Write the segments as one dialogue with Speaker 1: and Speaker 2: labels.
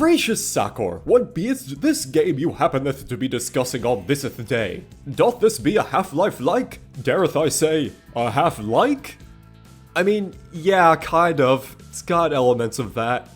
Speaker 1: Gracious Sakor, what be this game you happeneth to be discussing on thiseth day? Doth this be a Half-Life-like? Dareth I say, a Half-like? I mean, yeah, kind of. It's got elements of that.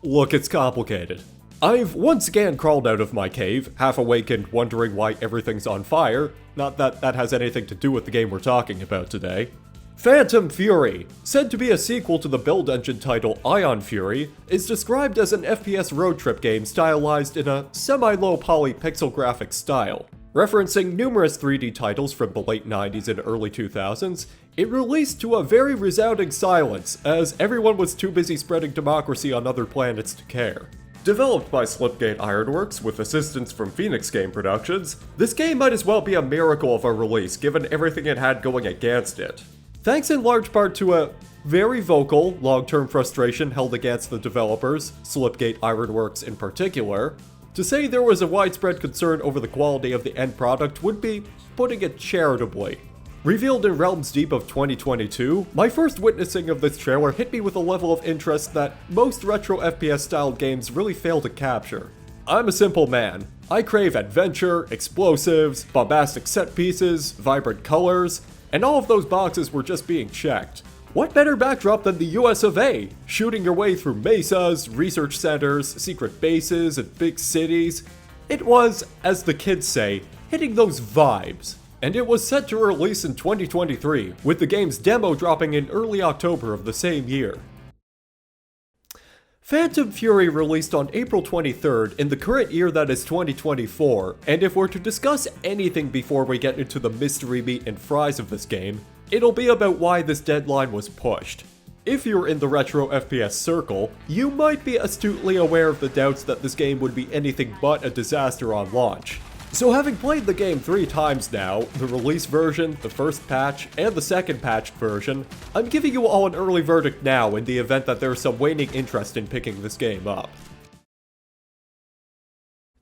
Speaker 1: Look, it's complicated. I've once again crawled out of my cave, half awakened wondering why everything's on fire. Not that that has anything to do with the game we're talking about today. Phantom Fury, said to be a sequel to the build engine title Ion Fury, is described as an FPS road trip game stylized in a semi-low poly pixel graphic style. Referencing numerous 3D titles from the late 90s and early 2000s, it released to a very resounding silence, as everyone was too busy spreading democracy on other planets to care. Developed by Slipgate Ironworks with assistance from Phoenix Game Productions, this game might as well be a miracle of a release given everything it had going against it. Thanks in large part to a very vocal, long-term frustration held against the developers, Slipgate Ironworks in particular. To say there was a widespread concern over the quality of the end product would be putting it charitably. Revealed in Realms Deep of 2022, my first witnessing of this trailer hit me with a level of interest that most retro FPS-styled games really fail to capture. I'm a simple man. I crave adventure, explosives, bombastic set pieces, vibrant colors, and all of those boxes were just being checked. What better backdrop than the US of A? Shooting your way through mesas, research centers, secret bases, and big cities. It was, as the kids say, hitting those vibes. And it was set to release in 2023, with the game's demo dropping in early October of the same year. Phantom Fury released on April 23rd in the current year that is 2024, and if we're to discuss anything before we get into the mystery meat and fries of this game, it'll be about why this deadline was pushed. If you're in the retro FPS circle, you might be astutely aware of the doubts that this game would be anything but a disaster on launch. So having played the game 3 times now, the release version, the first patch, and the second patched version, I'm giving you all an early verdict now in the event that there's some waning interest in picking this game up.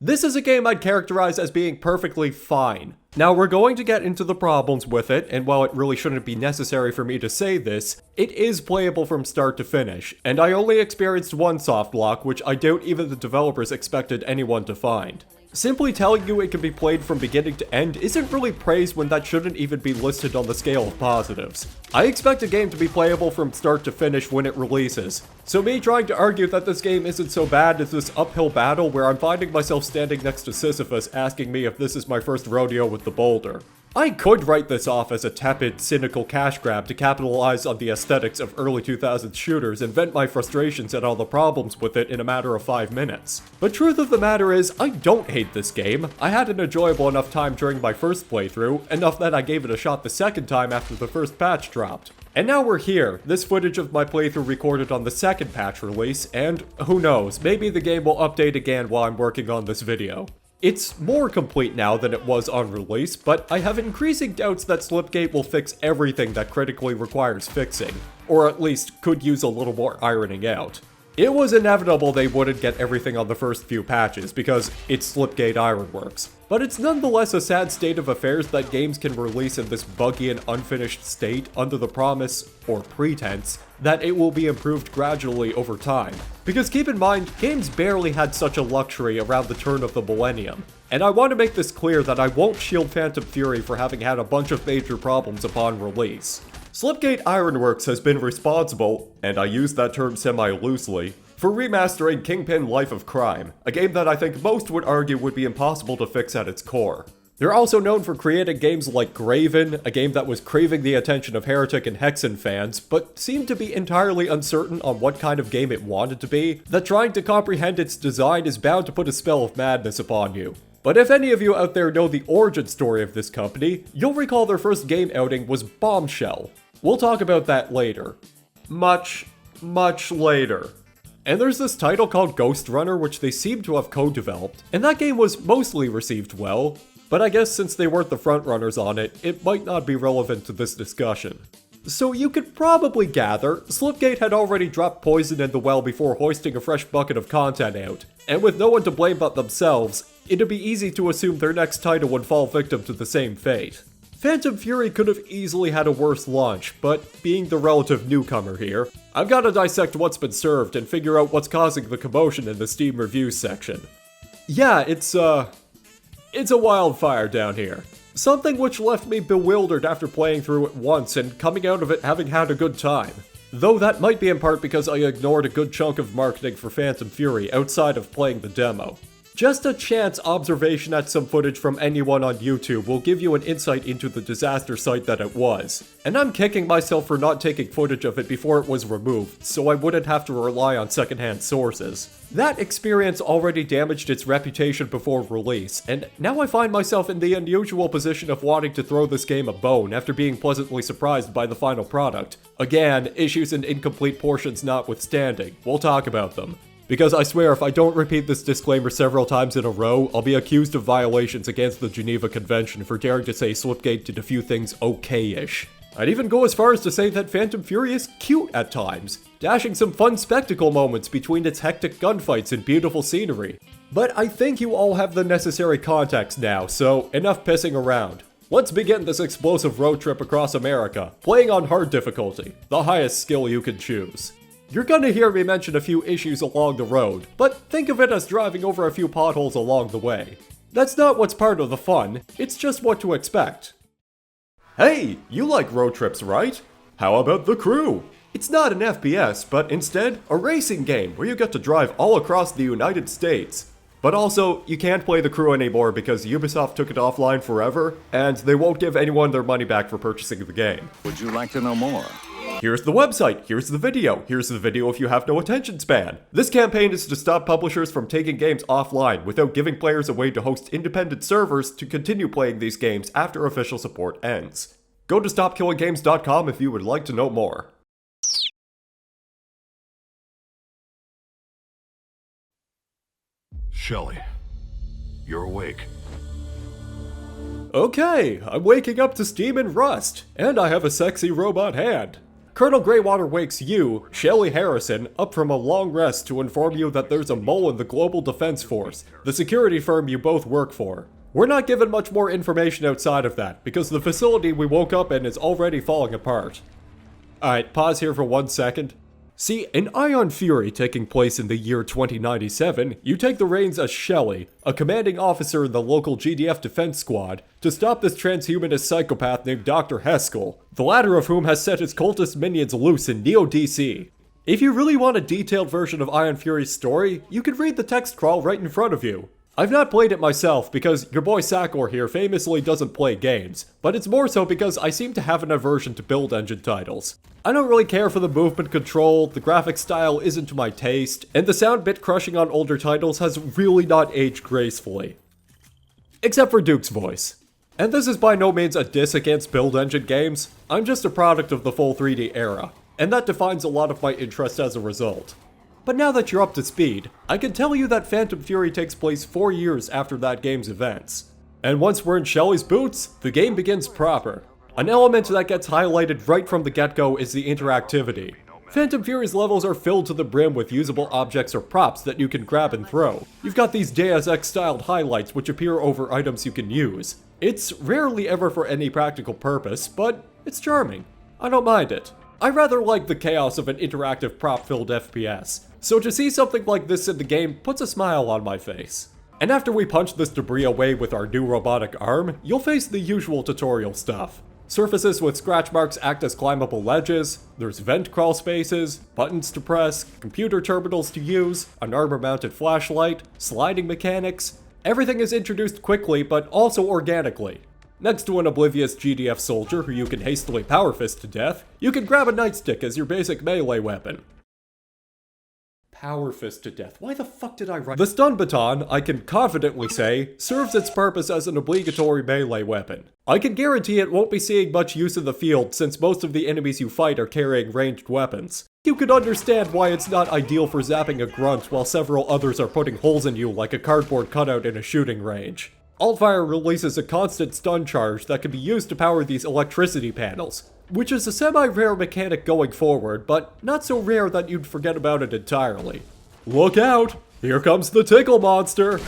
Speaker 1: This is a game I'd characterize as being perfectly fine. Now we're going to get into the problems with it, and while it really shouldn't be necessary for me to say this, it is playable from start to finish, and I only experienced one soft lock, which I doubt even the developers expected anyone to find. Simply telling you it can be played from beginning to end isn't really praise when that shouldn't even be listed on the scale of positives. I expect a game to be playable from start to finish when it releases, so me trying to argue that this game isn't so bad is this uphill battle where I'm finding myself standing next to Sisyphus asking me if this is my first rodeo with the boulder. I could write this off as a tepid, cynical cash grab to capitalize on the aesthetics of early 2000s shooters and vent my frustrations at all the problems with it in a matter of 5 minutes. But truth of the matter is, I don't hate this game. I had an enjoyable enough time during my first playthrough, enough that I gave it a shot the second time after the first patch dropped. And now we're here, this footage of my playthrough recorded on the second patch release, and who knows, maybe the game will update again while I'm working on this video. It's more complete now than it was on release, but I have increasing doubts that Slipgate will fix everything that critically requires fixing, or at least could use a little more ironing out. It was inevitable they wouldn't get everything on the first few patches, because it's Slipgate Ironworks. But it's nonetheless a sad state of affairs that games can release in this buggy and unfinished state under the promise, or pretense, that it will be improved gradually over time. Because keep in mind, games barely had such a luxury around the turn of the millennium. And I want to make this clear that I won't shield Phantom Fury for having had a bunch of major problems upon release. Slipgate Ironworks has been responsible, and I use that term semi-loosely, for remastering Kingpin Life of Crime, a game that I think most would argue would be impossible to fix at its core. They're also known for creating games like Graven, a game that was craving the attention of Heretic and Hexen fans, but seemed to be entirely uncertain on what kind of game it wanted to be, that trying to comprehend its design is bound to put a spell of madness upon you. But if any of you out there know the origin story of this company, you'll recall their first game outing was Bombshell. We'll talk about that later. Much later. And there's this title called Ghost Runner which they seem to have co-developed, and that game was mostly received well, but I guess since they weren't the frontrunners on it, it might not be relevant to this discussion. So you could probably gather, Slipgate had already dropped poison in the well before hoisting a fresh bucket of content out, and with no one to blame but themselves, it'd be easy to assume their next title would fall victim to the same fate. Phantom Fury could have easily had a worse launch, but being the relative newcomer here, I've got to dissect what's been served and figure out what's causing the commotion in the Steam reviews section. Yeah, it's a wildfire down here. Something which left me bewildered after playing through it once and coming out of it having had a good time. Though that might be in part because I ignored a good chunk of marketing for Phantom Fury outside of playing the demo. Just a chance observation at some footage from anyone on YouTube will give you an insight into the disaster site that it was. And I'm kicking myself for not taking footage of it before it was removed, so I wouldn't have to rely on secondhand sources. That experience already damaged its reputation before release, and now I find myself in the unusual position of wanting to throw this game a bone after being pleasantly surprised by the final product. Again, issues and incomplete portions notwithstanding, we'll talk about them. Because I swear if I don't repeat this disclaimer several times in a row, I'll be accused of violations against the Geneva Convention for daring to say Slipgate did a few things okay-ish. I'd even go as far as to say that Phantom Fury is cute at times, dashing some fun spectacle moments between its hectic gunfights and beautiful scenery. But I think you all have the necessary context now, so enough pissing around. Let's begin this explosive road trip across America, playing on hard difficulty, the highest skill you can choose. You're gonna hear me mention a few issues along the road, but think of it as driving over a few potholes along the way. That's not what's part of the fun, it's just what to expect. Hey, you like road trips, right? How about The Crew? It's not an FPS, but instead, a racing game where you get to drive all across the United States. But also, you can't play The Crew anymore because Ubisoft took it offline forever, and they won't give anyone their money back for purchasing the game.
Speaker 2: Would you like to know more?
Speaker 1: Here's the website, here's the video if you have no attention span. This campaign is to stop publishers from taking games offline without giving players a way to host independent servers to continue playing these games after official support ends. Go to stopkillinggames.com if you would like to know more.
Speaker 3: Shelly, you're awake.
Speaker 1: Okay, I'm waking up to steam and rust, and I have a sexy robot hand. Colonel Greywater wakes you, Shelly Harrison, up from a long rest to inform you that there's a mole in the Global Defense Force, the security firm you both work for. We're not given much more information outside of that, because the facility we woke up in is already falling apart. Alright, pause here for 1 second. See, in Ion Fury taking place in the year 2097, you take the reins as Shelly, a commanding officer in the local GDF defense squad, to stop this transhumanist psychopath named Dr. Heskell, the latter of whom has set his cultist minions loose in Neo-DC. If you really want a detailed version of Ion Fury's story, you can read the text crawl right in front of you. I've not played it myself because your boy Sakor here famously doesn't play games, but it's more so because I seem to have an aversion to build engine titles. I don't really care for the movement control, the graphic style isn't to my taste, and the sound bit crushing on older titles has really not aged gracefully. Except for Duke's voice. And this is by no means a diss against build engine games, I'm just a product of the full 3D era, and that defines a lot of my interest as a result. But now that you're up to speed, I can tell you that Phantom Fury takes place 4 years after that game's events. And once we're in Shelly's boots, the game begins proper. An element that gets highlighted right from the get-go is the interactivity. Phantom Fury's levels are filled to the brim with usable objects or props that you can grab and throw. You've got these Deus Ex-styled highlights which appear over items you can use. It's rarely ever for any practical purpose, but it's charming. I don't mind it. I rather like the chaos of an interactive prop-filled FPS, so to see something like this in the game puts a smile on my face. And after we punch this debris away with our new robotic arm, you'll face the usual tutorial stuff. Surfaces with scratch marks act as climbable ledges, there's vent crawl spaces, buttons to press, computer terminals to use, an armor-mounted flashlight, sliding mechanics. Everything is introduced quickly but also organically. Next to an oblivious GDF soldier who you can hastily power fist to death, you can grab a nightstick as your basic melee weapon. Power fist to death. Why the fuck did I write? The stun baton, I can confidently say, serves its purpose as an obligatory melee weapon. I can guarantee it won't be seeing much use in the field since most of the enemies you fight are carrying ranged weapons. You can understand why it's not ideal for zapping a grunt while several others are putting holes in you like a cardboard cutout in a shooting range. Altfire releases a constant stun charge that can be used to power these electricity panels, which is a semi-rare mechanic going forward, but not so rare that you'd forget about it entirely. Look out! Here comes the tickle monster!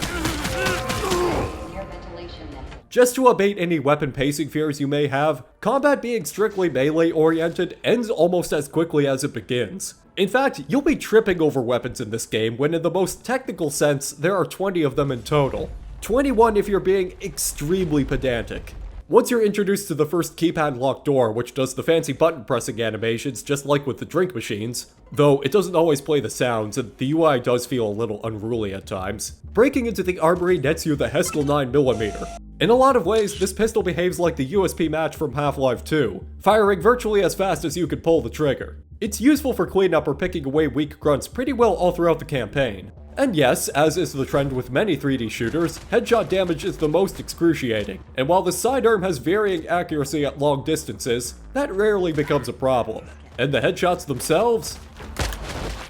Speaker 1: Just to abate any weapon pacing fears you may have, combat being strictly melee oriented ends almost as quickly as it begins. In fact, you'll be tripping over weapons in this game when in the most technical sense, there are 20 of them in total. 21 if you're being extremely pedantic. Once you're introduced to the first keypad locked door, which does the fancy button pressing animations just like with the drink machines, though it doesn't always play the sounds and the UI does feel a little unruly at times, breaking into the armory nets you the Heskel 9mm. In a lot of ways, this pistol behaves like the USP match from Half-Life 2, firing virtually as fast as you could pull the trigger. It's useful for cleanup or picking away weak grunts pretty well all throughout the campaign. And yes, as is the trend with many 3D shooters, headshot damage is the most excruciating, and while the sidearm has varying accuracy at long distances, that rarely becomes a problem. And the headshots themselves?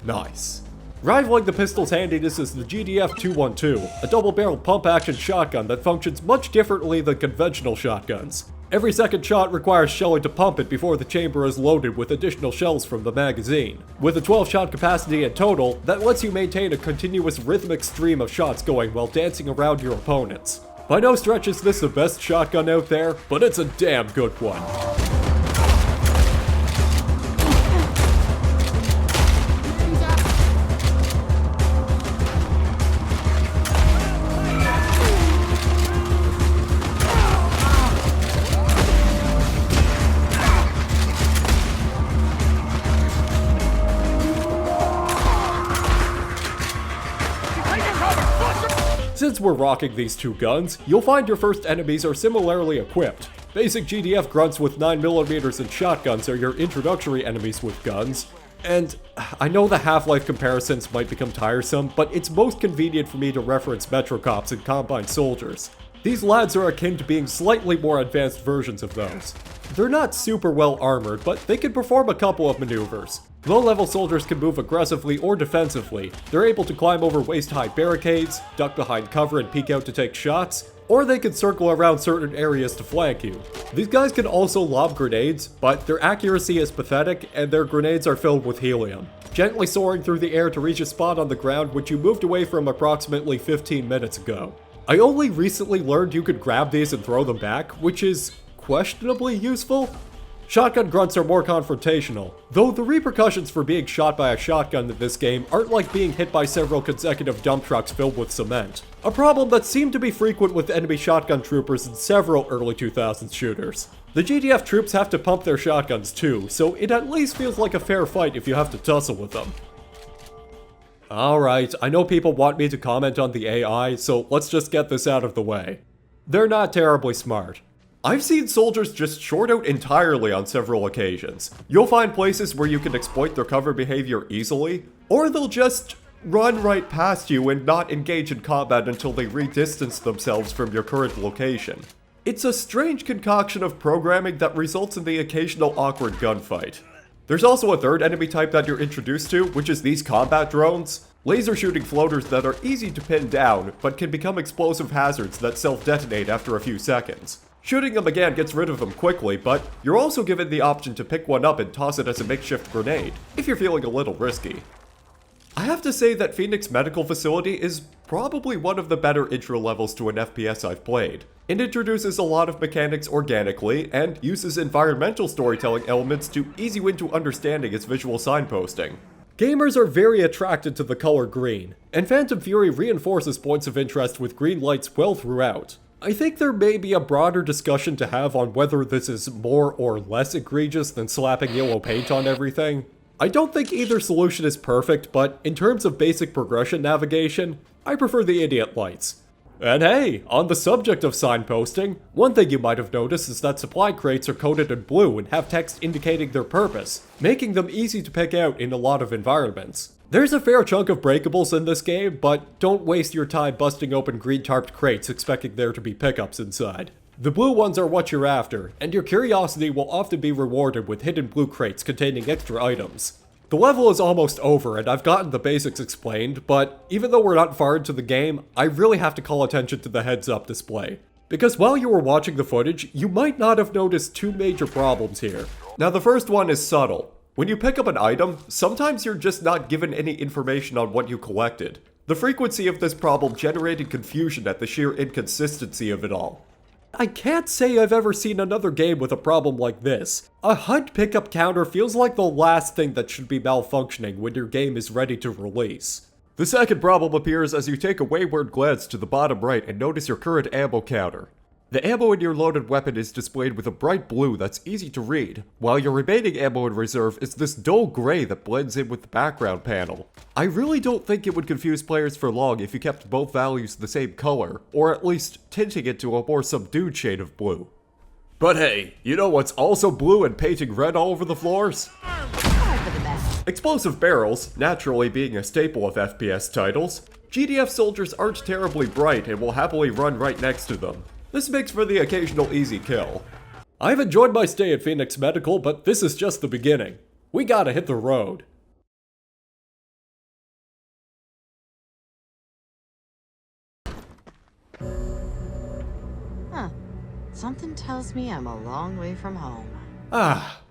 Speaker 1: Nice. Rivaling the pistol's handiness is the GDF-212, a double-barreled pump-action shotgun that functions much differently than conventional shotguns. Every second shot requires shelling to pump it before the chamber is loaded with additional shells from the magazine. With a 12-shot capacity in total, that lets you maintain a continuous rhythmic stream of shots going while dancing around your opponents. By no stretch is this the best shotgun out there, but it's a damn good one. Since we're rocking these two guns, you'll find your first enemies are similarly equipped. Basic GDF grunts with 9mm and shotguns are your introductory enemies with guns. And I know the Half-Life comparisons might become tiresome, but it's most convenient for me to reference Metro Cops and Combine Soldiers. These lads are akin to being slightly more advanced versions of those. They're not super well armored, but they can perform a couple of maneuvers. Low-level soldiers can move aggressively or defensively. They're able to climb over waist-high barricades, duck behind cover and peek out to take shots, or they can circle around certain areas to flank you. These guys can also lob grenades, but their accuracy is pathetic and their grenades are filled with helium, gently soaring through the air to reach a spot on the ground which you moved away from approximately 15 minutes ago. I only recently learned you could grab these and throw them back, which is questionably useful. Shotgun grunts are more confrontational, though the repercussions for being shot by a shotgun in this game aren't like being hit by several consecutive dump trucks filled with cement. A problem that seemed to be frequent with enemy shotgun troopers in several early 2000s shooters. The GDF troops have to pump their shotguns too, so it at least feels like a fair fight if you have to tussle with them. Alright, I know people want me to comment on the AI, so let's just get this out of the way. They're not terribly smart. I've seen soldiers just short out entirely on several occasions. You'll find places where you can exploit their cover behavior easily, or they'll just run right past you and not engage in combat until they redistance themselves from your current location. It's a strange concoction of programming that results in the occasional awkward gunfight. There's also a third enemy type that you're introduced to, which is these combat drones. Laser shooting floaters that are easy to pin down, but can become explosive hazards that self-detonate after a few seconds. Shooting them again gets rid of them quickly, but you're also given the option to pick one up and toss it as a makeshift grenade, if you're feeling a little risky. I have to say that Phoenix Medical Facility is probably one of the better intro levels to an FPS I've played. It introduces a lot of mechanics organically, and uses environmental storytelling elements to ease you into understanding its visual signposting. Gamers are very attracted to the color green, and Phantom Fury reinforces points of interest with green lights well throughout. I think there may be a broader discussion to have on whether this is more or less egregious than slapping yellow paint on everything. I don't think either solution is perfect, but in terms of basic progression navigation, I prefer the idiot lights. And hey, on the subject of signposting, one thing you might have noticed is that supply crates are coated in blue and have text indicating their purpose, making them easy to pick out in a lot of environments. There's a fair chunk of breakables in this game, but don't waste your time busting open green tarped crates expecting there to be pickups inside. The blue ones are what you're after, and your curiosity will often be rewarded with hidden blue crates containing extra items. The level is almost over and I've gotten the basics explained, but even though we're not far into the game, I really have to call attention to the heads-up display. Because while you were watching the footage, you might not have noticed two major problems here. Now the first one is subtle. When you pick up an item, sometimes you're just not given any information on what you collected. The frequency of this problem generated confusion at the sheer inconsistency of it all. I can't say I've ever seen another game with a problem like this. A HUD pickup counter feels like the last thing that should be malfunctioning when your game is ready to release. The second problem appears as you take a wayward glance to the bottom right and notice your current ammo counter. The ammo in your loaded weapon is displayed with a bright blue that's easy to read, while your remaining ammo in reserve is this dull gray that blends in with the background panel. I really don't think it would confuse players for long if you kept both values the same color, or at least tinting it to a more subdued shade of blue. But hey, you know what's also blue and painting red all over the floors? Explosive barrels, naturally being a staple of FPS titles. GDF soldiers aren't terribly bright and will happily run right next to them. This makes for the occasional easy kill. I've enjoyed my stay at Phoenix Medical, but this is just the beginning. We gotta hit the road.
Speaker 2: Huh. Something tells me I'm a long way from home.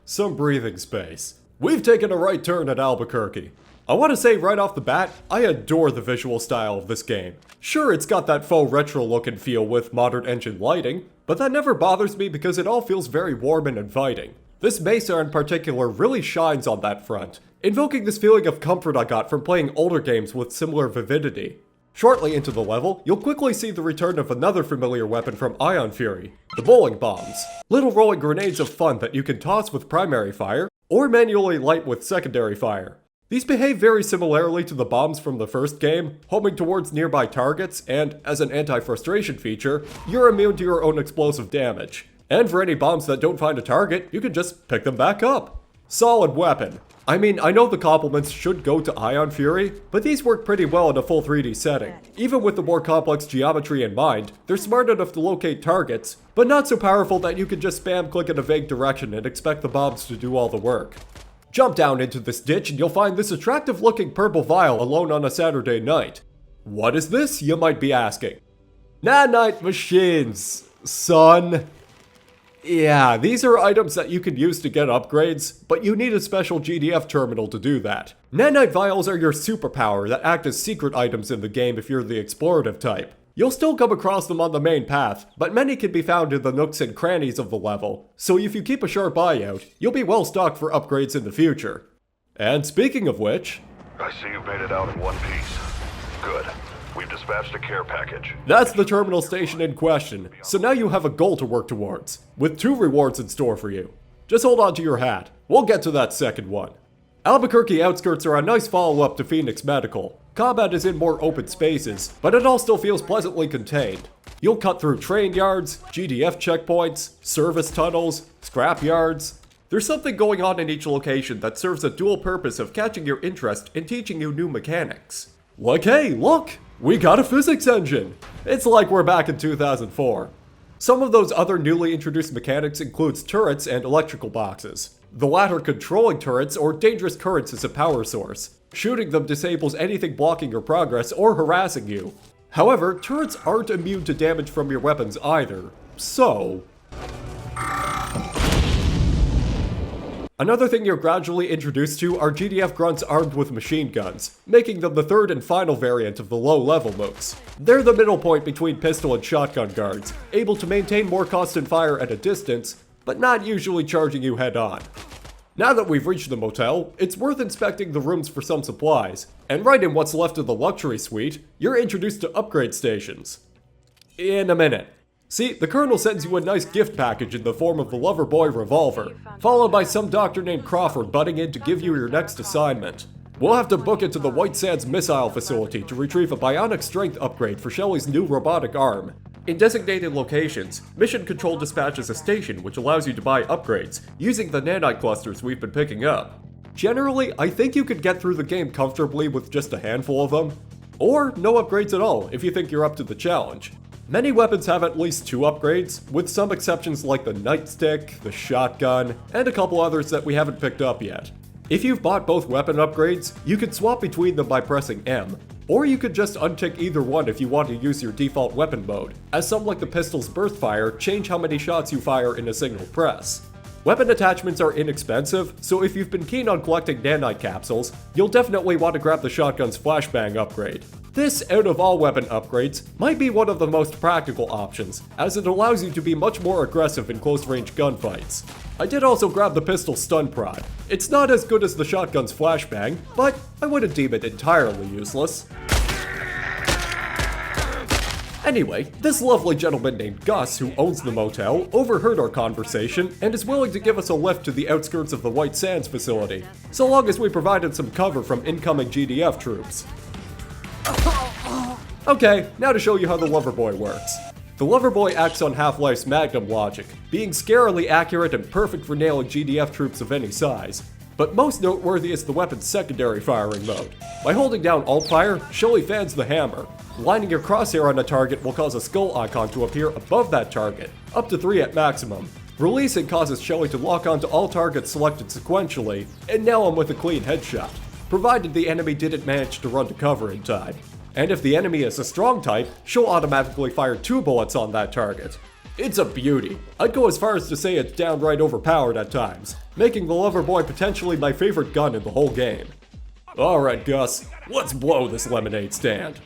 Speaker 1: Some breathing space. We've taken a right turn at Albuquerque. I want to say right off the bat, I adore the visual style of this game. Sure, it's got that faux retro look and feel with modern engine lighting, but that never bothers me because it all feels very warm and inviting. This mesa in particular really shines on that front, invoking this feeling of comfort I got from playing older games with similar vividity. Shortly into the level, you'll quickly see the return of another familiar weapon from Ion Fury, the bowling bombs. Little rolling grenades of fun that you can toss with primary fire, or manually light with secondary fire. These behave very similarly to the bombs from the first game, homing towards nearby targets, and, as an anti-frustration feature, you're immune to your own explosive damage. And for any bombs that don't find a target, you can just pick them back up. Solid weapon. I mean, I know the compliments should go to Ion Fury, but these work pretty well in a full 3D setting. Even with the more complex geometry in mind, they're smart enough to locate targets, but not so powerful that you can just spam click in a vague direction and expect the bombs to do all the work. Jump down into this ditch and you'll find this attractive looking purple vial alone on a Saturday night. What is this, you might be asking? Nanite machines, son. Yeah, these are items that you can use to get upgrades, but you need a special GDF terminal to do that. Nanite vials are your superpower that act as secret items in the game if you're the explorative type. You'll still come across them on the main path, but many can be found in the nooks and crannies of the level, so if you keep a sharp eye out, you'll be well stocked for upgrades in the future. And speaking of which...
Speaker 3: I see you've made it out in one piece. Good. We've dispatched a care package.
Speaker 1: That's the terminal station in question, so now you have a goal to work towards, with 2 rewards in store for you. Just hold on to your hat, we'll get to that second one. Albuquerque outskirts are a nice follow-up to Phoenix Medical. Combat is in more open spaces, but it all still feels pleasantly contained. You'll cut through train yards, GDF checkpoints, service tunnels, scrap yards. There's something going on in each location that serves a dual purpose of catching your interest and teaching you new mechanics. Like, hey, look! We got a physics engine! It's like we're back in 2004. Some of those other newly introduced mechanics includes turrets and electrical boxes. The latter controlling turrets or dangerous currents as a power source. Shooting them disables anything blocking your progress or harassing you. However, turrets aren't immune to damage from your weapons either, so... Another thing you're gradually introduced to are GDF grunts armed with machine guns, making them the third and final variant of the low-level mooks. They're the middle point between pistol and shotgun guards, able to maintain more constant fire at a distance, but not usually charging you head-on. Now that we've reached the motel, it's worth inspecting the rooms for some supplies, and right in what's left of the luxury suite, you're introduced to upgrade stations. In a minute. See, the Colonel sends you a nice gift package in the form of the Loverboy revolver, followed by some doctor named Crawford butting in to give you your next assignment. We'll have to book it to the White Sands Missile Facility to retrieve a bionic strength upgrade for Shelley's new robotic arm. In designated locations, Mission Control dispatches a station which allows you to buy upgrades, using the nanite clusters we've been picking up. Generally, I think you could get through the game comfortably with just a handful of them, or no upgrades at all if you think you're up to the challenge. Many weapons have at least 2 upgrades, with some exceptions like the nightstick, the shotgun, and a couple others that we haven't picked up yet. If you've bought both weapon upgrades, you could swap between them by pressing M, or you could just untick either one if you want to use your default weapon mode, as some like the pistol's burst fire change how many shots you fire in a single press. Weapon attachments are inexpensive, so if you've been keen on collecting nanite capsules, you'll definitely want to grab the shotgun's flashbang upgrade. This, out of all weapon upgrades, might be one of the most practical options, as it allows you to be much more aggressive in close-range gunfights. I did also grab the pistol stun prod. It's not as good as the shotgun's flashbang, but I wouldn't deem it entirely useless. Anyway, this lovely gentleman named Gus, who owns the motel, overheard our conversation and is willing to give us a lift to the outskirts of the White Sands facility, so long as we provided some cover from incoming GDF troops. Okay, now to show you how the Loverboy works. The Loverboy acts on Half-Life's Magnum logic, being scarily accurate and perfect for nailing GDF troops of any size. But most noteworthy is the weapon's secondary firing mode. By holding down Alt Fire, Shelly fans the hammer. Lining your crosshair on a target will cause a skull icon to appear above that target, up to 3 at maximum. Releasing causes Shelly to lock onto all targets selected sequentially, and nail them with a clean headshot, provided the enemy didn't manage to run to cover in time. And if the enemy is a strong type, she'll automatically fire 2 bullets on that target. It's a beauty. I'd go as far as to say it's downright overpowered at times, making the Loverboy potentially my favorite gun in the whole game. Alright Gus, let's blow this lemonade stand.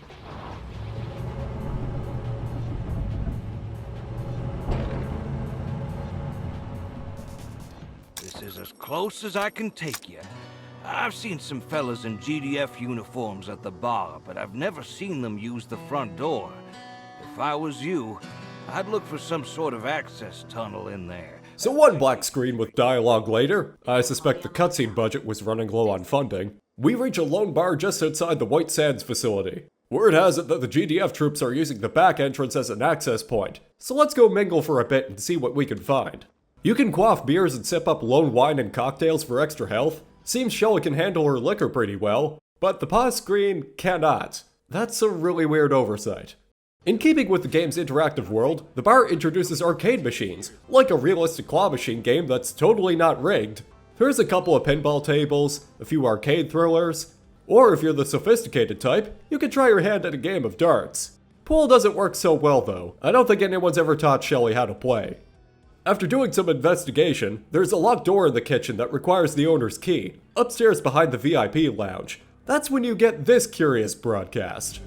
Speaker 4: This is as close as I can take you. I've seen some fellas in GDF uniforms at the bar, but I've never seen them use the front door. If I was you, I'd look for some sort of access tunnel in there.
Speaker 1: So one black screen with dialogue later, I suspect the cutscene budget was running low on funding, we reach a lone bar just outside the White Sands facility. Word has it that the GDF troops are using the back entrance as an access point, so let's go mingle for a bit and see what we can find. You can quaff beers and sip up lone wine and cocktails for extra health. Seems Shelly can handle her liquor pretty well, but the pause screen cannot. That's a really weird oversight. In keeping with the game's interactive world, the bar introduces arcade machines, like a realistic claw machine game that's totally not rigged. There's a couple of pinball tables, a few arcade thrillers, or if you're the sophisticated type, you can try your hand at a game of darts. Pool doesn't work so well though. I don't think anyone's ever taught Shelly how to play. After doing some investigation, there's a locked door in the kitchen that requires the owner's key, upstairs behind the VIP lounge. That's when you get this curious broadcast.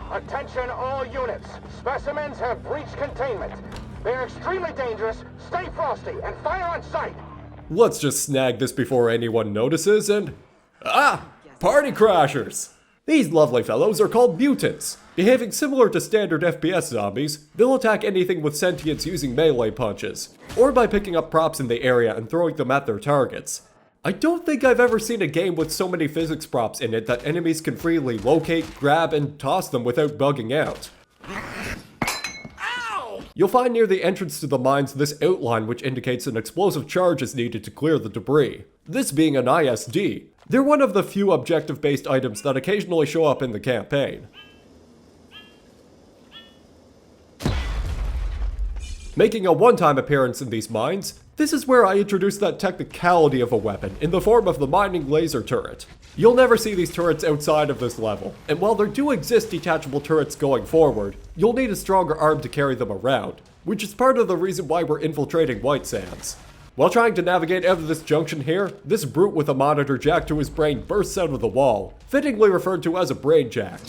Speaker 5: Attention all units. Specimens have breached containment. They're extremely dangerous. Stay frosty and fire on sight.
Speaker 1: Let's just snag this before anyone notices and... Party crashers! These lovely fellows are called mutants. Behaving similar to standard FPS zombies, they'll attack anything with sentience using melee punches, or by picking up props in the area and throwing them at their targets. I don't think I've ever seen a game with so many physics props in it that enemies can freely locate, grab, and toss them without bugging out. Ow! You'll find near the entrance to the mines this outline which indicates an explosive charge is needed to clear the debris. This being an ISD, they're one of the few objective-based items that occasionally show up in the campaign. Making a one-time appearance in these mines, this is where I introduce that technicality of a weapon in the form of the mining laser turret. You'll never see these turrets outside of this level, and while there do exist detachable turrets going forward, you'll need a stronger arm to carry them around, which is part of the reason why we're infiltrating White Sands. While trying to navigate out of this junction here, this brute with a monitor jack to his brain bursts out of the wall, fittingly referred to as a brain jack.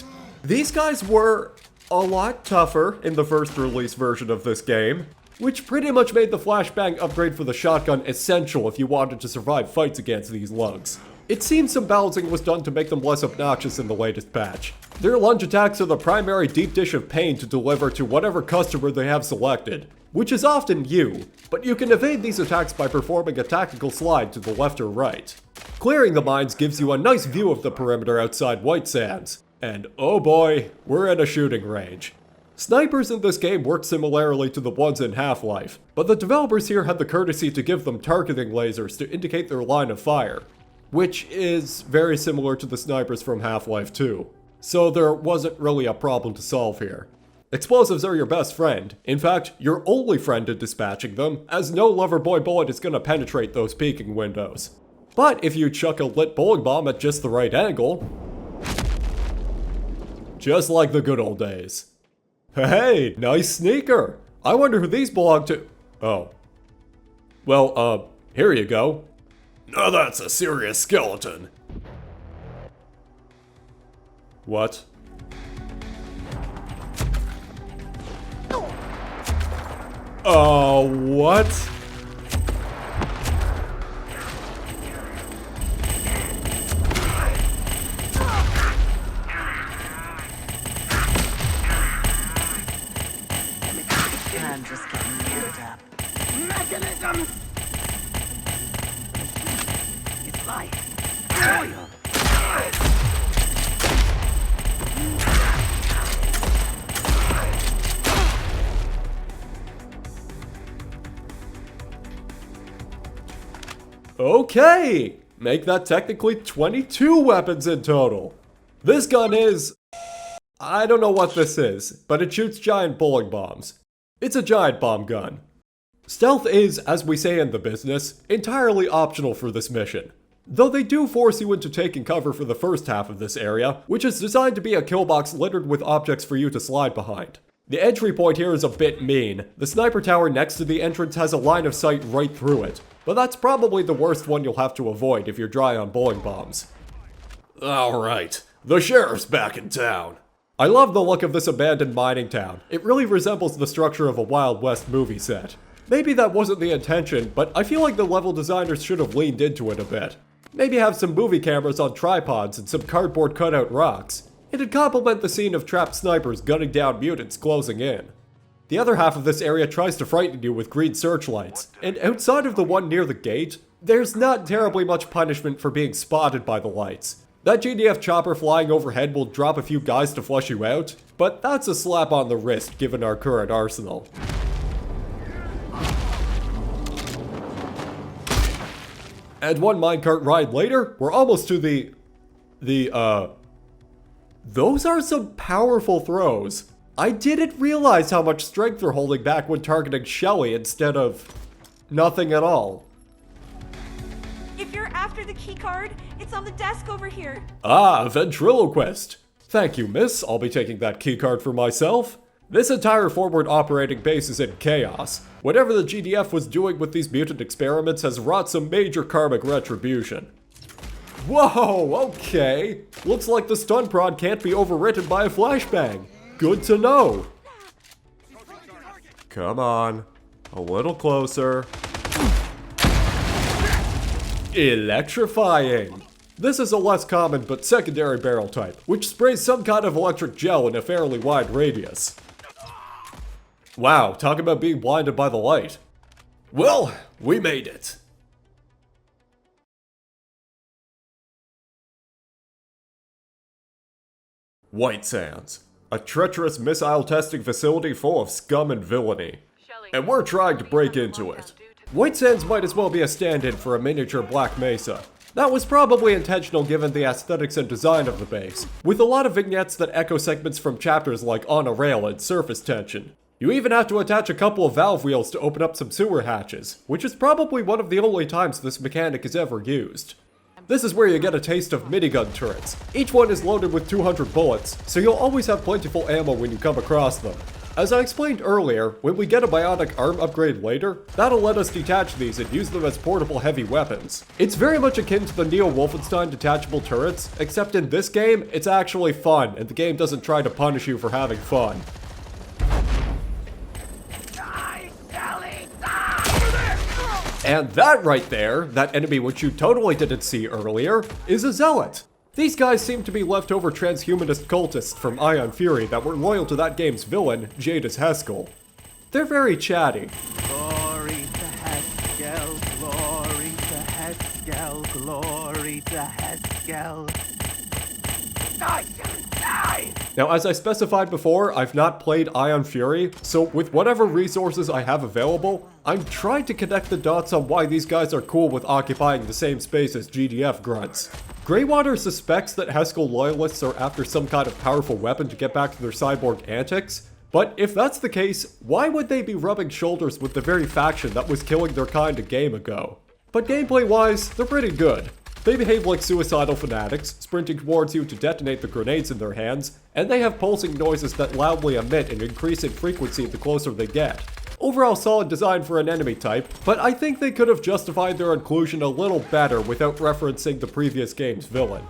Speaker 1: These guys were a lot tougher in the first release version of this game, which pretty much made the flashbang upgrade for the shotgun essential if you wanted to survive fights against these lugs. It seems some balancing was done to make them less obnoxious in the latest patch. Their lunge attacks are the primary deep dish of pain to deliver to whatever customer they have selected, which is often you, but you can evade these attacks by performing a tactical slide to the left or right. Clearing the mines gives you a nice view of the perimeter outside White Sands, and oh boy, we're at a shooting range. Snipers in this game work similarly to the ones in Half-Life, but the developers here had the courtesy to give them targeting lasers to indicate their line of fire, which is very similar to the snipers from Half-Life 2. So there wasn't really a problem to solve here. Explosives are your best friend. In fact, your only friend in dispatching them, as no Loverboy bullet is going to penetrate those peeking windows. But if you chuck a lit bowling bomb at just the right angle, just like the good old days. Hey, nice sneaker! I wonder who these belong to. Oh. Well, here you go. Now that's a serious skeleton. What? What?
Speaker 2: I'm just getting warmed up.
Speaker 5: Mechanisms! It's life. Oil.
Speaker 1: Okay! Make that technically 22 weapons in total. This gun is... I don't know what this is, but it shoots giant bowling bombs. It's a giant bomb gun. Stealth is, as we say in the business, entirely optional for this mission. Though they do force you into taking cover for the first half of this area, which is designed to be a kill box littered with objects for you to slide behind. The entry point here is a bit mean. The sniper tower next to the entrance has a line of sight right through it, but that's probably the worst one you'll have to avoid if you're dry on bowling bombs. Alright, the sheriff's back in town. I love the look of this abandoned mining town. It really resembles the structure of a Wild West movie set. Maybe that wasn't the intention, but I feel like the level designers should have leaned into it a bit. Maybe have some movie cameras on tripods and some cardboard cutout rocks. It'd complement the scene of trapped snipers gunning down mutants closing in. The other half of this area tries to frighten you with green searchlights, and outside of the one near the gate, there's not terribly much punishment for being spotted by the lights. That GDF chopper flying overhead will drop a few guys to flush you out, but that's a slap on the wrist given our current arsenal. And one minecart ride later, we're almost to those are some powerful throws. I didn't realize how much strength they're holding back when targeting Shelly instead of nothing at all.
Speaker 6: If you're after the keycard, it's on the desk over here.
Speaker 1: Ah, ventriloquist. Thank you, miss. I'll be taking that keycard for myself. This entire forward operating base is in chaos. Whatever the GDF was doing with these mutant experiments has wrought some major karmic retribution. Whoa, okay. Looks like the stun prod can't be overwritten by a flashbang. Good to know. Come on. A little closer. Electrifying. This is a less common but secondary barrel type, which sprays some kind of electric gel in a fairly wide radius. Wow, talk about being blinded by the light. Well, we made it. White Sands, a treacherous missile testing facility full of scum and villainy. And we're trying to break into it. White Sands might as well be a stand-in for a miniature Black Mesa. That was probably intentional given the aesthetics and design of the base, with a lot of vignettes that echo segments from chapters like On a Rail and Surface Tension. You even have to attach a couple of valve wheels to open up some sewer hatches, which is probably one of the only times this mechanic is ever used. This is where you get a taste of minigun turrets. Each one is loaded with 200 bullets, so you'll always have plentiful ammo when you come across them. As I explained earlier, when we get a bionic arm upgrade later, that'll let us detach these and use them as portable heavy weapons. It's very much akin to the Neo Wolfenstein detachable turrets, except in this game, it's actually fun, and the game doesn't try to punish you for having fun. And that right there, that enemy which you totally didn't see earlier, is a zealot. These guys seem to be leftover transhumanist cultists from Ion Fury that were loyal to that game's villain, Jadis Haskell. They're very chatty.
Speaker 7: Glory to Haskell, glory to Haskell, glory to Haskell. Die!
Speaker 1: Now, as I specified before, I've not played Ion Fury, so with whatever resources I have available, I'm trying to connect the dots on why these guys are cool with occupying the same space as GDF grunts. Greywater suspects that Haskell loyalists are after some kind of powerful weapon to get back to their cyborg antics, but if that's the case, why would they be rubbing shoulders with the very faction that was killing their kind a game ago? But gameplay-wise, they're pretty good. They behave like suicidal fanatics, sprinting towards you to detonate the grenades in their hands, and they have pulsing noises that loudly emit and increase in frequency the closer they get. Overall solid design for an enemy type, but I think they could have justified their inclusion a little better without referencing the previous game's villain.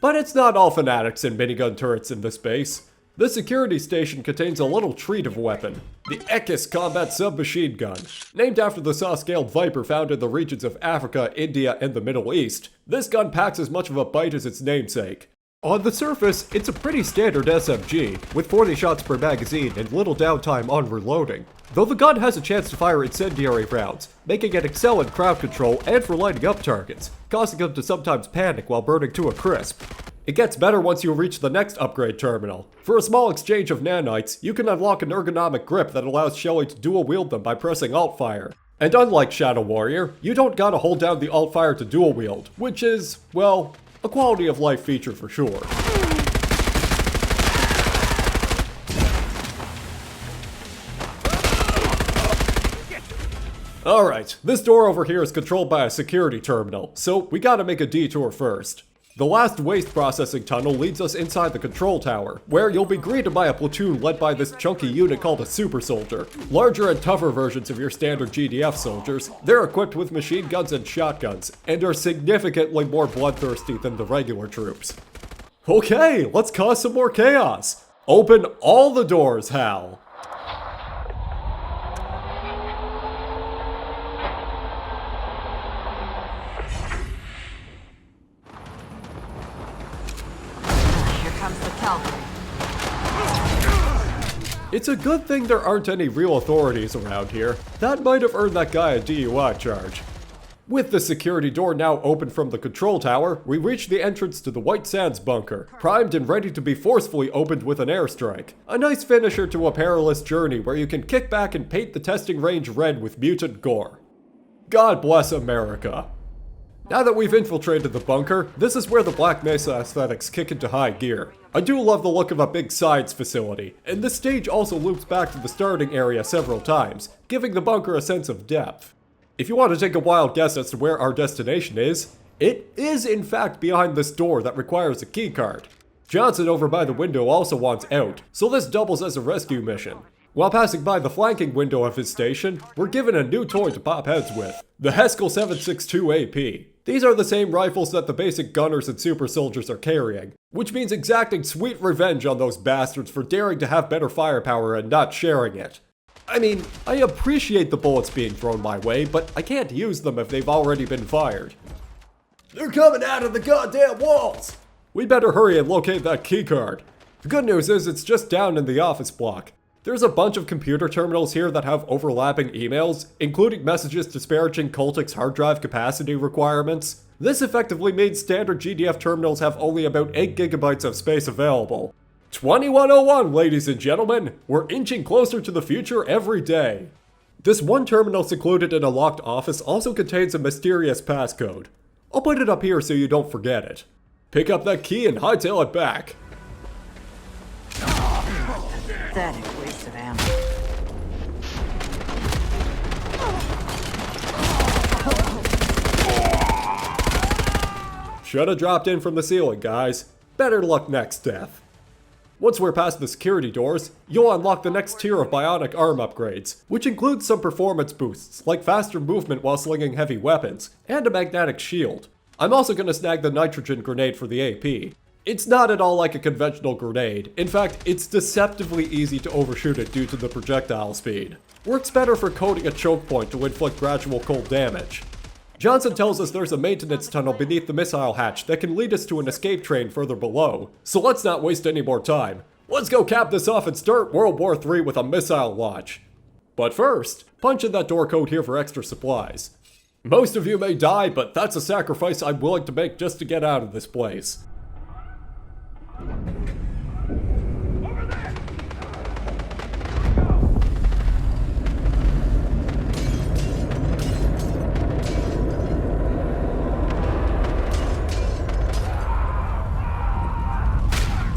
Speaker 1: But it's not all fanatics and minigun turrets in this base. The security station contains a little treat of weapon, the Ekis combat submachine gun. Named after the saw-scaled Viper found in the regions of Africa, India, and the Middle East, this gun packs as much of a bite as its namesake. On the surface, it's a pretty standard SMG, with 40 shots per magazine and little downtime on reloading. Though the gun has a chance to fire incendiary rounds, making it excel in crowd control and for lighting up targets, causing them to sometimes panic while burning to a crisp. It gets better once you reach the next upgrade terminal. For a small exchange of nanites, you can unlock an ergonomic grip that allows Shelly to dual wield them by pressing Alt-Fire. And unlike Shadow Warrior, you don't gotta hold down the Alt-Fire to dual wield, which is, well, a quality of life feature for sure. Alright, this door over here is controlled by a security terminal, so we gotta make a detour first. The last waste processing tunnel leads us inside the control tower, where you'll be greeted by a platoon led by this chunky unit called a super soldier. Larger and tougher versions of your standard GDF soldiers, they're equipped with machine guns and shotguns, and are significantly more bloodthirsty than the regular troops. Okay, let's cause some more chaos! Open all the doors, Hal! It's a good thing there aren't any real authorities around here. That might have earned that guy a DUI charge. With the security door now open from the control tower, we reach the entrance to the White Sands bunker, primed and ready to be forcefully opened with an airstrike. A nice finisher to a perilous journey where you can kick back and paint the testing range red with mutant gore. God bless America. Now that we've infiltrated the bunker, this is where the Black Mesa aesthetics kick into high gear. I do love the look of a big science facility, and this stage also loops back to the starting area several times, giving the bunker a sense of depth. If you want to take a wild guess as to where our destination is, it is in fact behind this door that requires a keycard. Johnson over by the window also wants out, so this doubles as a rescue mission. While passing by the flanking window of his station, we're given a new toy to pop heads with, the Heskel 762 AP. These are the same rifles that the basic gunners and super soldiers are carrying, which means exacting sweet revenge on those bastards for daring to have better firepower and not sharing it. I mean, I appreciate the bullets being thrown my way, but I can't use them if they've already been fired. They're coming out of the goddamn walls! We better hurry and locate that keycard. The good news is it's just down in the office block. There's a bunch of computer terminals here that have overlapping emails, including messages disparaging Cultic's hard drive capacity requirements. This effectively means standard GDF terminals have only about 8 gigabytes of space available. 2101, ladies and gentlemen! We're inching closer to the future every day. This one terminal secluded in a locked office also contains a mysterious passcode. I'll put it up here so you don't forget it. Pick up that key and hightail it back.
Speaker 2: Pathetic waste of ammo.
Speaker 1: Shoulda dropped in from the ceiling, guys. Better luck next death. Once we're past the security doors, you'll unlock the next tier of bionic arm upgrades, which includes some performance boosts, like faster movement while slinging heavy weapons, and a magnetic shield. I'm also gonna snag the nitrogen grenade for the AP. It's not at all like a conventional grenade. In fact, it's deceptively easy to overshoot it due to the projectile speed. Works better for coating a choke point to inflict gradual cold damage. Johnson tells us there's a maintenance tunnel beneath the missile hatch that can lead us to an escape train further below. So let's not waste any more time. Let's go cap this off and start World War III with a missile launch. But first, punch in that door code here for extra supplies. Most of you may die, but that's a sacrifice I'm willing to make just to get out of this place.
Speaker 5: Over there!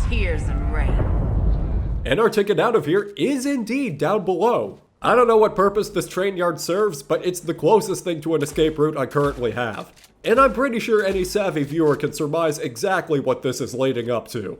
Speaker 2: Tears and rain.
Speaker 1: And our ticket out of here is indeed down below. I don't know what purpose this train yard serves, but it's the closest thing to an escape route I currently have. And I'm pretty sure any savvy viewer can surmise exactly what this is leading up to.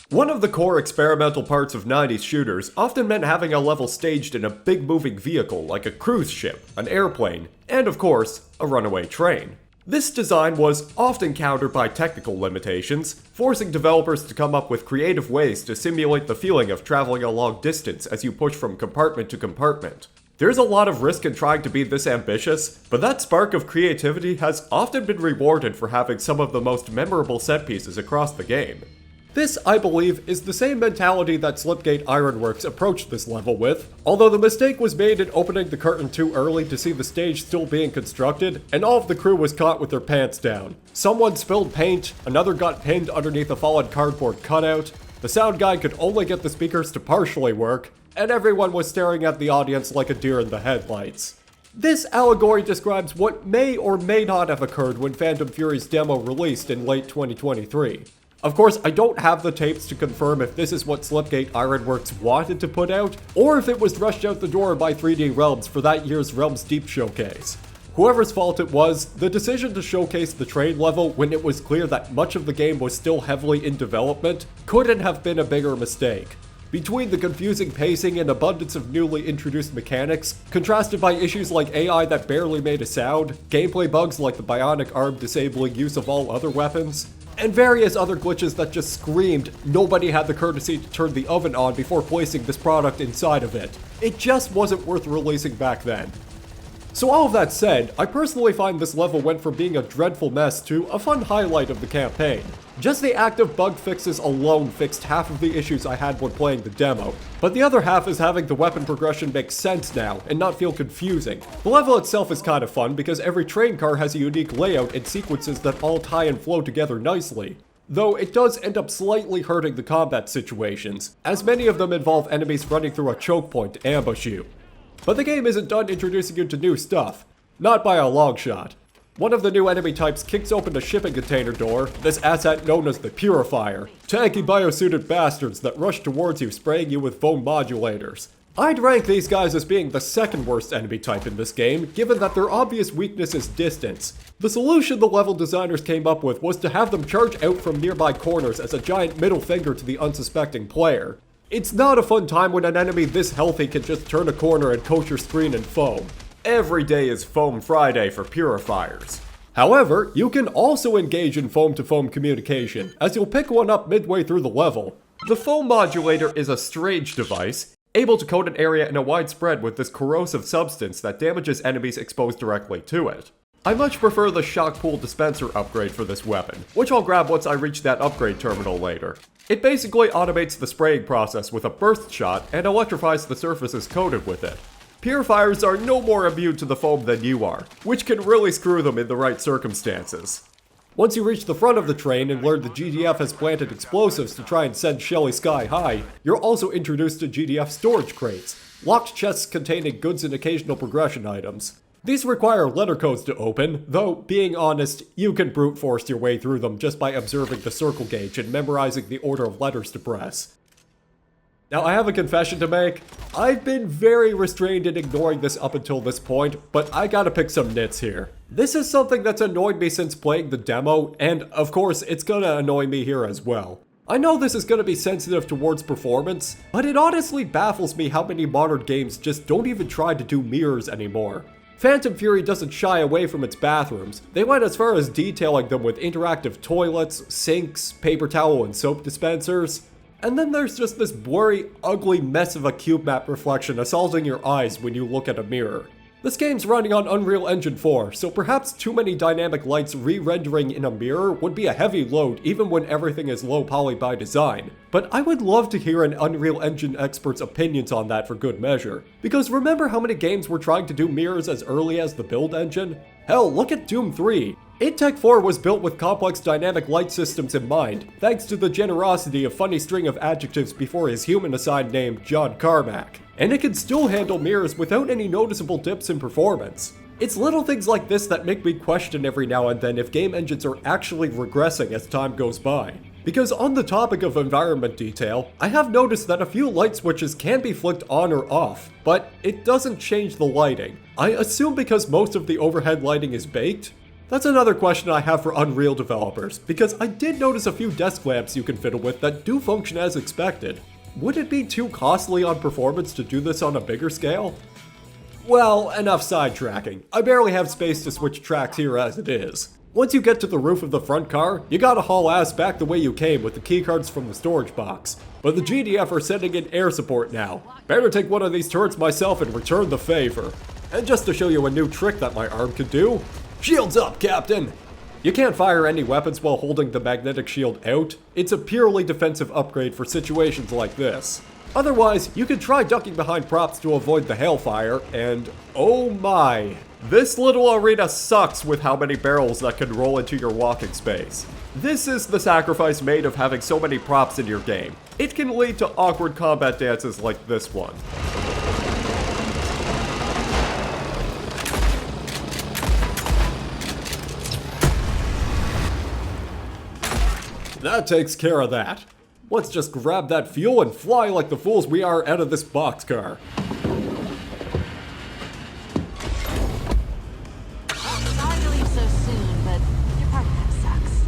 Speaker 1: One of the core experimental parts of 90s shooters often meant having a level staged in a big moving vehicle like a cruise ship, an airplane, and of course, a runaway train. This design was often countered by technical limitations, forcing developers to come up with creative ways to simulate the feeling of traveling a long distance as you push from compartment to compartment. There's a lot of risk in trying to be this ambitious, but that spark of creativity has often been rewarded for having some of the most memorable set pieces across the game. This, I believe, is the same mentality that Slipgate Ironworks approached this level with, although the mistake was made in opening the curtain too early to see the stage still being constructed, and all of the crew was caught with their pants down. Someone spilled paint, another got pinned underneath a fallen cardboard cutout, the sound guy could only get the speakers to partially work, and everyone was staring at the audience like a deer in the headlights. This allegory describes what may or may not have occurred when Phantom Fury's demo released in late 2023. Of course, I don't have the tapes to confirm if this is what Slipgate Ironworks wanted to put out, or if it was rushed out the door by 3D Realms for that year's Realms Deep showcase. Whoever's fault it was, the decision to showcase the train level when it was clear that much of the game was still heavily in development couldn't have been a bigger mistake. Between the confusing pacing and abundance of newly introduced mechanics, contrasted by issues like AI that barely made a sound, gameplay bugs like the bionic arm disabling use of all other weapons, and various other glitches that just screamed nobody had the courtesy to turn the oven on before placing this product inside of it. It just wasn't worth releasing back then. So all of that said, I personally find this level went from being a dreadful mess to a fun highlight of the campaign. Just the act of bug fixes alone fixed half of the issues I had when playing the demo, but the other half is having the weapon progression make sense now and not feel confusing. The level itself is kind of fun because every train car has a unique layout and sequences that all tie and flow together nicely. Though it does end up slightly hurting the combat situations, as many of them involve enemies running through a choke point to ambush you. But the game isn't done introducing you to new stuff. Not by a long shot. One of the new enemy types kicks open a shipping container door, this asset known as the Purifier. Tanky biosuited bastards that rush towards you spraying you with foam modulators. I'd rank these guys as being the second worst enemy type in this game, given that their obvious weakness is distance. The solution the level designers came up with was to have them charge out from nearby corners as a giant middle finger to the unsuspecting player. It's not a fun time when an enemy this healthy can just turn a corner and coat your screen in foam. Every day is Foam Friday for Purifiers. However, you can also engage in foam-to-foam communication, as you'll pick one up midway through the level. The foam modulator is a strange device, able to coat an area in a wide spread with this corrosive substance that damages enemies exposed directly to it. I much prefer the shock pool dispenser upgrade for this weapon, which I'll grab once I reach that upgrade terminal later. It basically automates the spraying process with a burst shot and electrifies the surfaces coated with it. Purifiers are no more immune to the foam than you are, which can really screw them in the right circumstances. Once you reach the front of the train and learn the GDF has planted explosives to try and send Shelly sky high, you're also introduced to GDF storage crates, locked chests containing goods and occasional progression items. These require letter codes to open, though, being honest, you can brute force your way through them just by observing the circle gauge and memorizing the order of letters to press. Now, I have a confession to make. I've been very restrained in ignoring this up until this point, but I gotta pick some nits here. This is something that's annoyed me since playing the demo, and of course, it's gonna annoy me here as well. I know this is gonna be sensitive towards performance, but it honestly baffles me how many modern games just don't even try to do mirrors anymore. Phantom Fury doesn't shy away from its bathrooms. They went as far as detailing them with interactive toilets, sinks, paper towel, and soap dispensers. And then there's just this blurry, ugly mess of a cube map reflection assaulting your eyes when you look at a mirror. This game's running on Unreal Engine 4, so perhaps too many dynamic lights re-rendering in a mirror would be a heavy load even when everything is low poly by design. But I would love to hear an Unreal Engine expert's opinions on that for good measure. Because remember how many games were trying to do mirrors as early as the build engine? Hell, look at Doom 3. id Tech 4 was built with complex dynamic light systems in mind, thanks to the generosity of funny string of adjectives before his human-assigned name, John Carmack. And it can still handle mirrors without any noticeable dips in performance. It's little things like this that make me question every now and then if game engines are actually regressing as time goes by. Because on the topic of environment detail, I have noticed that a few light switches can be flicked on or off, but it doesn't change the lighting. I assume because most of the overhead lighting is baked? That's another question I have for Unreal developers, because I did notice a few desk lamps you can fiddle with that do function as expected. Would it be too costly on performance to do this on a bigger scale? Well, enough sidetracking. I barely have space to switch tracks here as it is. Once you get to the roof of the front car, you gotta haul ass back the way you came with the keycards from the storage box. But the GDF are sending in air support now. Better take one of these turrets myself and return the favor. And just to show you a new trick that my arm could do, shields up, Captain! You can't fire any weapons while holding the magnetic shield out. It's a purely defensive upgrade for situations like this. Otherwise, you can try ducking behind props to avoid the hailfire, and oh my. This little arena sucks with how many barrels that can roll into your walking space. This is the sacrifice made of having so many props in your game. It can lead to awkward combat dances like this one. That takes care of that. Let's just grab that fuel and fly like the fools we are out of this boxcar.
Speaker 2: Sorry to leave so soon, but your part kind of sucks.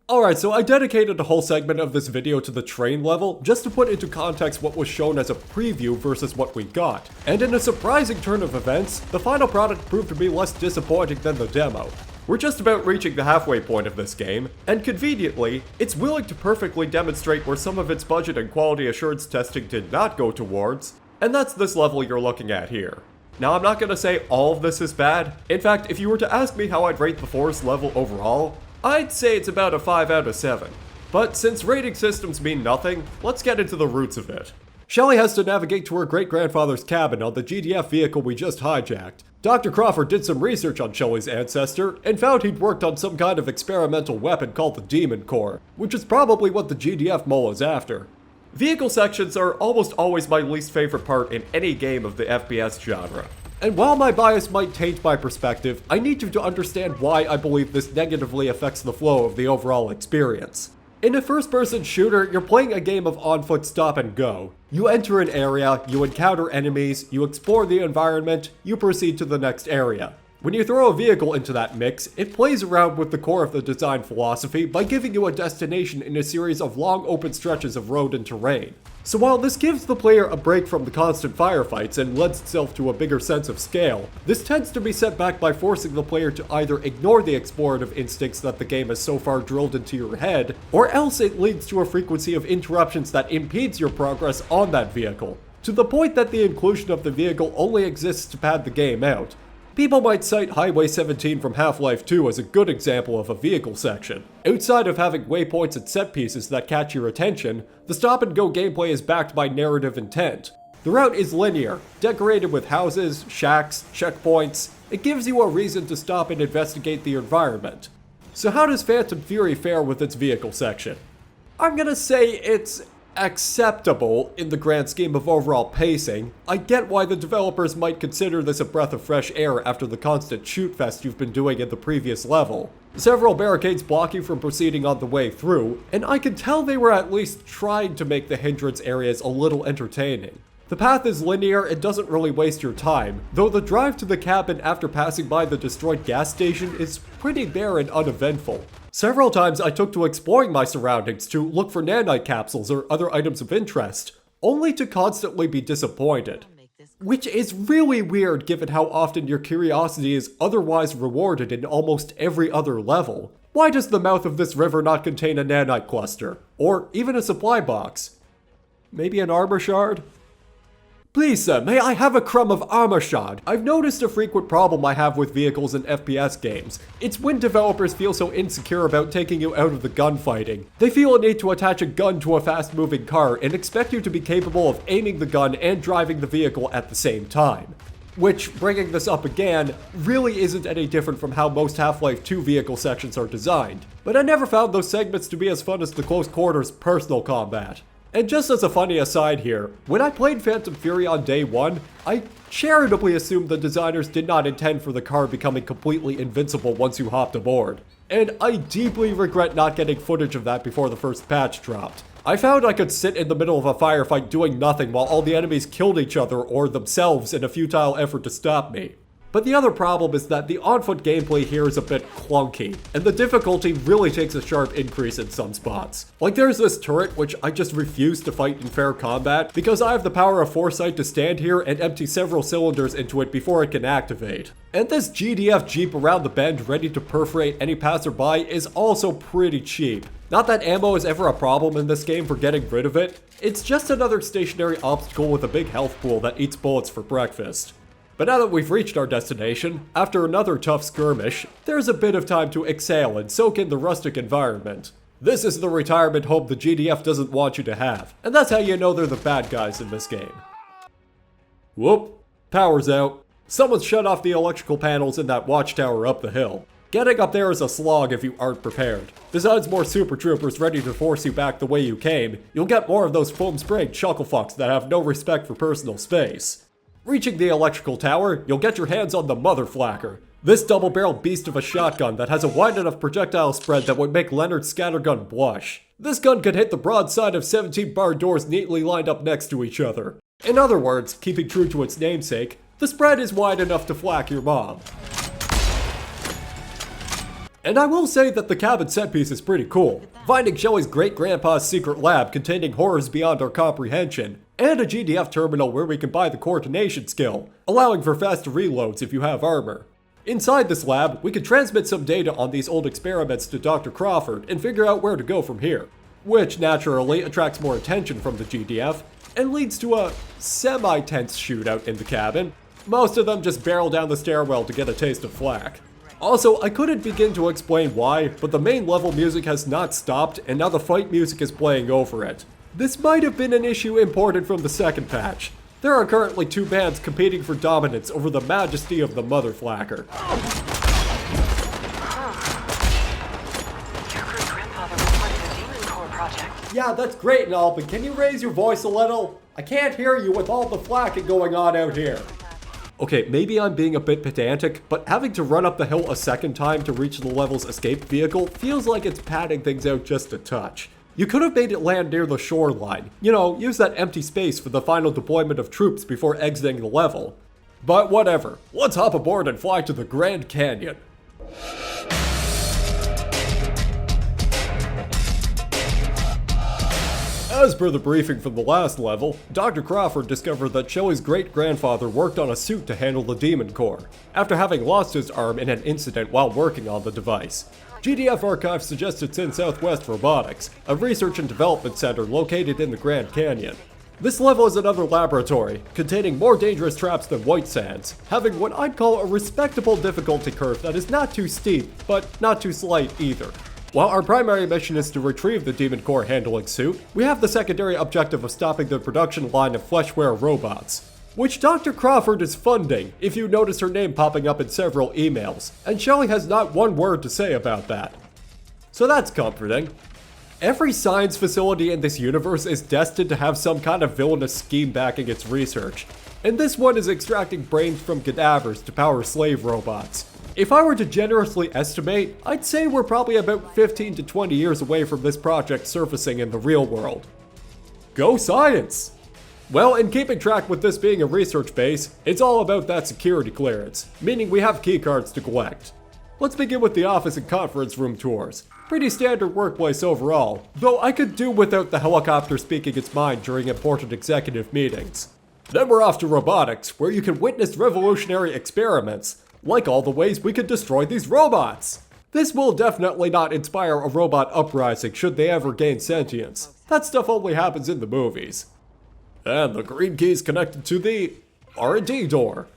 Speaker 1: Alright, so I dedicated a whole segment of this video to the train level, just to put into context what was shown as a preview versus what we got. And in a surprising turn of events, the final product proved to be less disappointing than the demo. We're just about reaching the halfway point of this game, and conveniently, it's willing to perfectly demonstrate where some of its budget and quality assurance testing did not go towards, and that's this level you're looking at here. Now, I'm not gonna say all of this is bad. In fact, if you were to ask me how I'd rate the forest level overall, I'd say it's about a 5 out of 7. But since rating systems mean nothing, let's get into the roots of it. Shelly has to navigate to her great-grandfather's cabin on the GDF vehicle we just hijacked. Dr. Crawford did some research on Shelly's ancestor and found he'd worked on some kind of experimental weapon called the Demon Core, which is probably what the GDF mole is after. Vehicle sections are almost always my least favorite part in any game of the FPS genre. And while my bias might taint my perspective, I need you to understand why I believe this negatively affects the flow of the overall experience. In a first-person shooter, you're playing a game of on-foot stop and go. You enter an area, you encounter enemies, you explore the environment, you proceed to the next area. When you throw a vehicle into that mix, it plays around with the core of the design philosophy by giving you a destination in a series of long open stretches of road and terrain. So while this gives the player a break from the constant firefights and lends itself to a bigger sense of scale, this tends to be set back by forcing the player to either ignore the explorative instincts that the game has so far drilled into your head, or else it leads to a frequency of interruptions that impedes your progress on that vehicle, to the point that the inclusion of the vehicle only exists to pad the game out. People might cite Highway 17 from Half-Life 2 as a good example of a vehicle section. Outside of having waypoints and set pieces that catch your attention, the stop-and-go gameplay is backed by narrative intent. The route is linear, decorated with houses, shacks, checkpoints. It gives you a reason to stop and investigate the environment. So how does Phantom Fury fare with its vehicle section? I'm gonna say it's acceptable in the grand scheme of overall pacing. I get why the developers might consider this a breath of fresh air after the constant shoot fest you've been doing in the previous level. Several barricades block you from proceeding on the way through, and I can tell they were at least trying to make the hindrance areas a little entertaining. The path is linear and doesn't really waste your time, though the drive to the cabin after passing by the destroyed gas station is pretty bare and uneventful. Several times I took to exploring my surroundings to look for nanite capsules or other items of interest, only to constantly be disappointed. Which is really weird given how often your curiosity is otherwise rewarded in almost every other level. Why does the mouth of this river not contain a nanite cluster? Or even a supply box? Maybe an armor shard? Please sir, may I have a crumb of armor shard? I've noticed a frequent problem I have with vehicles in FPS games. It's when developers feel so insecure about taking you out of the gunfighting. They feel a need to attach a gun to a fast-moving car and expect you to be capable of aiming the gun and driving the vehicle at the same time. Which, bringing this up again, really isn't any different from how most Half-Life 2 vehicle sections are designed. But I never found those segments to be as fun as the close quarters personal combat. And just as a funny aside here, when I played Phantom Fury on day one, I charitably assumed the designers did not intend for the car becoming completely invincible once you hopped aboard. And I deeply regret not getting footage of that before the first patch dropped. I found I could sit in the middle of a firefight doing nothing while all the enemies killed each other or themselves in a futile effort to stop me. But the other problem is that the on-foot gameplay here is a bit clunky, and the difficulty really takes a sharp increase in some spots. Like there's this turret which I just refuse to fight in fair combat because I have the power of foresight to stand here and empty several cylinders into it before it can activate. And this GDF Jeep around the bend ready to perforate any passerby is also pretty cheap. Not that ammo is ever a problem in this game for getting rid of it, it's just another stationary obstacle with a big health pool that eats bullets for breakfast. But now that we've reached our destination, after another tough skirmish, there's a bit of time to exhale and soak in the rustic environment. This is the retirement home the GDF doesn't want you to have, and that's how you know they're the bad guys in this game. Whoop, power's out. Someone's shut off the electrical panels in that watchtower up the hill. Getting up there is a slog if you aren't prepared. Besides more super troopers ready to force you back the way you came, you'll get more of those foam-sprayed chucklefucks that have no respect for personal space. Reaching the electrical tower, you'll get your hands on the Motherflakker. This double-barreled beast of a shotgun that has a wide enough projectile spread that would make Leonard's scattergun blush. This gun could hit the broadside of 17 barred doors neatly lined up next to each other. In other words, keeping true to its namesake, the spread is wide enough to flak your mom. And I will say that the cabin set piece is pretty cool. Finding Shelly's great-grandpa's secret lab containing horrors beyond our comprehension, and a GDF terminal where we can buy the coordination skill, allowing for faster reloads if you have armor. Inside this lab, we can transmit some data on these old experiments to Dr. Crawford and figure out where to go from here, which naturally attracts more attention from the GDF and leads to a semi-tense shootout in the cabin. Most of them just barrel down the stairwell to get a taste of flak. Also, I couldn't begin to explain why, but the main level music has not stopped and now the fight music is playing over it. This might have been an issue imported from the second patch. There are currently two bands competing for dominance over the majesty of the Motherflakker.
Speaker 2: Your great-grandfather was part of the Demon Core project.
Speaker 1: Yeah, that's great and all, but can you raise your voice a little? I can't hear you with all the flacking going on out here. Okay, maybe I'm being a bit pedantic, but having to run up the hill a second time to reach the level's escape vehicle feels like it's padding things out just a touch. You could have made it land near the shoreline. You know, use that empty space for the final deployment of troops before exiting the level. But whatever, let's hop aboard and fly to the Grand Canyon. As per the briefing from the last level, Dr. Crawford discovered that Shelly's great-grandfather worked on a suit to handle the Demon Core, after having lost his arm in an incident while working on the device. GDF Archive suggests it's in Southwest Robotics, a research and development center located in the Grand Canyon. This level is another laboratory, containing more dangerous traps than White Sands, having what I'd call a respectable difficulty curve that is not too steep, but not too slight either. While our primary mission is to retrieve the Demon Core handling suit, we have the secondary objective of stopping the production line of fleshware robots, which Dr. Crawford is funding, if you notice her name popping up in several emails, and Shelly has not one word to say about that. So that's comforting. Every science facility in this universe is destined to have some kind of villainous scheme backing its research, and this one is extracting brains from cadavers to power slave robots. If I were to generously estimate, I'd say we're probably about 15 to 20 years away from this project surfacing in the real world. Go science! Well, in keeping track with this being a research base, it's all about that security clearance, meaning we have keycards to collect. Let's begin with the office and conference room tours. Pretty standard workplace overall, though I could do without the helicopter speaking its mind during important executive meetings. Then we're off to robotics, where you can witness revolutionary experiments, like all the ways we could destroy these robots. This will definitely not inspire a robot uprising should they ever gain sentience. That stuff only happens in the movies. And the green key's connected to the R&D door.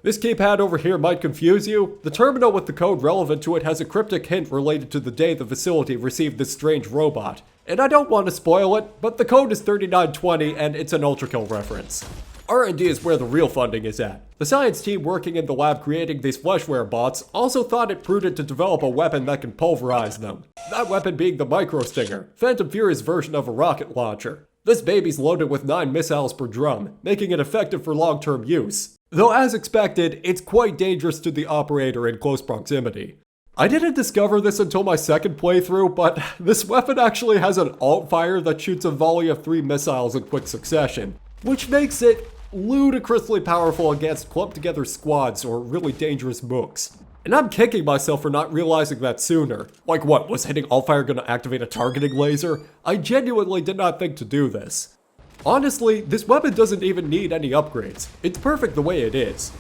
Speaker 1: This keypad over here might confuse you. The terminal with the code relevant to it has a cryptic hint related to the day the facility received this strange robot. And I don't want to spoil it, but the code is 3920 and it's an Ultrakill reference. R&D is where the real funding is at. The science team working in the lab creating these fleshware bots also thought it prudent to develop a weapon that can pulverize them. That weapon being the Micro Stinger, Phantom Fury's version of a rocket launcher. This baby's loaded with 9 missiles per drum, making it effective for long-term use. Though as expected, it's quite dangerous to the operator in close proximity. I didn't discover this until my second playthrough, but this weapon actually has an alt-fire that shoots a volley of 3 missiles in quick succession, which makes it ludicrously powerful against clumped together squads or really dangerous mooks. And I'm kicking myself for not realizing that sooner. Like what, was hitting all fire gonna activate a targeting laser? I genuinely did not think to do this. Honestly, this weapon doesn't even need any upgrades. It's perfect the way it is.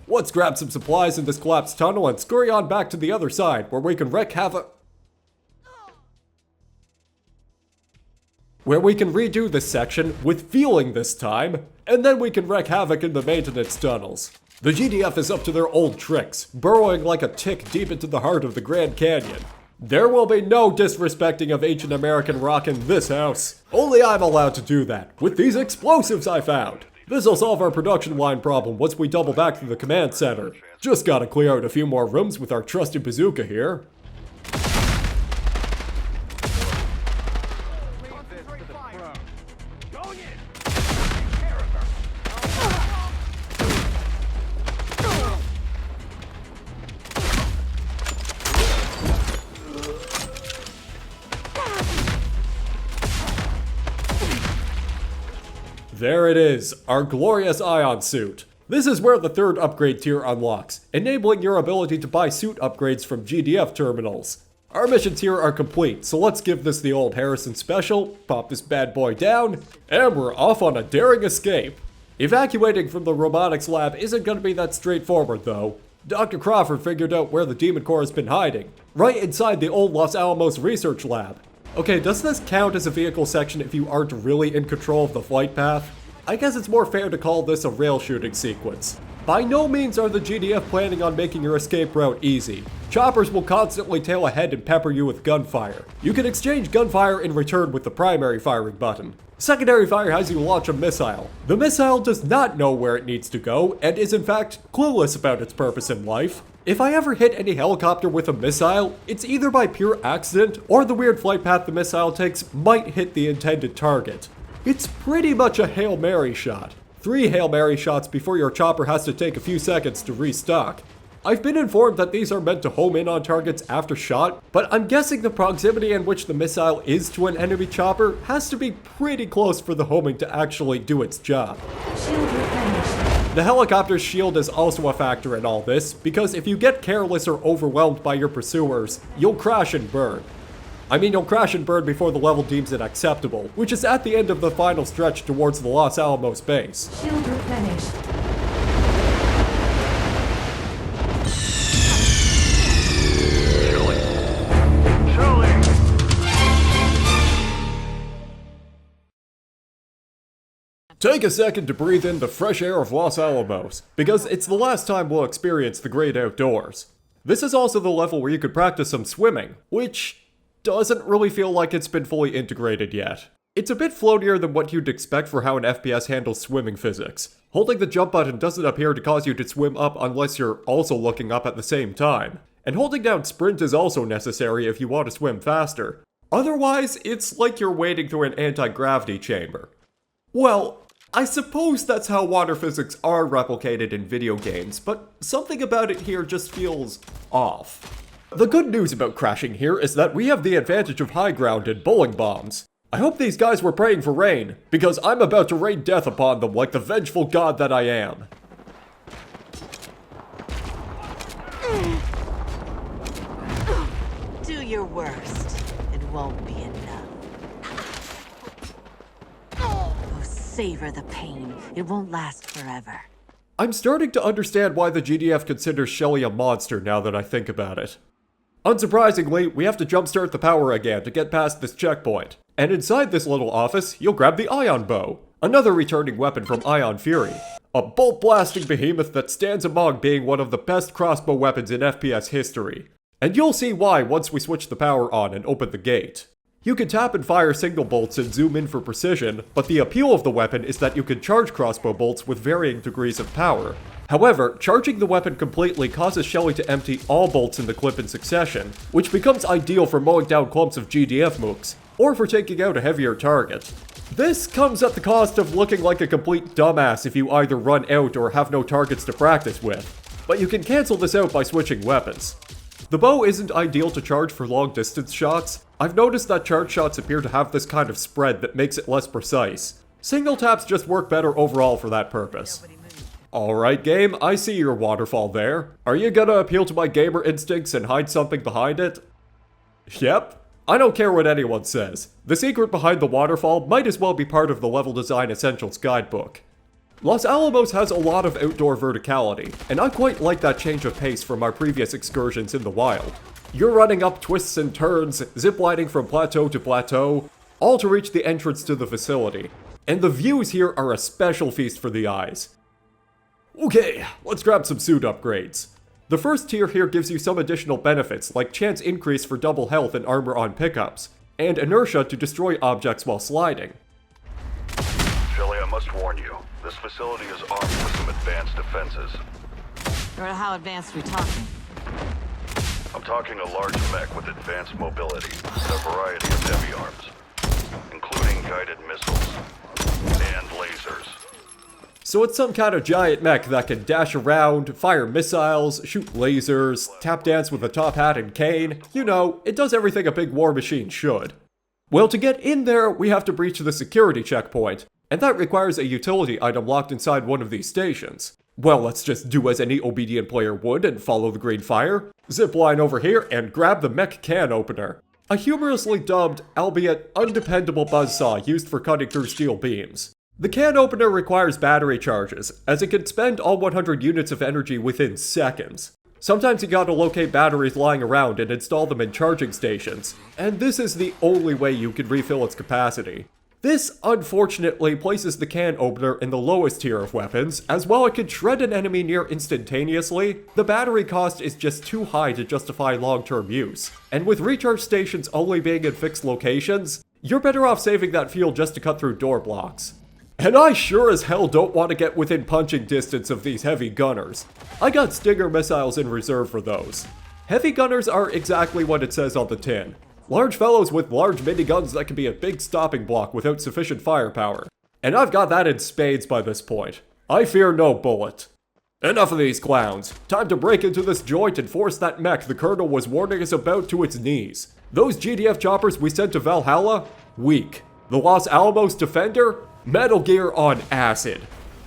Speaker 1: Let's grab some supplies in this collapsed tunnel and scurry on back to the other side, where we can wreak havoc. Where we can redo this section, with feeling this time, and then we can wreak havoc in the maintenance tunnels. The GDF is up to their old tricks, burrowing like a tick deep into the heart of the Grand Canyon. There will be no disrespecting of ancient American rock in this house. Only I'm allowed to do that, with these explosives I found. This'll solve our production line problem once we double back to the command center. Just gotta clear out a few more rooms with our trusty bazooka here. There it is, our glorious ion suit. This is where the third upgrade tier unlocks, enabling your ability to buy suit upgrades from GDF terminals. Our missions here are complete, so let's give this the old Harrison special, pop this bad boy down, and we're off on a daring escape. Evacuating from the robotics lab isn't going to be that straightforward though. Dr. Crawford figured out where the Demon Core has been hiding, right inside the old Los Alamos research lab. Okay, does this count as a vehicle section if you aren't really in control of the flight path? I guess it's more fair to call this a rail shooting sequence. By no means are the GDF planning on making your escape route easy. Choppers will constantly tail ahead and pepper you with gunfire. You can exchange gunfire in return with the primary firing button. Secondary fire has you launch a missile. The missile does not know where it needs to go and is in fact clueless about its purpose in life. If I ever hit any helicopter with a missile, it's either by pure accident or the weird flight path the missile takes might hit the intended target. It's pretty much a Hail Mary shot. 3 Hail Mary shots before your chopper has to take a few seconds to restock. I've been informed that these are meant to home in on targets after shot, but I'm guessing the proximity in which the missile is to an enemy chopper has to be pretty close for the homing to actually do its job. The helicopter's shield is also a factor in all this, because if you get careless or overwhelmed by your pursuers, you'll crash and burn. I mean, you'll crash and burn before the level deems it acceptable, which is at the end of the final stretch towards the Los Alamos base.
Speaker 8: Shield replenished.
Speaker 1: Take a second to breathe in the fresh air of Los Alamos, because it's the last time we'll experience the great outdoors. This is also the level where you could practice some swimming, which doesn't really feel like it's been fully integrated yet. It's a bit floatier than what you'd expect for how an FPS handles swimming physics. Holding the jump button doesn't appear to cause you to swim up unless you're also looking up at the same time. And holding down sprint is also necessary if you want to swim faster. Otherwise, it's like you're wading through an anti-gravity chamber. Well, I suppose that's how water physics are replicated in video games, but something about it here just feels off. The good news about crashing here is that we have the advantage of high ground and bowling bombs. I hope these guys were praying for rain, because I'm about to rain death upon them like the vengeful god that I am.
Speaker 2: Do your worst. It won't be enough. Oh, savor the pain. It won't last forever.
Speaker 1: I'm starting to understand why the GDF considers Shelly a monster now that I think about it. Unsurprisingly, we have to jumpstart the power again to get past this checkpoint. And inside this little office, you'll grab the Ion Bow, another returning weapon from Ion Fury. A bolt-blasting behemoth that stands among being one of the best crossbow weapons in FPS history. And you'll see why once we switch the power on and open the gate. You can tap and fire single bolts and zoom in for precision, but the appeal of the weapon is that you can charge crossbow bolts with varying degrees of power. However, charging the weapon completely causes Shelly to empty all bolts in the clip in succession, which becomes ideal for mowing down clumps of GDF mooks, or for taking out a heavier target. This comes at the cost of looking like a complete dumbass if you either run out or have no targets to practice with, but you can cancel this out by switching weapons. The bow isn't ideal to charge for long distance shots. I've noticed that charge shots appear to have this kind of spread that makes it less precise. Single taps just work better overall for that purpose. Alright game, I see your waterfall there. Are you gonna appeal to my gamer instincts and hide something behind it? Yep. I don't care what anyone says. The secret behind the waterfall might as well be part of the Level Design Essentials guidebook. Los Alamos has a lot of outdoor verticality, and I quite like that change of pace from our previous excursions in the wild. You're running up twists and turns, ziplining from plateau to plateau, all to reach the entrance to the facility. And the views here are a special feast for the eyes. Okay, let's grab some suit upgrades. The first tier here gives you some additional benefits, like chance increase for double health and armor on pickups, and inertia to destroy objects while sliding.
Speaker 3: Shelly, I must warn you, this facility is armed with some advanced defenses.
Speaker 2: Or how advanced are we talking?
Speaker 3: I'm talking a large mech with advanced mobility and a variety of heavy arms, including guided missiles and lasers.
Speaker 1: So it's some kind of giant mech that can dash around, fire missiles, shoot lasers, tap dance with a top hat and cane. You know, it does everything a big war machine should. Well, to get in there, we have to breach the security checkpoint, and that requires a utility item locked inside one of these stations. Well, let's just do as any obedient player would and follow the green fire, zip line over here, and grab the mech can opener. A humorously dubbed, albeit undependable buzzsaw used for cutting through steel beams. The can opener requires battery charges, as it can spend all 100 units of energy within seconds. Sometimes you gotta locate batteries lying around and install them in charging stations, and this is the only way you can refill its capacity. This, unfortunately, places the can opener in the lowest tier of weapons, as while it can shred an enemy near instantaneously, the battery cost is just too high to justify long-term use. And with recharge stations only being in fixed locations, you're better off saving that fuel just to cut through door blocks. And I sure as hell don't want to get within punching distance of these heavy gunners. I got Stinger missiles in reserve for those. Heavy gunners are exactly what it says on the tin. Large fellows with large miniguns that can be a big stopping block without sufficient firepower. And I've got that in spades by this point. I fear no bullet. Enough of these clowns. Time to break into this joint and force that mech the Colonel was warning us about to its knees. Those GDF choppers we sent to Valhalla? Weak. The Los Alamos Defender? Metal Gear on acid.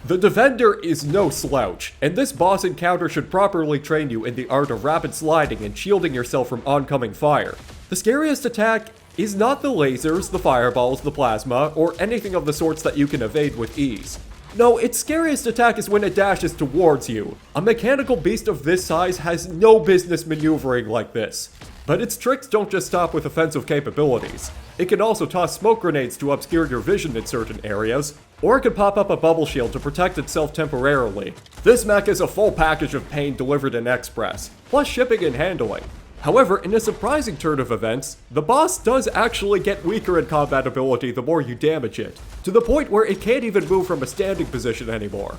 Speaker 1: The Defender is no slouch, and this boss encounter should properly train you in the art of rapid sliding and shielding yourself from oncoming fire. The scariest attack is not the lasers, the fireballs, the plasma, or anything of the sorts that you can evade with ease. No, its scariest attack is when it dashes towards you. A mechanical beast of this size has no business maneuvering like this. But its tricks don't just stop with offensive capabilities. It can also toss smoke grenades to obscure your vision in certain areas, or it can pop up a bubble shield to protect itself temporarily. This mech is a full package of pain delivered in express, plus shipping and handling. However, in a surprising turn of events, the boss does actually get weaker in combat ability the more you damage it, to the point where it can't even move from a standing position anymore.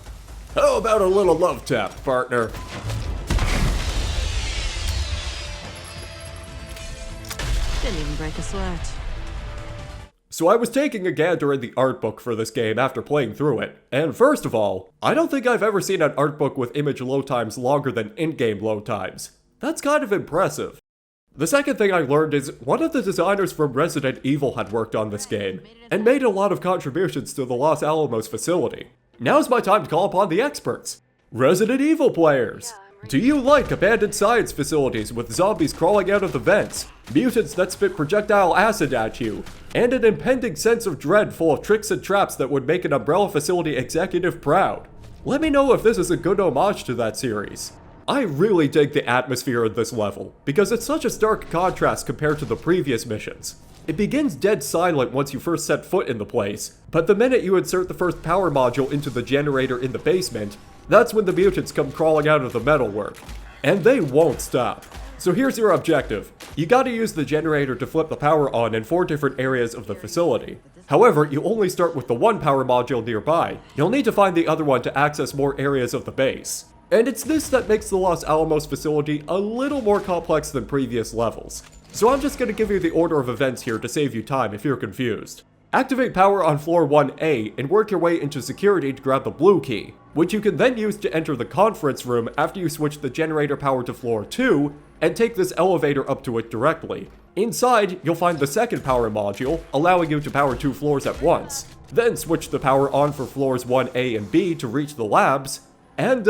Speaker 1: How about a little love tap, partner?
Speaker 2: Didn't even break a sweat.
Speaker 1: So I was taking a gander in the art book for this game after playing through it, and first of all, I don't think I've ever seen an art book with image load times longer than in-game load times. That's kind of impressive. The second thing I learned is one of the designers from Resident Evil had worked on this game, and made a lot of contributions to the Los Alamos facility. Now's my time to call upon the experts. Resident Evil players! Do you like abandoned science facilities with zombies crawling out of the vents, mutants that spit projectile acid at you, and an impending sense of dread full of tricks and traps that would make an Umbrella Facility executive proud? Let me know if this is a good homage to that series. I really dig the atmosphere of this level, because it's such a stark contrast compared to the previous missions. It begins dead silent once you first set foot in the place, but the minute you insert the first power module into the generator in the basement, that's when the mutants come crawling out of the metalwork. And they won't stop. So here's your objective. You gotta use the generator to flip the power on in 4 different areas of the facility. However, you only start with the one power module nearby. You'll need to find the other one to access more areas of the base. And it's this that makes the Los Alamos facility a little more complex than previous levels. So I'm just gonna give you the order of events here to save you time if you're confused. Activate power on floor 1A and work your way into security to grab the blue key, which you can then use to enter the conference room after you switch the generator power to floor 2, and take this elevator up to it directly. Inside, you'll find the second power module, allowing you to power 2 floors at once. Then switch the power on for floors 1A and B to reach the labs, and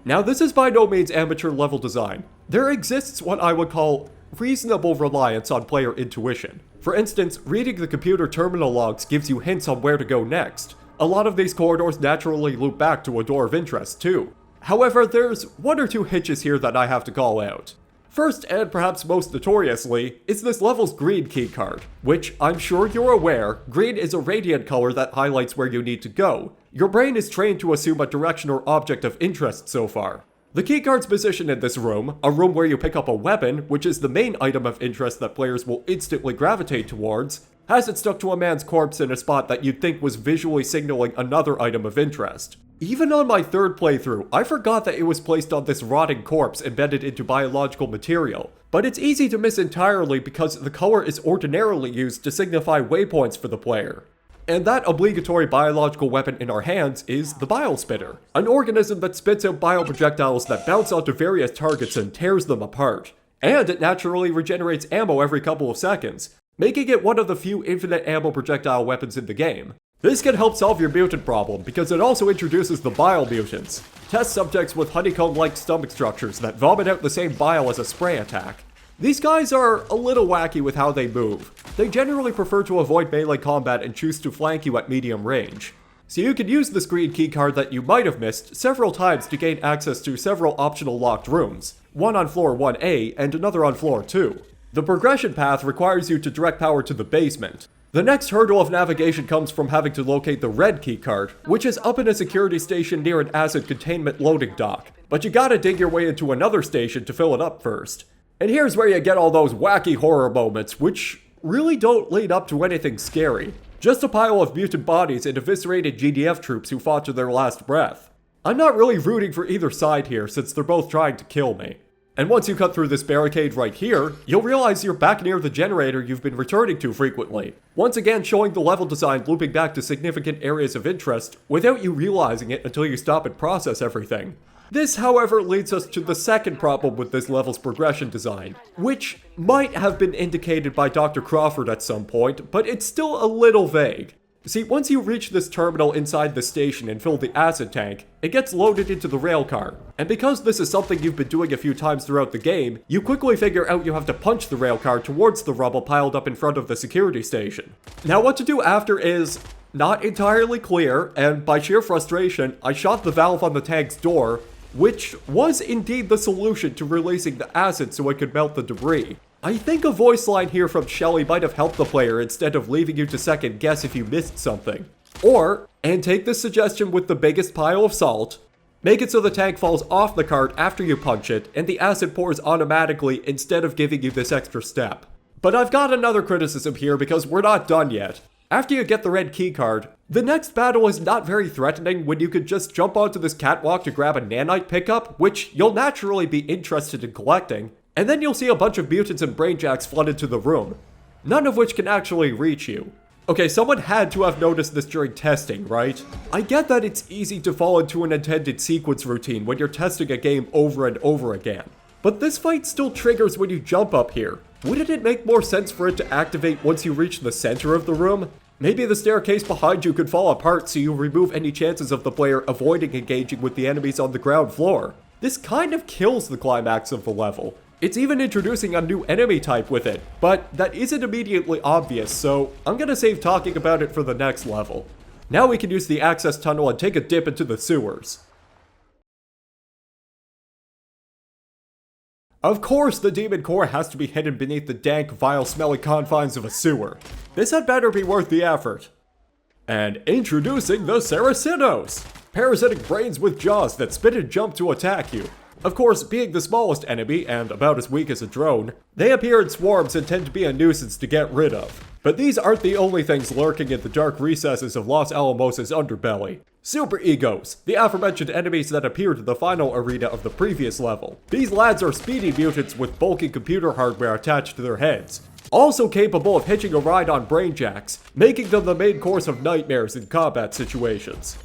Speaker 1: now this is by no means amateur level design. There exists what I would call reasonable reliance on player intuition. For instance, reading the computer terminal logs gives you hints on where to go next. A lot of these corridors naturally loop back to a door of interest too. However, there's 1 or 2 hitches here that I have to call out. First, and perhaps most notoriously, is this level's green keycard, which I'm sure you're aware, green is a radiant color that highlights where you need to go. Your brain is trained to assume a direction or object of interest so far. The keycard's position in this room, a room where you pick up a weapon, which is the main item of interest that players will instantly gravitate towards, has it stuck to a man's corpse in a spot that you'd think was visually signaling another item of interest. Even on my 3rd playthrough, I forgot that it was placed on this rotting corpse embedded into biological material. But it's easy to miss entirely because the color is ordinarily used to signify waypoints for the player. And that obligatory biological weapon in our hands is the bile spitter, an organism that spits out bioprojectiles that bounce onto various targets and tears them apart. And it naturally regenerates ammo every couple of seconds, making it one of the few infinite ammo projectile weapons in the game. This can help solve your mutant problem because it also introduces the bile mutants, test subjects with honeycomb-like stomach structures that vomit out the same bile as a spray attack. These guys are a little wacky with how they move. They generally prefer to avoid melee combat and choose to flank you at medium range. So you can use this green keycard that you might have missed several times to gain access to several optional locked rooms, one on floor 1A and another on floor 2. The progression path requires you to direct power to the basement. The next hurdle of navigation comes from having to locate the red keycard, which is up in a security station near an acid containment loading dock, but you gotta dig your way into another station to fill it up first. And here's where you get all those wacky horror moments, which really don't lead up to anything scary. Just a pile of mutant bodies and eviscerated GDF troops who fought to their last breath. I'm not really rooting for either side here since they're both trying to kill me. And once you cut through this barricade right here, you'll realize you're back near the generator you've been returning to frequently. Once again showing the level design looping back to significant areas of interest without you realizing it until you stop and process everything. This, however, leads us to the second problem with this level's progression design, which might have been indicated by Dr. Crawford at some point, but it's still a little vague. See, once you reach this terminal inside the station and fill the acid tank, it gets loaded into the rail car. And because this is something you've been doing a few times throughout the game, you quickly figure out you have to punch the rail car towards the rubble piled up in front of the security station. Now what to do after is not entirely clear, and by sheer frustration, I shot the valve on the tank's door, which was indeed the solution to releasing the acid so it could melt the debris. I think a voice line here from Shelly might have helped the player instead of leaving you to second guess if you missed something. Or, and take this suggestion with the biggest pile of salt, make it so the tank falls off the cart after you punch it and the acid pours automatically instead of giving you this extra step. But I've got another criticism here because we're not done yet. After you get the red keycard, the next battle is not very threatening when you could just jump onto this catwalk to grab a nanite pickup, which you'll naturally be interested in collecting, and then you'll see a bunch of mutants and brainjacks flood into the room, none of which can actually reach you. Okay, someone had to have noticed this during testing, right? I get that it's easy to fall into an intended sequence routine when you're testing a game over and over again, but this fight still triggers when you jump up here. Wouldn't it make more sense for it to activate once you reach the center of the room? Maybe the staircase behind you could fall apart so you remove any chances of the player avoiding engaging with the enemies on the ground floor. This kind of kills the climax of the level. It's even introducing a new enemy type with it, but that isn't immediately obvious, so I'm gonna save talking about it for the next level. Now we can use the access tunnel and take a dip into the sewers. Of course, the demon core has to be hidden beneath the dank, vile, smelly confines of a sewer. This had better be worth the effort. And introducing the Saracinos! Parasitic brains with jaws that spit and jump to attack you. Of course, being the smallest enemy, and about as weak as a drone, they appear in swarms and tend to be a nuisance to get rid of. But these aren't the only things lurking in the dark recesses of Los Alamos' underbelly. Super Egos, the aforementioned enemies that appeared in the final arena of the previous level. These lads are speedy mutants with bulky computer hardware attached to their heads, also capable of hitching a ride on brainjacks, making them the main course of nightmares in combat situations.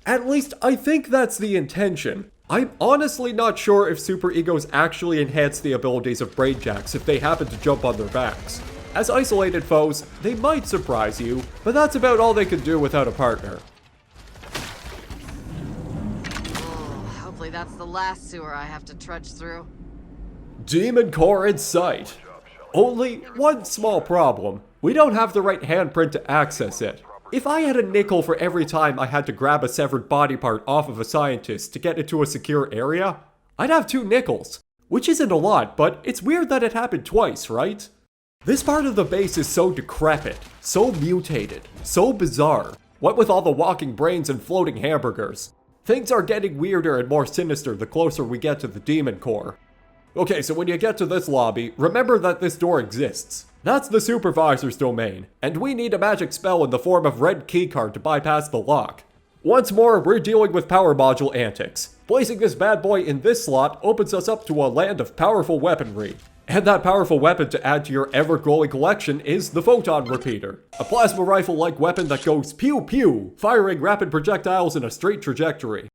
Speaker 1: At least, I think that's the intention. I'm honestly not sure if super egos actually enhance the abilities of brainjacks if they happen to jump on their backs. As isolated foes, they might surprise you, but that's about all they can do without a partner.
Speaker 2: Oh, hopefully that's the last sewer I have to trudge through.
Speaker 1: Demon core in sight. Only one small problem. We don't have the right handprint to access it. If I had a nickel for every time I had to grab a severed body part off of a scientist to get into a secure area, I'd have 2 nickels. Which isn't a lot, but it's weird that it happened twice, right? This part of the base is so decrepit, so mutated, so bizarre. What with all the walking brains and floating hamburgers. Things are getting weirder and more sinister the closer we get to the demon core. Okay, so when you get to this lobby, remember that this door exists. That's the supervisor's domain, and we need a magic spell in the form of red keycard to bypass the lock. Once more, we're dealing with power module antics. Placing this bad boy in this slot opens us up to a land of powerful weaponry. And that powerful weapon to add to your ever-growing collection is the photon repeater. A plasma rifle-like weapon that goes pew pew, firing rapid projectiles in a straight trajectory.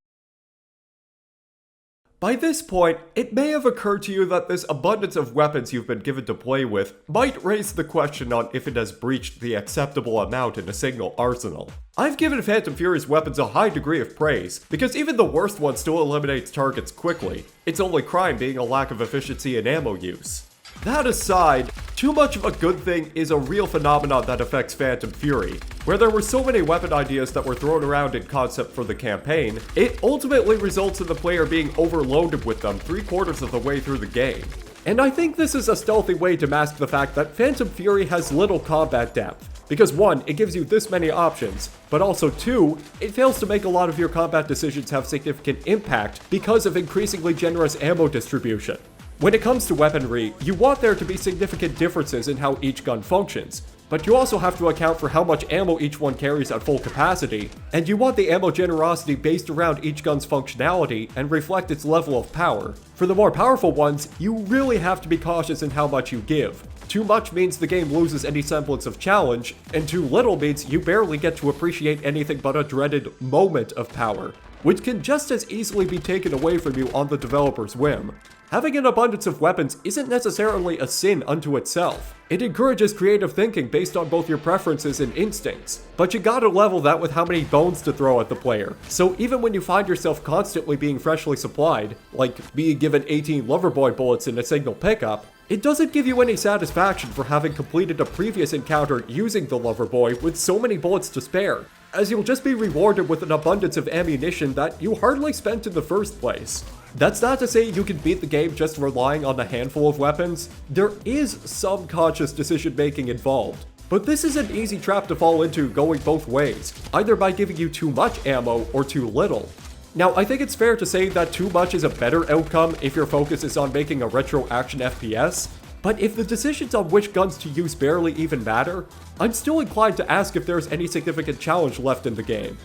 Speaker 1: By this point, it may have occurred to you that this abundance of weapons you've been given to play with might raise the question on if it has breached the acceptable amount in a single arsenal. I've given Phantom Fury's weapons a high degree of praise, because even the worst one still eliminates targets quickly, its only crime being a lack of efficiency in ammo use. That aside, too much of a good thing is a real phenomenon that affects Phantom Fury. Where there were so many weapon ideas that were thrown around in concept for the campaign, it ultimately results in the player being overloaded with them 3/4 of the way through the game. And I think this is a stealthy way to mask the fact that Phantom Fury has little combat depth. Because 1, it gives you this many options, but also 2, it fails to make a lot of your combat decisions have significant impact because of increasingly generous ammo distribution. When it comes to weaponry, you want there to be significant differences in how each gun functions, but you also have to account for how much ammo each one carries at full capacity, and you want the ammo generosity based around each gun's functionality and reflect its level of power. For the more powerful ones, you really have to be cautious in how much you give. Too much means the game loses any semblance of challenge, and too little means you barely get to appreciate anything but a dreaded moment of power, which can just as easily be taken away from you on the developer's whim. Having an abundance of weapons isn't necessarily a sin unto itself. It encourages creative thinking based on both your preferences and instincts, but you gotta level that with how many bones to throw at the player. So even when you find yourself constantly being freshly supplied, like being given 18 Loverboy bullets in a single pickup, it doesn't give you any satisfaction for having completed a previous encounter using the Loverboy with so many bullets to spare, as you'll just be rewarded with an abundance of ammunition that you hardly spent in the first place. That's not to say you can beat the game just relying on a handful of weapons. There is some conscious decision making involved, but this is an easy trap to fall into going both ways, either by giving you too much ammo or too little. Now, I think it's fair to say that too much is a better outcome if your focus is on making a retro action FPS, but if the decisions on which guns to use barely even matter, I'm still inclined to ask if there's any significant challenge left in the game.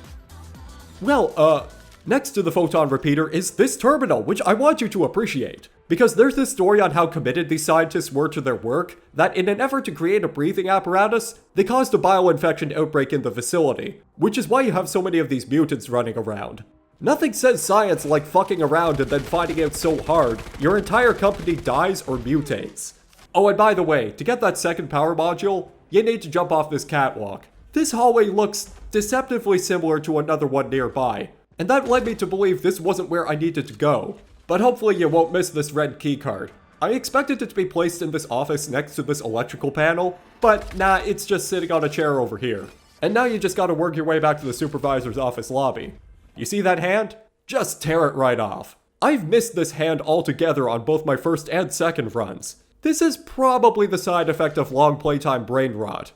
Speaker 1: Well, next to the photon repeater is this terminal, which I want you to appreciate. Because there's this story on how committed these scientists were to their work, that in an effort to create a breathing apparatus, they caused a bioinfection outbreak in the facility, which is why you have so many of these mutants running around. Nothing says science like fucking around and then finding out so hard, your entire company dies or mutates. Oh, and by the way, to get that second power module, you need to jump off this catwalk. This hallway looks deceptively similar to another one nearby, and that led me to believe this wasn't where I needed to go. But hopefully you won't miss this red keycard. I expected it to be placed in this office next to this electrical panel, but nah, it's just sitting on a chair over here. And now you just gotta work your way back to the supervisor's office lobby. You see that hand? Just tear it right off. I've missed this hand altogether on both my first and second runs. This is probably the side effect of long playtime brain rot.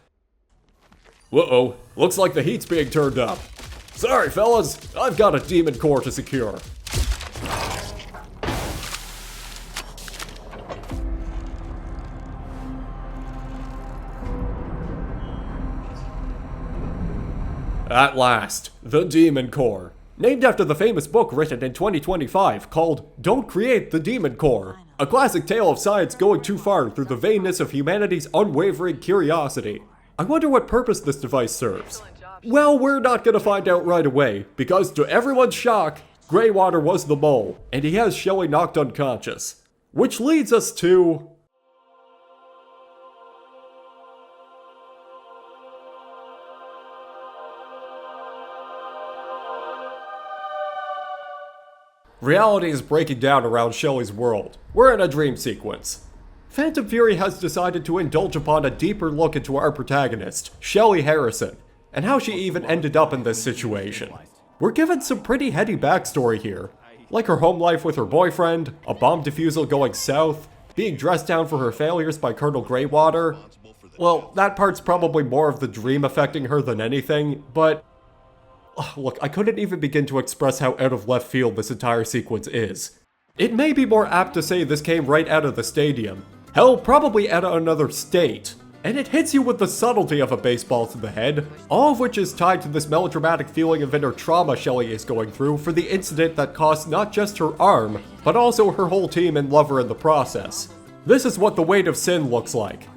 Speaker 1: Uh-oh, looks like the heat's being turned up. Sorry fellas, I've got a demon core to secure. At last, the Demon Core. Named after the famous book written in 2025 called Don't Create the Demon Core. A classic tale of science going too far through the vainness of humanity's unwavering curiosity. I wonder what purpose this device serves. Well, we're not gonna find out right away, because to everyone's shock, Greywater was the mole, and he has Shelly knocked unconscious. Which leads us to... reality is breaking down around Shelly's world. We're in a dream sequence. Phantom Fury has decided to indulge upon a deeper look into our protagonist, Shelly Harrison, and how she even ended up in this situation. We're given some pretty heady backstory here, like her home life with her boyfriend, a bomb defusal going south, being dressed down for her failures by Colonel Greywater. Well, that part's probably more of the dream affecting her than anything, but... look, I couldn't even begin to express how out of left field this entire sequence is. It may be more apt to say this came right out of the stadium. Hell, probably out of another state. And it hits you with the subtlety of a baseball to the head, all of which is tied to this melodramatic feeling of inner trauma Shelly is going through for the incident that cost not just her arm, but also her whole team and lover in the process. This is what the weight of sin looks like.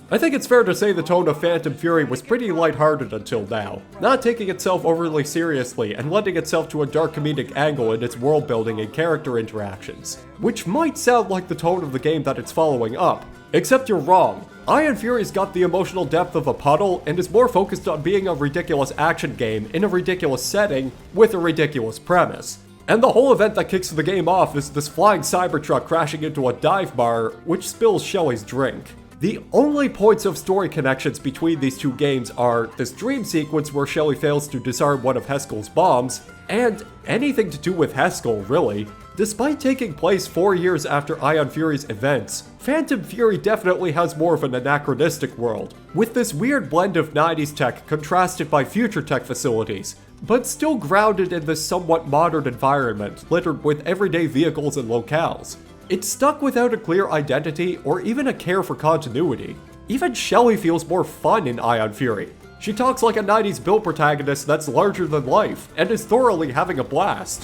Speaker 1: I think it's fair to say the tone of Phantom Fury was pretty lighthearted until now, not taking itself overly seriously and lending itself to a dark comedic angle in its world building and character interactions, which might sound like the tone of the game that it's following up. Except you're wrong. Ion Fury's got the emotional depth of a puddle and is more focused on being a ridiculous action game in a ridiculous setting with a ridiculous premise. And the whole event that kicks the game off is this flying Cybertruck crashing into a dive bar, which spills Shelly's drink. The only points of story connections between these two games are this dream sequence where Shelly fails to disarm one of Heskel's bombs, and anything to do with Heskel, really. Despite taking place 4 years after Ion Fury's events, Phantom Fury definitely has more of an anachronistic world, with this weird blend of 90s tech contrasted by future tech facilities, but still grounded in this somewhat modern environment littered with everyday vehicles and locales. It's stuck without a clear identity or even a care for continuity. Even Shelly feels more fun in Ion Fury. She talks like a 90s Bill protagonist that's larger than life, and is thoroughly having a blast.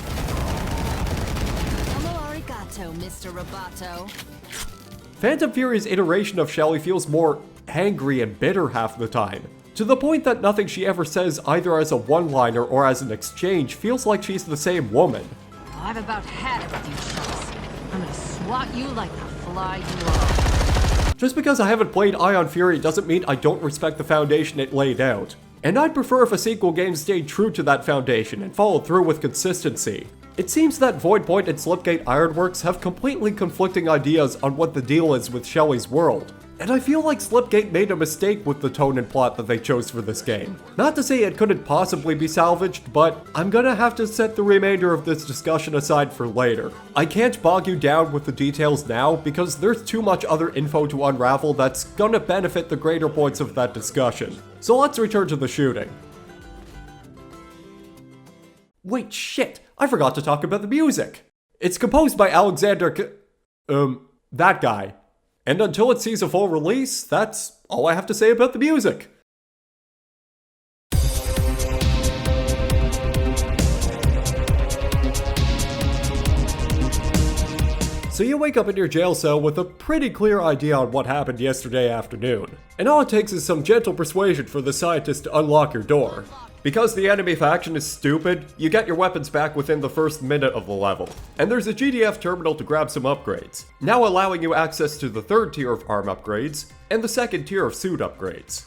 Speaker 8: Arigato, Mr. Roboto.
Speaker 1: Phantom Fury's iteration of Shelly feels more angry and bitter half the time, to the point that nothing she ever says either as a one-liner or as an exchange feels like she's the same woman.
Speaker 2: Oh, I've about had it with you shits. I'm gonna swat you like the fly you are.
Speaker 1: Just because I haven't played Ion Fury doesn't mean I don't respect the foundation it laid out. And I'd prefer if a sequel game stayed true to that foundation and followed through with consistency. It seems that Voidpoint and Slipgate Ironworks have completely conflicting ideas on what the deal is with Shelly's world. And I feel like Slipgate made a mistake with the tone and plot that they chose for this game. Not to say it couldn't possibly be salvaged, but I'm gonna have to set the remainder of this discussion aside for later. I can't bog you down with the details now because there's too much other info to unravel that's gonna benefit the greater points of that discussion. So let's return to the shooting. Wait, shit! I forgot to talk about the music! It's composed by Alexander that guy. And until it sees a full release, that's all I have to say about the music. So you wake up in your jail cell with a pretty clear idea on what happened yesterday afternoon. And all it takes is some gentle persuasion for the scientist to unlock your door. Because the enemy faction is stupid, you get your weapons back within the first minute of the level. And there's a GDF terminal to grab some upgrades, now allowing you access to the third tier of arm upgrades, and the second tier of suit upgrades.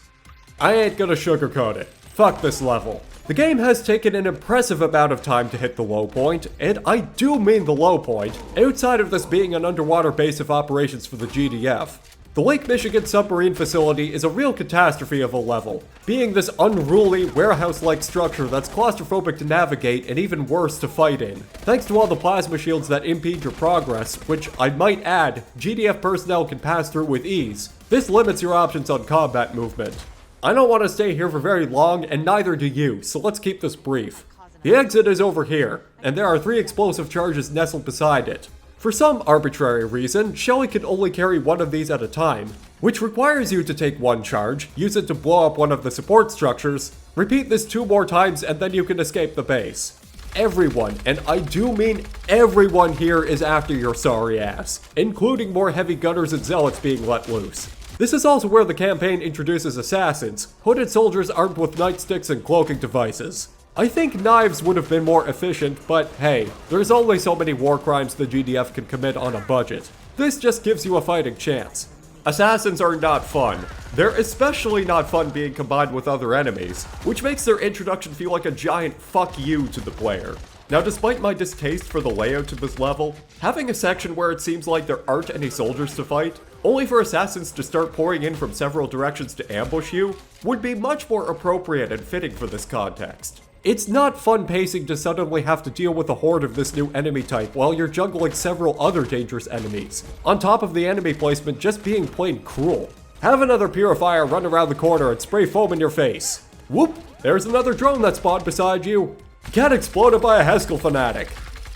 Speaker 1: I ain't gonna sugarcoat it. Fuck this level. The game has taken an impressive amount of time to hit the low point, and I do mean the low point, outside of this being an underwater base of operations for the GDF. The Lake Michigan submarine facility is a real catastrophe of a level, being this unruly, warehouse-like structure that's claustrophobic to navigate and even worse to fight in. Thanks to all the plasma shields that impede your progress, which I might add, GDF personnel can pass through with ease, this limits your options on combat movement. I don't want to stay here for very long, and neither do you, so let's keep this brief. The exit is over here, and there are 3 explosive charges nestled beside it. For some arbitrary reason, Shelly can only carry one of these at a time, which requires you to take one charge, use it to blow up one of the support structures, repeat this 2 more times, and then you can escape the base. Everyone, and I do mean everyone here, is after your sorry ass, including more heavy gunners and zealots being let loose. This is also where the campaign introduces assassins, hooded soldiers armed with nightsticks and cloaking devices. I think knives would have been more efficient, but hey, there's only so many war crimes the GDF can commit on a budget. This just gives you a fighting chance. Assassins are not fun. They're especially not fun being combined with other enemies, which makes their introduction feel like a giant fuck you to the player. Now, despite my distaste for the layout of this level, having a section where it seems like there aren't any soldiers to fight, only for assassins to start pouring in from several directions to ambush you, would be much more appropriate and fitting for this context. It's not fun pacing to suddenly have to deal with a horde of this new enemy type while you're juggling several other dangerous enemies, on top of the enemy placement just being plain cruel. Have another purifier run around the corner and spray foam in your face. Whoop! There's another drone that spawned beside you. Get exploded by a Heskel fanatic.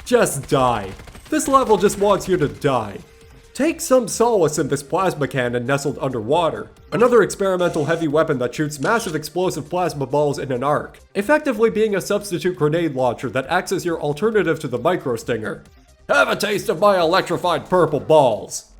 Speaker 1: Just die. This level just wants you to die. Take some solace in this plasma cannon nestled underwater, another experimental heavy weapon that shoots massive explosive plasma balls in an arc, effectively being a substitute grenade launcher that acts as your alternative to the micro stinger. Have a taste of my electrified purple balls.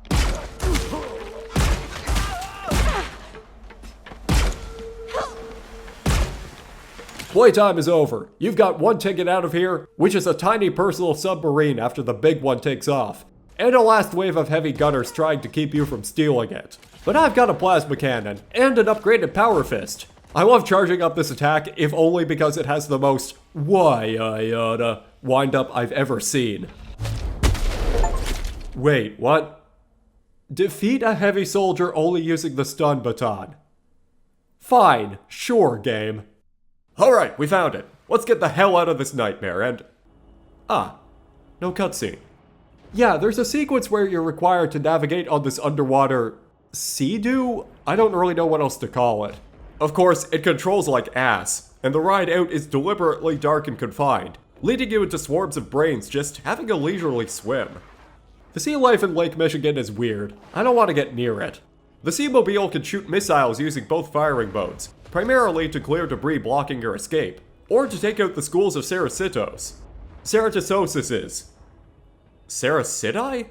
Speaker 1: Playtime is over. You've got one ticket out of here, which is a tiny personal submarine after the big one takes off, and a last wave of heavy gunners trying to keep you from stealing it. But I've got a plasma cannon, and an upgraded power fist. I love charging up this attack, if only because it has the most wind up I've ever seen. Wait, what? Defeat a heavy soldier only using the stun baton. Fine, sure, game. Alright, we found it. Let's get the hell out of this nightmare and... no cutscene. Yeah, there's a sequence where you're required to navigate on this underwater... sea-doo? I don't really know what else to call it. Of course, it controls like ass, and the ride out is deliberately dark and confined, leading you into swarms of brains just having a leisurely swim. The sea life in Lake Michigan is weird. I don't want to get near it. The Seamobile can shoot missiles using both firing modes, primarily to clear debris blocking your escape, or to take out the schools of Ceratosis. Ceracidi?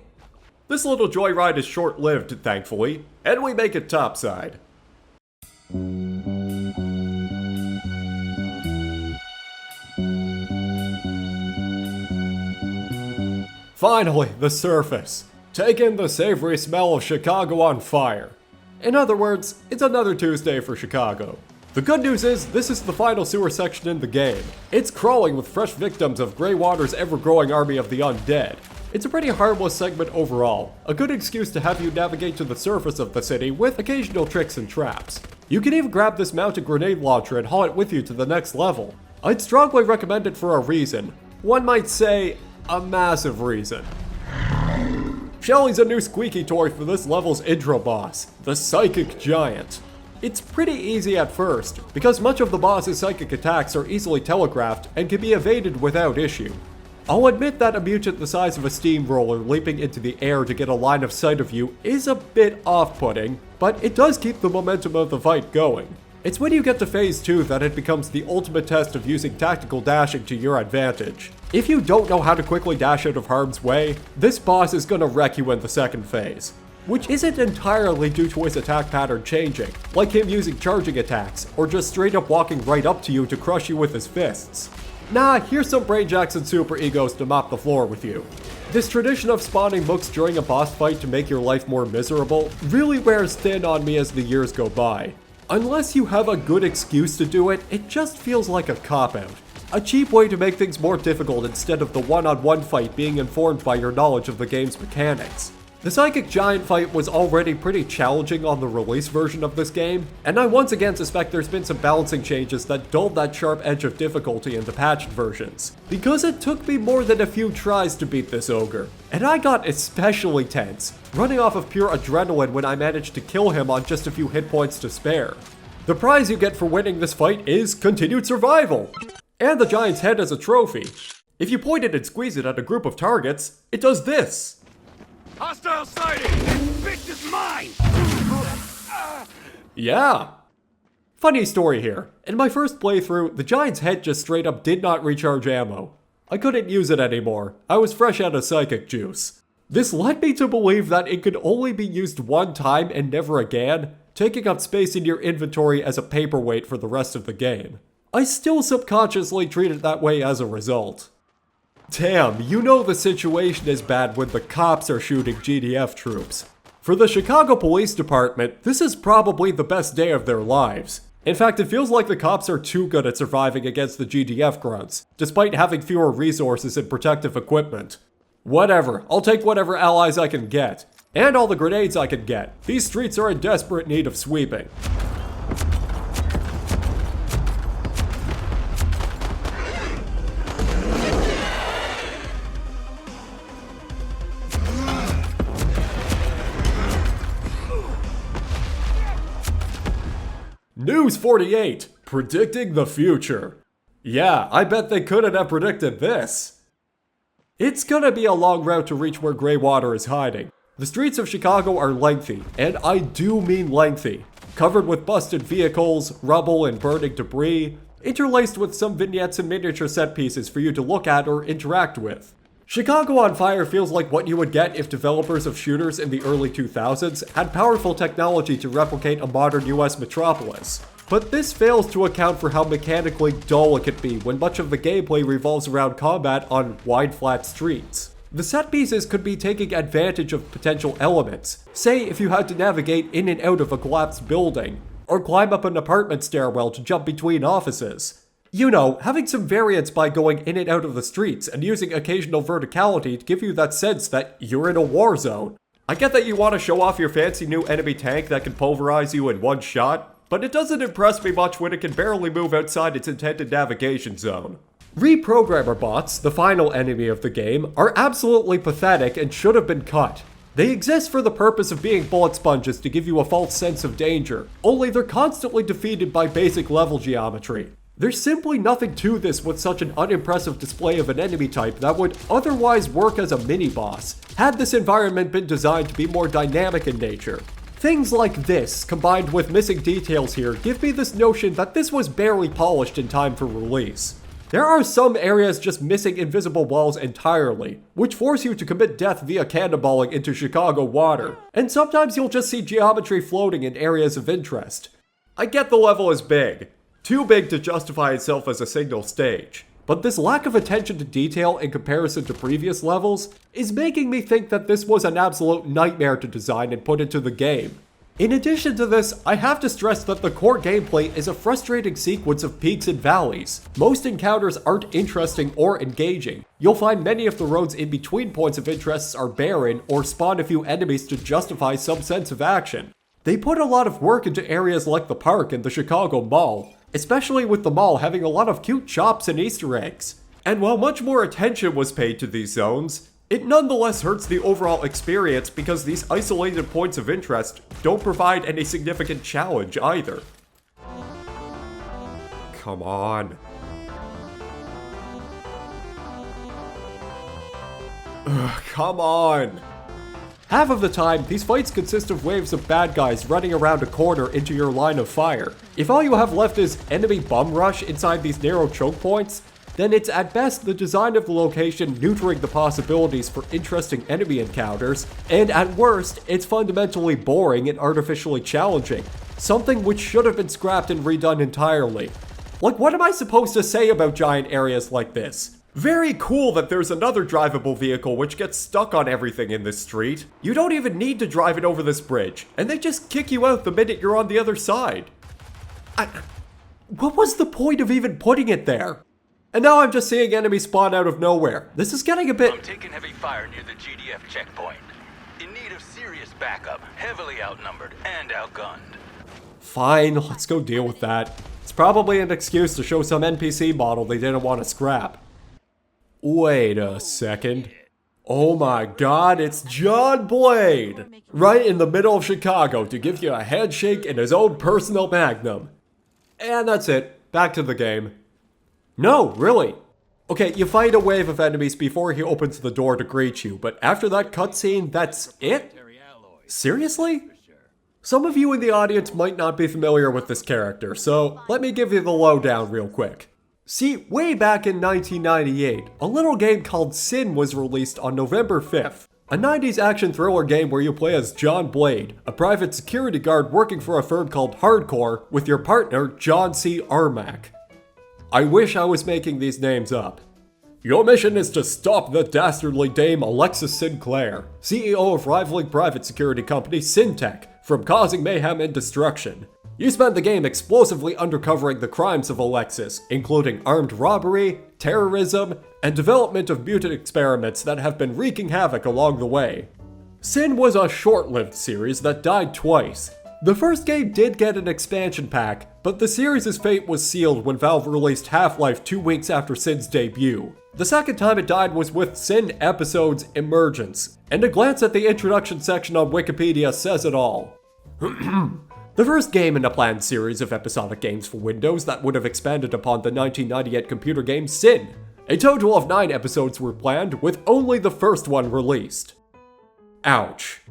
Speaker 1: This little joyride is short-lived, thankfully, and we make it topside. Finally, the surface. Take in the savory smell of Chicago on fire. In other words, it's another Tuesday for Chicago. The good news is, this is the final sewer section in the game. It's crawling with fresh victims of Greywater's ever-growing army of the undead. It's a pretty harmless segment overall, a good excuse to have you navigate to the surface of the city with occasional tricks and traps. You can even grab this mounted grenade launcher and haul it with you to the next level. I'd strongly recommend it for a reason. One might say, a massive reason. Shelly's a new squeaky toy for this level's intro boss, the Psychic Giant. It's pretty easy at first, because much of the boss's psychic attacks are easily telegraphed and can be evaded without issue. I'll admit that a mutant the size of a steamroller leaping into the air to get a line of sight of you is a bit off-putting, but it does keep the momentum of the fight going. It's when you get to phase 2 that it becomes the ultimate test of using tactical dashing to your advantage. If you don't know how to quickly dash out of harm's way, this boss is gonna wreck you in the second phase. Which isn't entirely due to his attack pattern changing, like him using charging attacks, or just straight up walking right up to you to crush you with his fists. Nah, here's some brainjacks and super egos to mop the floor with you. This tradition of spawning mooks during a boss fight to make your life more miserable really wears thin on me as the years go by. Unless you have a good excuse to do it, it just feels like a cop-out. A cheap way to make things more difficult instead of the one-on-one fight being informed by your knowledge of the game's mechanics. The Psychic Giant fight was already pretty challenging on the release version of this game, and I once again suspect there's been some balancing changes that dulled that sharp edge of difficulty in the patched versions. Because it took me more than a few tries to beat this ogre, and I got especially tense, running off of pure adrenaline when I managed to kill him on just a few hit points to spare. The prize you get for winning this fight is continued survival, and the giant's head as a trophy. If you point it and squeeze it at a group of targets, it does this.
Speaker 4: Hostile sighting! Bitch is mine!
Speaker 1: Yeah. Funny story here. In my first playthrough, the giant's head just straight up did not recharge ammo. I couldn't use it anymore. I was fresh out of psychic juice. This led me to believe that it could only be used one time and never again, taking up space in your inventory as a paperweight for the rest of the game. I still subconsciously treat it that way as a result. Damn, you know the situation is bad when the cops are shooting GDF troops. For the Chicago Police Department, this is probably the best day of their lives. In fact, it feels like the cops are too good at surviving against the GDF grunts, despite having fewer resources and protective equipment. Whatever, I'll take whatever allies I can get. And all the grenades I can get. These streets are in desperate need of sweeping. News 48, predicting the future. Yeah, I bet they couldn't have predicted this. It's gonna be a long route to reach where Greywater is hiding. The streets of Chicago are lengthy, and I do mean lengthy. Covered with busted vehicles, rubble, and burning debris, interlaced with some vignettes and miniature set pieces for you to look at or interact with. Chicago on Fire feels like what you would get if developers of shooters in the early 2000s had powerful technology to replicate a modern US metropolis. But this fails to account for how mechanically dull it can be when much of the gameplay revolves around combat on wide flat streets. The set pieces could be taking advantage of potential elements, say if you had to navigate in and out of a collapsed building, or climb up an apartment stairwell to jump between offices. You know, having some variance by going in and out of the streets and using occasional verticality to give you that sense that you're in a war zone. I get that you want to show off your fancy new enemy tank that can pulverize you in one shot, but it doesn't impress me much when it can barely move outside its intended navigation zone. Reprogrammer bots, the final enemy of the game, are absolutely pathetic and should have been cut. They exist for the purpose of being bullet sponges to give you a false sense of danger, only they're constantly defeated by basic level geometry. There's simply nothing to this with such an unimpressive display of an enemy type that would otherwise work as a mini-boss, had this environment been designed to be more dynamic in nature. Things like this, combined with missing details here, give me this notion that this was barely polished in time for release. There are some areas just missing invisible walls entirely, which force you to commit death via cannonballing into Chicago water, and sometimes you'll just see geometry floating in areas of interest. I get the level is big. Too big to justify itself as a single stage. But this lack of attention to detail in comparison to previous levels is making me think that this was an absolute nightmare to design and put into the game. In addition to this, I have to stress that the core gameplay is a frustrating sequence of peaks and valleys. Most encounters aren't interesting or engaging. You'll find many of the roads in between points of interest are barren or spawn a few enemies to justify some sense of action. They put a lot of work into areas like the park and the Chicago Mall, especially with the mall having a lot of cute shops and Easter eggs. And while much more attention was paid to these zones, it nonetheless hurts the overall experience because these isolated points of interest don't provide any significant challenge either. Come on. Ugh, come on. Half of the time, these fights consist of waves of bad guys running around a corner into your line of fire. If all you have left is enemy bum rush inside these narrow choke points, then it's at best the design of the location neutering the possibilities for interesting enemy encounters, and at worst, it's fundamentally boring and artificially challenging, something which should have been scrapped and redone entirely. Like, what am I supposed to say about giant areas like this? Very cool that there's another drivable vehicle which gets stuck on everything in this street. You don't even need to drive it over this bridge, and they just kick you out the minute you're on the other side. What was the point of even putting it there? And now I'm just seeing enemies spawn out of nowhere. This is getting a bit...
Speaker 9: I'm taking heavy fire near the GDF checkpoint. In need of serious backup, heavily outnumbered and outgunned.
Speaker 1: Fine, let's go deal with that. It's probably an excuse to show some NPC model they didn't want to scrap. Wait a second. Oh my god, it's John Blade! Right in the middle of Chicago to give you a handshake in his own personal magnum. And that's it. Back to the game. No, really. Okay, you fight a wave of enemies before he opens the door to greet you, but after that cutscene, that's it? Seriously? Some of you in the audience might not be familiar with this character, so let me give you the lowdown real quick. See, way back in 1998, a little game called Sin was released on November 5th. A 90s action thriller game where you play as John Blade, a private security guard working for a firm called Hardcore, with your partner, John C. Armack. I wish I was making these names up. Your mission is to stop the dastardly dame Alexis Sinclair, CEO of rivaling private security company Syntech, from causing mayhem and destruction. You spend the game explosively uncovering the crimes of Alexis, including armed robbery, terrorism, and development of mutant experiments that have been wreaking havoc along the way. Sin was a short-lived series that died twice. The first game did get an expansion pack, but the series' fate was sealed when Valve released Half-Life 2 weeks after Sin's debut. The second time it died was with Sin Episodes Emergence, and a glance at the introduction section on Wikipedia says it all. The first game in a planned series of episodic games for Windows that would have expanded upon the 1998 computer game Sin. A total of 9 episodes were planned, with only the first one released. Ouch.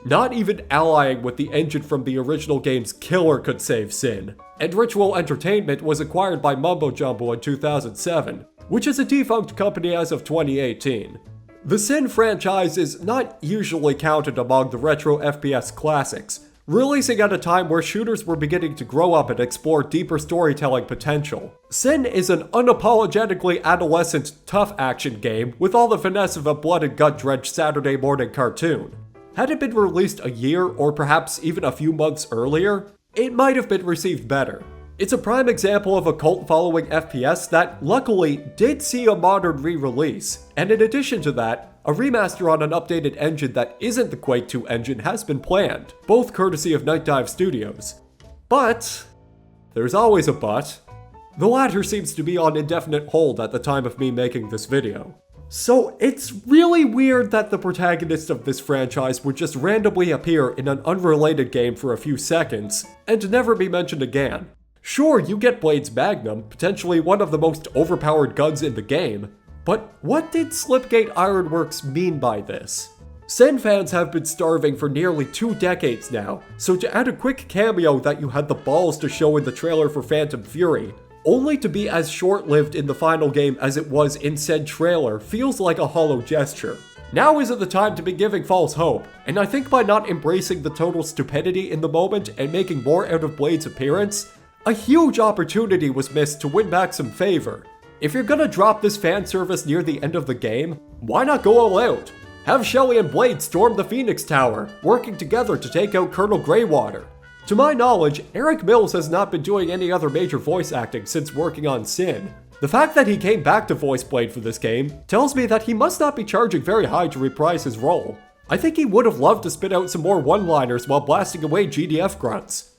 Speaker 1: Not even allying with the engine from the original game's killer could save Sin, and Ritual Entertainment was acquired by Mumbo Jumbo in 2007, which is a defunct company as of 2018. The Sin franchise is not usually counted among the retro FPS classics, releasing at a time where shooters were beginning to grow up and explore deeper storytelling potential. Sin is an unapologetically adolescent, tough action game with all the finesse of a blood and gut-drenched Saturday morning cartoon. Had it been released a year or perhaps even a few months earlier, it might have been received better. It's a prime example of a cult-following FPS that luckily did see a modern re-release, and in addition to that, a remaster on an updated engine that isn't the Quake 2 engine has been planned, both courtesy of Night Dive Studios. But there's always a but. The latter seems to be on indefinite hold at the time of me making this video. So it's really weird that the protagonist of this franchise would just randomly appear in an unrelated game for a few seconds, and never be mentioned again. Sure, you get Blade's Magnum, potentially one of the most overpowered guns in the game, but what did Slipgate Ironworks mean by this? Sin fans have been starving for nearly 2 decades now, so to add a quick cameo that you had the balls to show in the trailer for Phantom Fury, only to be as short-lived in the final game as it was in said trailer, feels like a hollow gesture. Now isn't the time to be giving false hope, and I think by not embracing the total stupidity in the moment and making more out of Blade's appearance, a huge opportunity was missed to win back some favor. If you're gonna drop this fan service near the end of the game, why not go all out? Have Shelly and Blade storm the Phoenix Tower, working together to take out Colonel Greywater. To my knowledge, Eric Mills has not been doing any other major voice acting since working on Sin. The fact that he came back to voice Blade for this game tells me that he must not be charging very high to reprise his role. I think he would have loved to spit out some more one-liners while blasting away GDF grunts.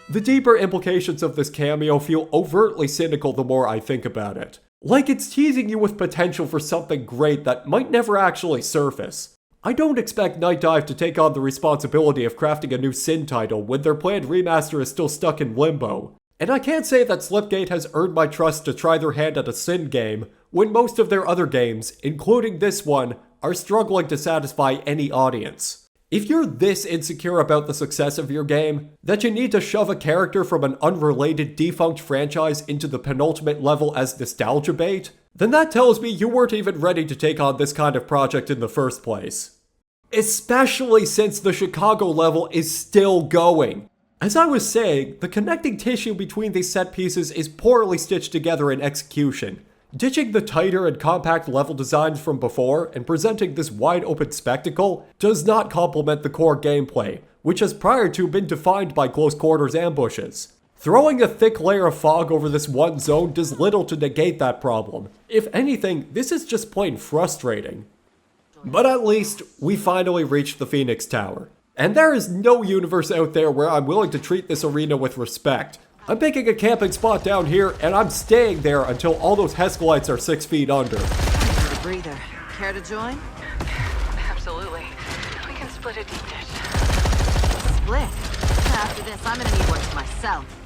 Speaker 1: The deeper implications of this cameo feel overtly cynical the more I think about it. Like it's teasing you with potential for something great that might never actually surface. I don't expect Night Dive to take on the responsibility of crafting a new Sin title when their planned remaster is still stuck in limbo. And I can't say that Slipgate has earned my trust to try their hand at a Sin game, when most of their other games, including this one, are struggling to satisfy any audience. If you're this insecure about the success of your game, that you need to shove a character from an unrelated defunct franchise into the penultimate level as nostalgia bait, then that tells me you weren't even ready to take on this kind of project in the first place. Especially since the Chicago level is still going. As I was saying, the connecting tissue between these set pieces is poorly stitched together in execution. Ditching the tighter and compact level designs from before and presenting this wide open spectacle does not complement the core gameplay, which has prior to been defined by close quarters ambushes. Throwing a thick layer of fog over this one zone does little to negate that problem. If anything, this is just plain frustrating. But at least, we finally reached the Phoenix Tower. And there is no universe out there where I'm willing to treat this arena with respect. I'm picking a camping spot down here, and I'm staying there until all those Heskelites are 6 feet under.
Speaker 2: Need a breather. Care to join?
Speaker 6: Absolutely. We can split a deep dish.
Speaker 2: Split. After this, I'm gonna need one for myself.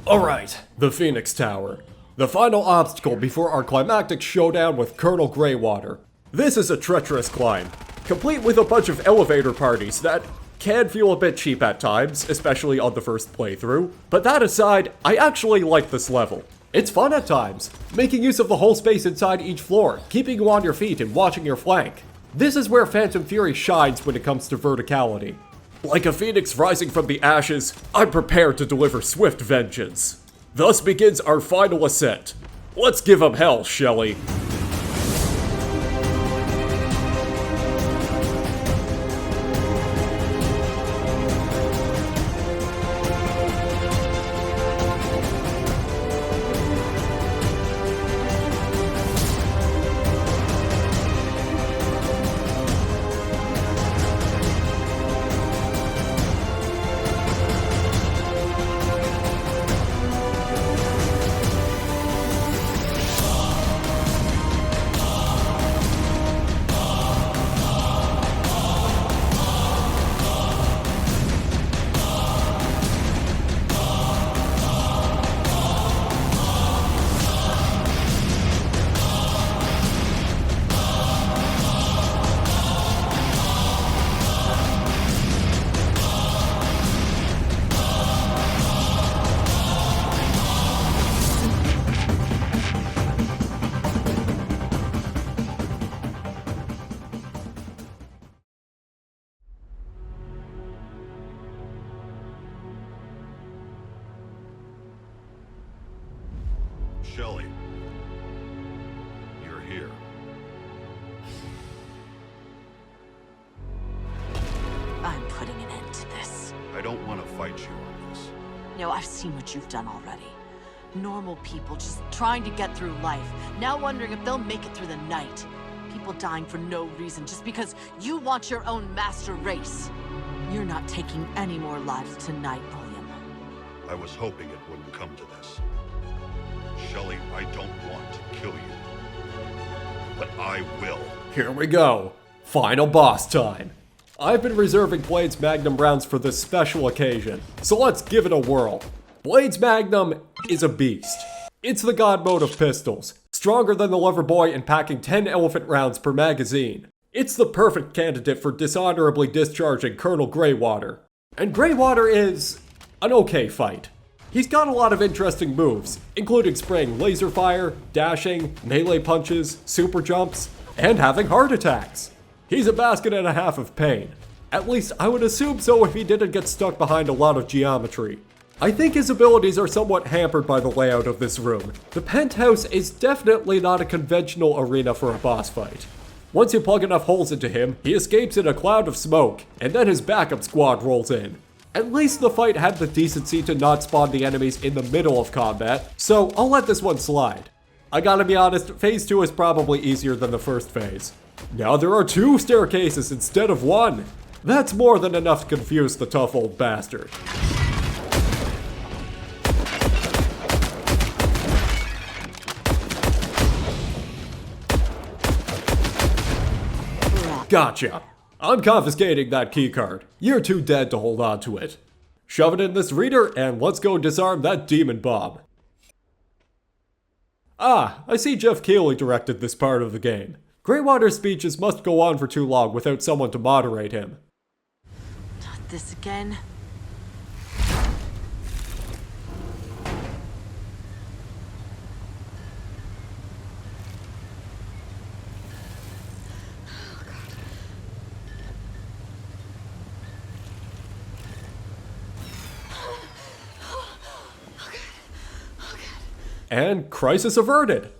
Speaker 1: Alright, the Phoenix Tower. The final obstacle before our climactic showdown with Colonel Greywater. This is a treacherous climb, complete with a bunch of elevator parties that can feel a bit cheap at times, especially on the first playthrough. But that aside, I actually like this level. It's fun at times, making use of the whole space inside each floor, keeping you on your feet and watching your flank. This is where Phantom Fury shines when it comes to verticality. Like a phoenix rising from the ashes, I'm prepared to deliver swift vengeance. Thus begins our final ascent. Let's give 'em hell, Shelly.
Speaker 3: Shelly, you're here.
Speaker 2: I'm putting an end to this.
Speaker 3: I don't want to fight you on this.
Speaker 2: No, I've seen what you've done already. Normal people just trying to get through life, now wondering if they'll make it through the night. People dying for no reason just because you want your own master race. You're not taking any more lives tonight, William.
Speaker 3: I was hoping it wouldn't come to this. Shelly, I don't want to kill you. But I will.
Speaker 1: Here we go. Final boss time. I've been reserving Blades Magnum rounds for this special occasion, so let's give it a whirl. Blades Magnum is a beast. It's the god mode of pistols, stronger than the Loverboy and packing 10 elephant rounds per magazine. It's the perfect candidate for dishonorably discharging Colonel Greywater. And Greywater is an okay fight. He's got a lot of interesting moves, including spraying laser fire, dashing, melee punches, super jumps, and having heart attacks. He's a basket and a half of pain. At least I would assume so if he didn't get stuck behind a lot of geometry. I think his abilities are somewhat hampered by the layout of this room. The penthouse is definitely not a conventional arena for a boss fight. Once you plug enough holes into him, he escapes in a cloud of smoke, and then his backup squad rolls in. At least the fight had the decency to not spawn the enemies in the middle of combat, so I'll let this one slide. I gotta be honest, phase 2 is probably easier than the first phase. Now there are 2 staircases instead of 1. That's more than enough to confuse the tough old bastard. Gotcha. I'm confiscating that keycard. You're too dead to hold on to it. Shove it in this reader and let's go disarm that demon bomb. Ah, I see Jeff Keighley directed this part of the game. Greywater's speeches must go on for too long without someone to moderate him.
Speaker 2: Not this again.
Speaker 1: And crisis averted.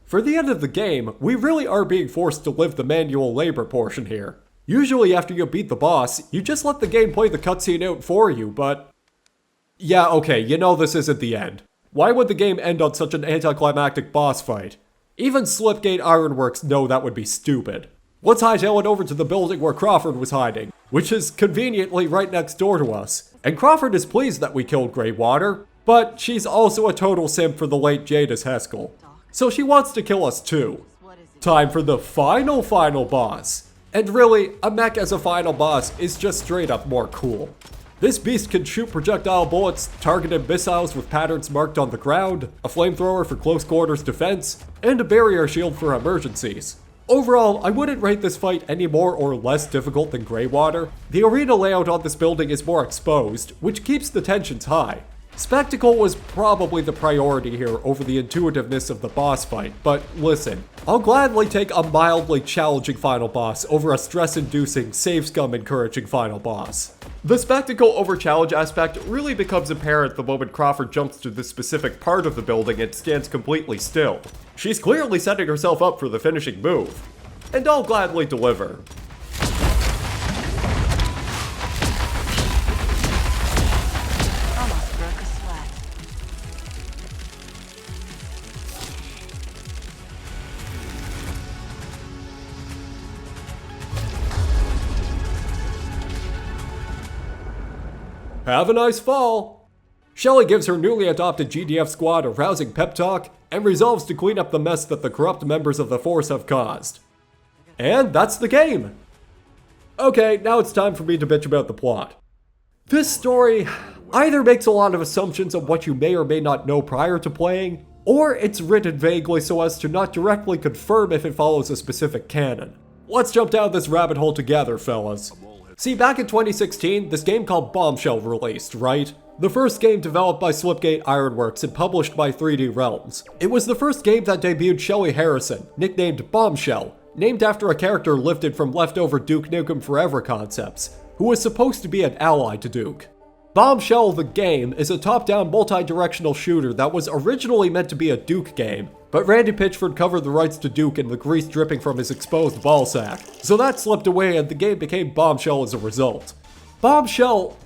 Speaker 1: For the end of the game, we really are being forced to live the manual labor portion here. Usually after you beat the boss, you just let the game play the cutscene out for you, but... Yeah, okay, you know this isn't the end. Why would the game end on such an anticlimactic boss fight? Even Slipgate Ironworks know that would be stupid. Let's hightail it over to the building where Crawford was hiding, which is conveniently right next door to us. And Crawford is pleased that we killed Greywater, but she's also a total simp for the late Jadis Heskel. So she wants to kill us too. Time for the final boss. And really, a mech as a final boss is just straight up more cool. This beast can shoot projectile bullets, targeted missiles with patterns marked on the ground, a flamethrower for close quarters defense, and a barrier shield for emergencies. Overall, I wouldn't rate this fight any more or less difficult than Greywater. The arena layout on this building is more exposed, which keeps the tensions high. Spectacle was probably the priority here over the intuitiveness of the boss fight, but listen, I'll gladly take a mildly challenging final boss over a stress-inducing, save-scum-encouraging final boss. The spectacle over challenge aspect really becomes apparent the moment Crawford jumps to this specific part of the building and stands completely still. She's clearly setting herself up for the finishing move, and I'll gladly deliver.
Speaker 2: Almost broke a sweat.
Speaker 1: Have a nice fall! Shelly gives her newly adopted GDF squad a rousing pep talk and resolves to clean up the mess that the corrupt members of the force have caused. And that's the game! Okay, now it's time for me to bitch about the plot. This story either makes a lot of assumptions of what you may or may not know prior to playing, or it's written vaguely so as to not directly confirm if it follows a specific canon. Let's jump down this rabbit hole together, fellas. See, back in 2016, this game called Bombshell released, right? The first game developed by Slipgate Ironworks and published by 3D Realms. It was the first game that debuted Shelly Harrison, nicknamed Bombshell, named after a character lifted from leftover Duke Nukem Forever concepts, who was supposed to be an ally to Duke. Bombshell the game is a top-down multi-directional shooter that was originally meant to be a Duke game, but Randy Pitchford covered the rights to Duke in the grease dripping from his exposed ballsack, so that slipped away and the game became Bombshell as a result. Bombshell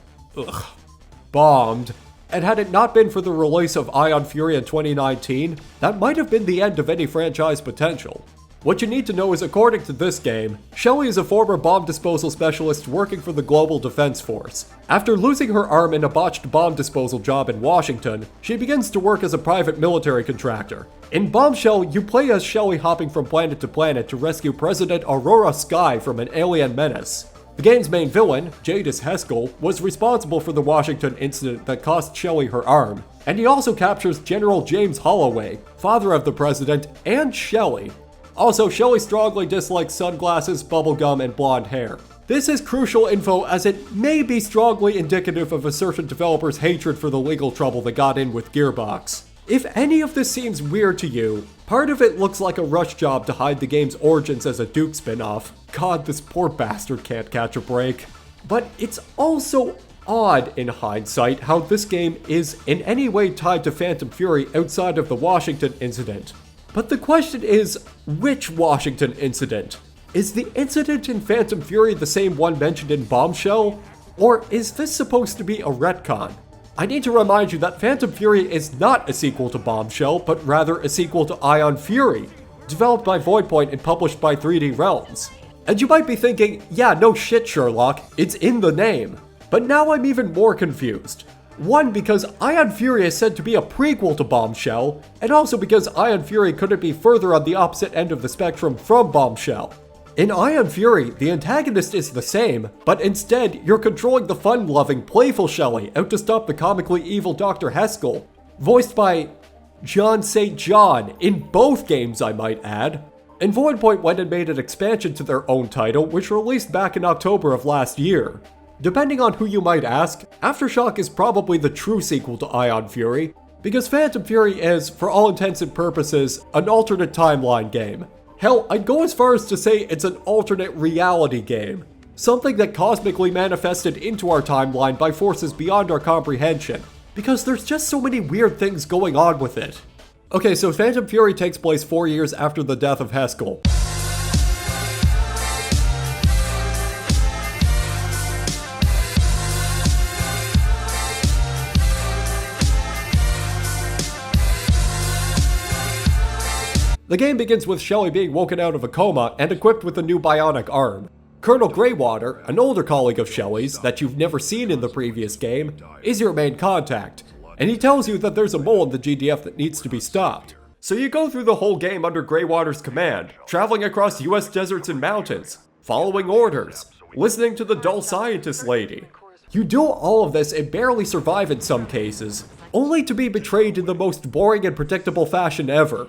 Speaker 1: bombed, and had it not been for the release of Ion Fury in 2019, that might have been the end of any franchise potential. What you need to know is, according to this game, Shelly is a former bomb disposal specialist working for the Global Defense Force. After losing her arm in a botched bomb disposal job in Washington, she begins to work as a private military contractor. In Bombshell, you play as Shelly hopping from planet to planet to rescue President Aurora Sky from an alien menace. The game's main villain, Jadis Heskell, was responsible for the Washington incident that cost Shelly her arm, and he also captures General James Holloway, father of the president, and Shelly. Also, Shelly strongly dislikes sunglasses, bubblegum, and blonde hair. This is crucial info as it may be strongly indicative of a certain developer's hatred for the legal trouble that got in with Gearbox. If any of this seems weird to you, part of it looks like a rush job to hide the game's origins as a Duke spin-off. God, this poor bastard can't catch a break. But it's also odd in hindsight how this game is in any way tied to Phantom Fury outside of the Washington incident. But the question is, which Washington incident? Is the incident in Phantom Fury the same one mentioned in Bombshell? Or is this supposed to be a retcon? I need to remind you that Phantom Fury is not a sequel to Bombshell, but rather a sequel to Ion Fury, developed by Voidpoint and published by 3D Realms. And you might be thinking, yeah, no shit, Sherlock, it's in the name. But now I'm even more confused. One, because Ion Fury is said to be a prequel to Bombshell, and also because Ion Fury couldn't be further on the opposite end of the spectrum from Bombshell. In Ion Fury, the antagonist is the same, but instead, you're controlling the fun-loving, playful Shelly out to stop the comically evil Dr. Heskell, voiced by John St. John, in both games I might add. And Voidpoint went and made an expansion to their own title, which released back in October of last year. Depending on who you might ask, Aftershock is probably the true sequel to Ion Fury, because Phantom Fury is, for all intents and purposes, an alternate timeline game. Hell, I'd go as far as to say it's an alternate reality game. Something that cosmically manifested into our timeline by forces beyond our comprehension, because there's just so many weird things going on with it. Okay, so Phantom Fury takes place 4 years after the death of Heskell. The game begins with Shelly being woken out of a coma and equipped with a new bionic arm. Colonel Greywater, an older colleague of Shelly's that you've never seen in the previous game, is your main contact, and he tells you that there's a mole in the GDF that needs to be stopped. So you go through the whole game under Greywater's command, traveling across US deserts and mountains, following orders, listening to the dull scientist lady. You do all of this and barely survive in some cases, only to be betrayed in the most boring and predictable fashion ever.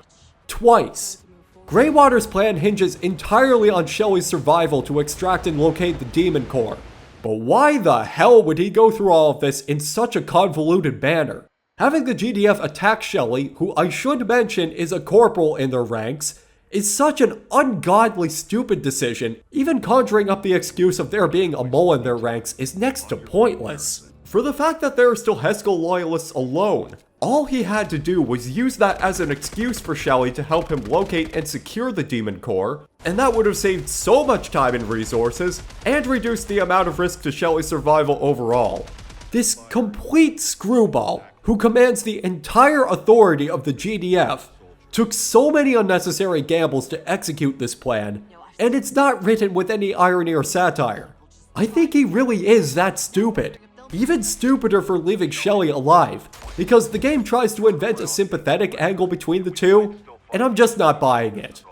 Speaker 1: Twice. Greywater's plan hinges entirely on Shelly's survival to extract and locate the Demon Core. But why the hell would he go through all of this in such a convoluted manner? Having the GDF attack Shelly, who I should mention is a corporal in their ranks, is such an ungodly stupid decision. Even conjuring up the excuse of there being a mole in their ranks is next to pointless. For the fact that there are still Heskel loyalists alone, all he had to do was use that as an excuse for Shelly to help him locate and secure the Demon Core, and that would have saved so much time and resources, and reduced the amount of risk to Shelly's survival overall. This complete screwball, who commands the entire authority of the GDF, took so many unnecessary gambles to execute this plan, and it's not written with any irony or satire. I think he really is that stupid. Even stupider for leaving Shelly alive, because the game tries to invent a sympathetic angle between the two, and I'm just not buying it.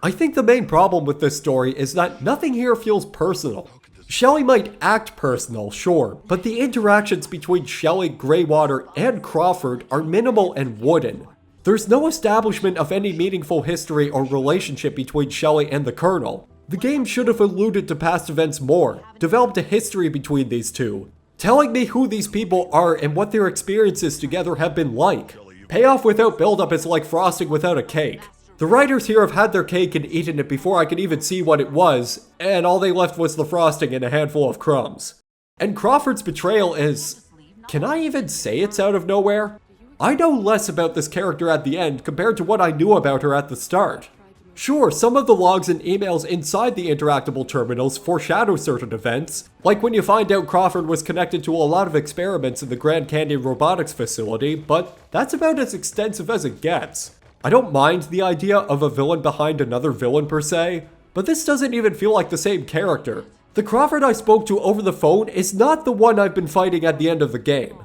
Speaker 1: I think the main problem with this story is that nothing here feels personal. Shelly might act personal, sure, but the interactions between Shelly, Greywater, and Crawford are minimal and wooden. There's no establishment of any meaningful history or relationship between Shelly and the Colonel. The game should have alluded to past events more, developed a history between these two, telling me who these people are and what their experiences together have been like. Payoff without buildup is like frosting without a cake. The writers here have had their cake and eaten it before I could even see what it was, and all they left was the frosting and a handful of crumbs. And Crawford's betrayal is... can I even say it's out of nowhere? I know less about this character at the end compared to what I knew about her at the start. Sure, some of the logs and emails inside the interactable terminals foreshadow certain events, like when you find out Crawford was connected to a lot of experiments in the Grand Canyon Robotics facility, but that's about as extensive as it gets. I don't mind the idea of a villain behind another villain per se, but this doesn't even feel like the same character. The Crawford I spoke to over the phone is not the one I've been fighting at the end of the game.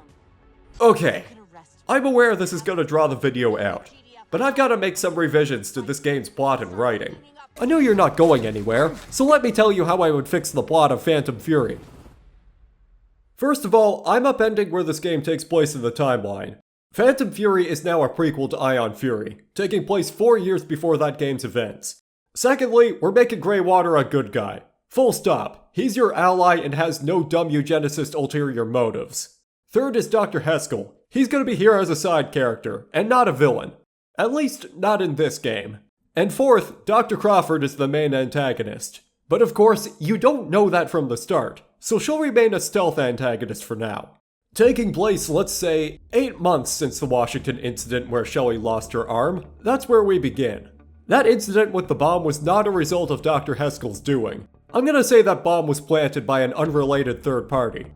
Speaker 1: Okay, I'm aware this is going to draw the video out, but I've got to make some revisions to this game's plot and writing. I know you're not going anywhere, so let me tell you how I would fix the plot of Phantom Fury. First of all, I'm upending where this game takes place in the timeline. Phantom Fury is now a prequel to Ion Fury, taking place 4 years before that game's events. Secondly, we're making Greywater a good guy. Full stop. He's your ally and has no dumb eugenicist ulterior motives. Third is Dr. Heskel. He's gonna be here as a side character, and not a villain. At least, not in this game. And fourth, Dr. Crawford is the main antagonist. But of course, you don't know that from the start, so she'll remain a stealth antagonist for now. Taking place, let's say, 8 months since the Washington incident where Shelly lost her arm, that's where we begin. That incident with the bomb was not a result of Dr. Heskel's doing. I'm gonna say that bomb was planted by an unrelated third party.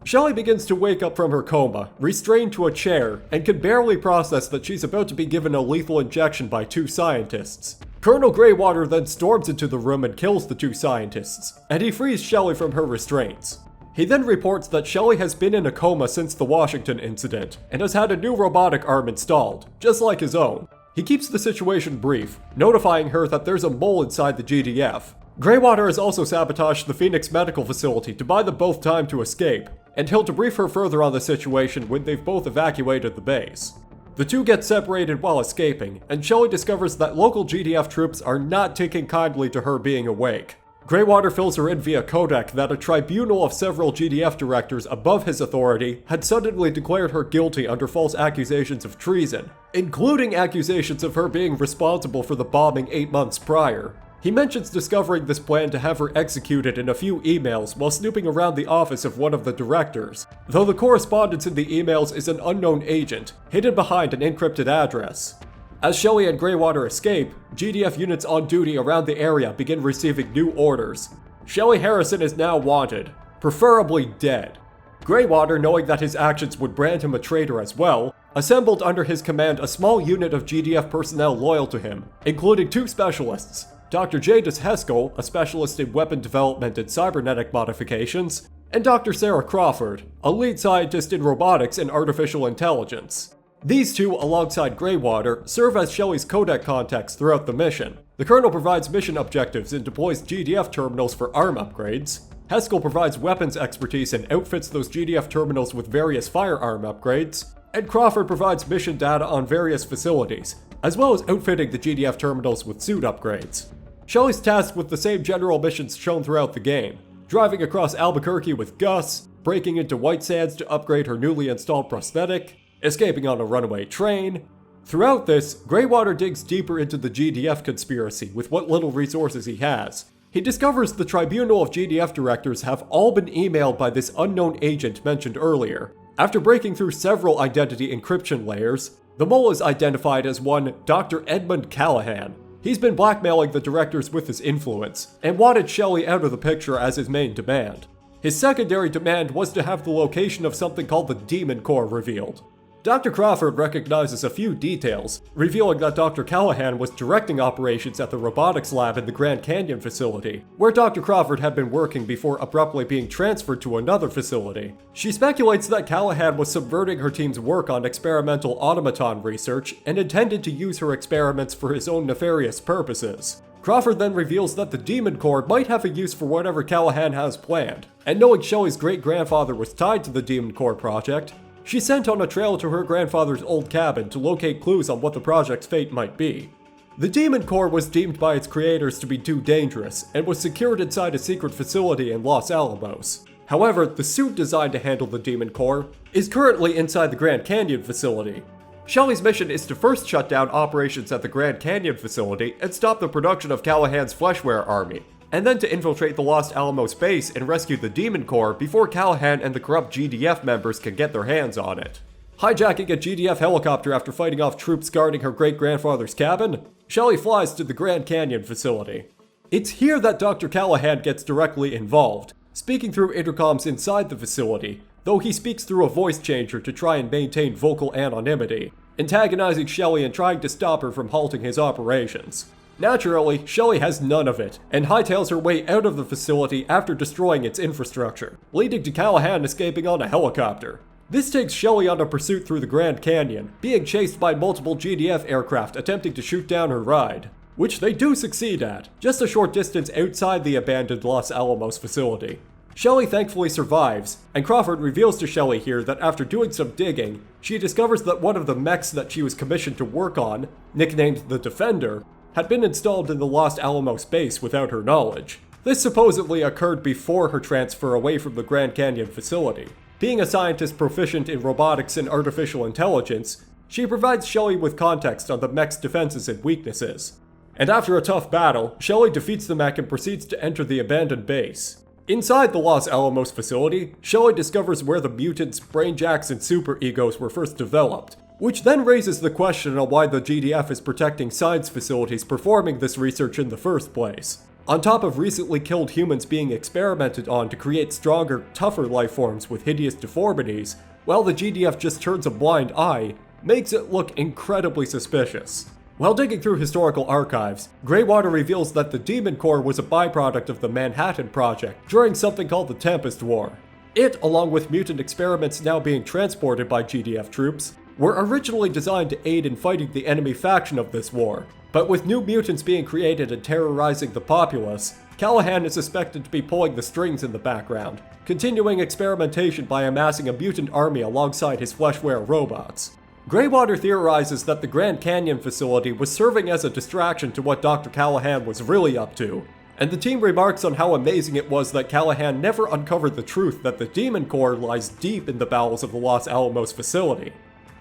Speaker 1: Shelly begins to wake up from her coma, restrained to a chair, and can barely process that she's about to be given a lethal injection by 2 scientists. Colonel Greywater then storms into the room and kills the 2 scientists, and he frees Shelly from her restraints. He then reports that Shelly has been in a coma since the Washington incident, and has had a new robotic arm installed, just like his own. He keeps the situation brief, notifying her that there's a mole inside the GDF. Greywater has also sabotaged the Phoenix medical facility to buy them both time to escape, and he'll debrief her further on the situation when they've both evacuated the base. The two get separated while escaping, and Shelly discovers that local GDF troops are not taking kindly to her being awake. Greywater fills her in via codec that a tribunal of several GDF directors above his authority had suddenly declared her guilty under false accusations of treason, including accusations of her being responsible for the bombing 8 months prior. He mentions discovering this plan to have her executed in a few emails while snooping around the office of one of the directors, though the correspondence in the emails is an unknown agent, hidden behind an encrypted address. As Shelly and Greywater escape, GDF units on duty around the area begin receiving new orders. Shelly Harrison is now wanted, preferably dead. Greywater, knowing that his actions would brand him a traitor as well, assembled under his command a small unit of GDF personnel loyal to him, including 2 specialists, Dr. Jadis Heskel, a specialist in weapon development and cybernetic modifications, and Dr. Sarah Crawford, a lead scientist in robotics and artificial intelligence. These 2, alongside Greywater, serve as Shelly's codec contacts throughout the mission. The Colonel provides mission objectives and deploys GDF terminals for arm upgrades. Heskel provides weapons expertise and outfits those GDF terminals with various firearm upgrades. And Crawford provides mission data on various facilities, as well as outfitting the GDF terminals with suit upgrades. Shelly's tasked with the same general missions shown throughout the game, driving across Albuquerque with Gus, breaking into White Sands to upgrade her newly installed prosthetic, escaping on a runaway train. Throughout this, Greywater digs deeper into the GDF conspiracy with what little resources he has. He discovers the Tribunal of GDF directors have all been emailed by this unknown agent mentioned earlier. After breaking through several identity encryption layers, the mole is identified as one Dr. Edmund Callahan. He's been blackmailing the directors with his influence, and wanted Shelley out of the picture as his main demand. His secondary demand was to have the location of something called the Demon Core revealed. Dr. Crawford recognizes a few details, revealing that Dr. Callahan was directing operations at the robotics lab in the Grand Canyon facility, where Dr. Crawford had been working before abruptly being transferred to another facility. She speculates that Callahan was subverting her team's work on experimental automaton research and intended to use her experiments for his own nefarious purposes. Crawford then reveals that the Demon Core might have a use for whatever Callahan has planned, and knowing Shelley's great-grandfather was tied to the Demon Core project, she sent on a trail to her grandfather's old cabin to locate clues on what the project's fate might be. The Demon Core was deemed by its creators to be too dangerous, and was secured inside a secret facility in Los Alamos. However, the suit designed to handle the Demon Core is currently inside the Grand Canyon facility. Shelley's mission is to first shut down operations at the Grand Canyon facility and stop the production of Callahan's fleshware army, and then to infiltrate the Los Alamos base and rescue the Demon Core before Callahan and the corrupt GDF members can get their hands on it. Hijacking a GDF helicopter after fighting off troops guarding her great-grandfather's cabin, Shelley flies to the Grand Canyon facility. It's here that Dr. Callahan gets directly involved, speaking through intercoms inside the facility, though he speaks through a voice changer to try and maintain vocal anonymity, antagonizing Shelley and trying to stop her from halting his operations. Naturally, Shelley has none of it, and hightails her way out of the facility after destroying its infrastructure, leading to Callahan escaping on a helicopter. This takes Shelley on a pursuit through the Grand Canyon, being chased by multiple GDF aircraft attempting to shoot down her ride, which they do succeed at, just a short distance outside the abandoned Los Alamos facility. Shelley thankfully survives, and Crawford reveals to Shelley here that after doing some digging, she discovers that one of the mechs that she was commissioned to work on, nicknamed the Defender, had been installed in the Los Alamos base without her knowledge. This supposedly occurred before her transfer away from the Grand Canyon facility. Being a scientist proficient in robotics and artificial intelligence, she provides Shelley with context on the mech's defenses and weaknesses. And after a tough battle, Shelley defeats the mech and proceeds to enter the abandoned base. Inside the Los Alamos facility, Shelley discovers where the mutants, brainjacks, and superegos were first developed, which then raises the question on why the GDF is protecting science facilities performing this research in the first place. On top of recently killed humans being experimented on to create stronger, tougher life forms with hideous deformities, while the GDF just turns a blind eye, makes it look incredibly suspicious. While digging through historical archives, Greywater reveals that the Demon Core was a byproduct of the Manhattan Project during something called the Tempest War. It, along with mutant experiments now being transported by GDF troops, were originally designed to aid in fighting the enemy faction of this war, but with new mutants being created and terrorizing the populace, Callahan is suspected to be pulling the strings in the background, continuing experimentation by amassing a mutant army alongside his fleshware robots. Greywater theorizes that the Grand Canyon facility was serving as a distraction to what Dr. Callahan was really up to, and the team remarks on how amazing it was that Callahan never uncovered the truth that the Demon Core lies deep in the bowels of the Los Alamos facility.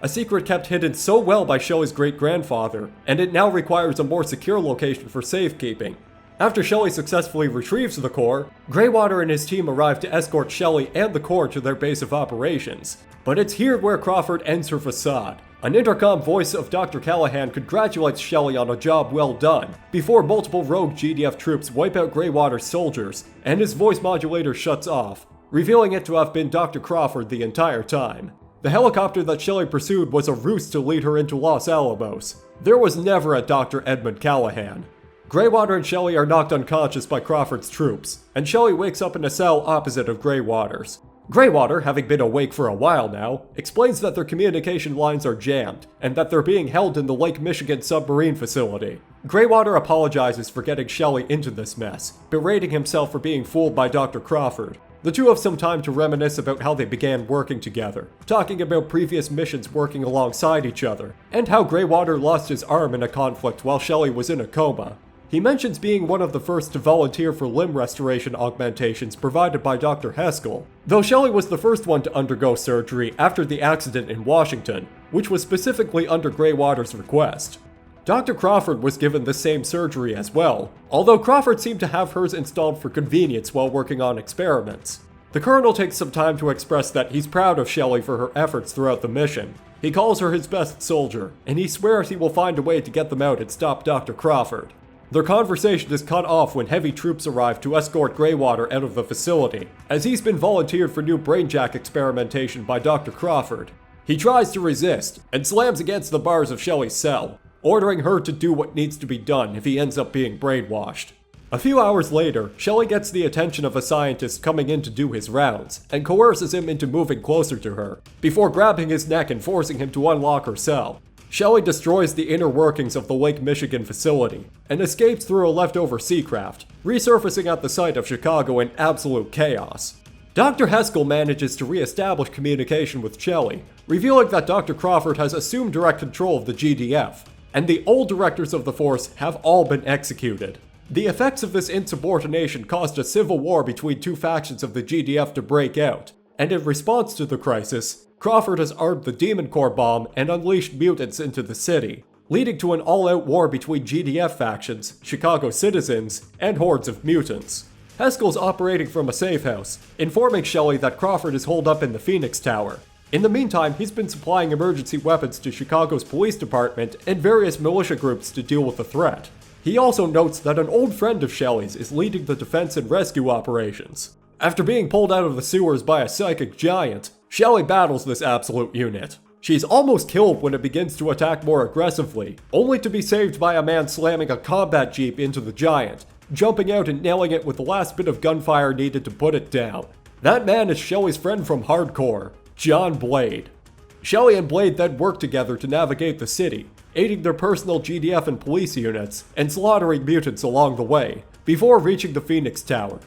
Speaker 1: A secret kept hidden so well by Shelley's great-grandfather, and it now requires a more secure location for safekeeping. After Shelley successfully retrieves the core, Greywater and his team arrive to escort Shelley and the core to their base of operations. But it's here where Crawford ends her facade. An intercom voice of Dr. Callahan congratulates Shelley on a job well done, before multiple rogue GDF troops wipe out Greywater's soldiers, and his voice modulator shuts off, revealing it to have been Dr. Crawford the entire time. The helicopter that Shelley pursued was a ruse to lead her into Los Alamos. There was never a Dr. Edmund Callahan. Greywater and Shelley are knocked unconscious by Crawford's troops, and Shelley wakes up in a cell opposite of Greywater's. Greywater, having been awake for a while now, explains that their communication lines are jammed, and that they're being held in the Lake Michigan submarine facility. Greywater apologizes for getting Shelley into this mess, berating himself for being fooled by Dr. Crawford. The two have some time to reminisce about how they began working together, talking about previous missions working alongside each other, and how Greywater lost his arm in a conflict while Shelley was in a coma. He mentions being one of the first to volunteer for limb restoration augmentations provided by Dr. Haskell, though Shelley was the first one to undergo surgery after the accident in Washington, which was specifically under Greywater's request. Dr. Crawford was given the same surgery as well, although Crawford seemed to have hers installed for convenience while working on experiments. The Colonel takes some time to express that he's proud of Shelley for her efforts throughout the mission. He calls her his best soldier, and he swears he will find a way to get them out and stop Dr. Crawford. Their conversation is cut off when heavy troops arrive to escort Greywater out of the facility, as he's been volunteered for new brainjack experimentation by Dr. Crawford. He tries to resist, and slams against the bars of Shelley's cell, ordering her to do what needs to be done if he ends up being brainwashed. A few hours later, Shelley gets the attention of a scientist coming in to do his rounds, and coerces him into moving closer to her, before grabbing his neck and forcing him to unlock her cell. Shelley destroys the inner workings of the Lake Michigan facility, and escapes through a leftover seacraft, resurfacing at the site of Chicago in absolute chaos. Dr. Haskell manages to re-establish communication with Shelley, revealing that Dr. Crawford has assumed direct control of the GDF, and the old directors of the force have all been executed. The effects of this insubordination caused a civil war between two factions of the GDF to break out, and in response to the crisis, Crawford has armed the Demon Corps bomb and unleashed mutants into the city, leading to an all-out war between GDF factions, Chicago citizens, and hordes of mutants. Haskell's operating from a safe house, informing Shelley that Crawford is holed up in the Phoenix Tower. In the meantime, he's been supplying emergency weapons to Chicago's police department and various militia groups to deal with the threat. He also notes that an old friend of Shelley's is leading the defense and rescue operations. After being pulled out of the sewers by a psychic giant, Shelley battles this absolute unit. She's almost killed when it begins to attack more aggressively, only to be saved by a man slamming a combat jeep into the giant, jumping out and nailing it with the last bit of gunfire needed to put it down. That man is Shelley's friend from Hardcore, John Blade. Shelley and Blade then work together to navigate the city, aiding their personal GDF and police units, and slaughtering mutants along the way, before reaching the Phoenix Tower.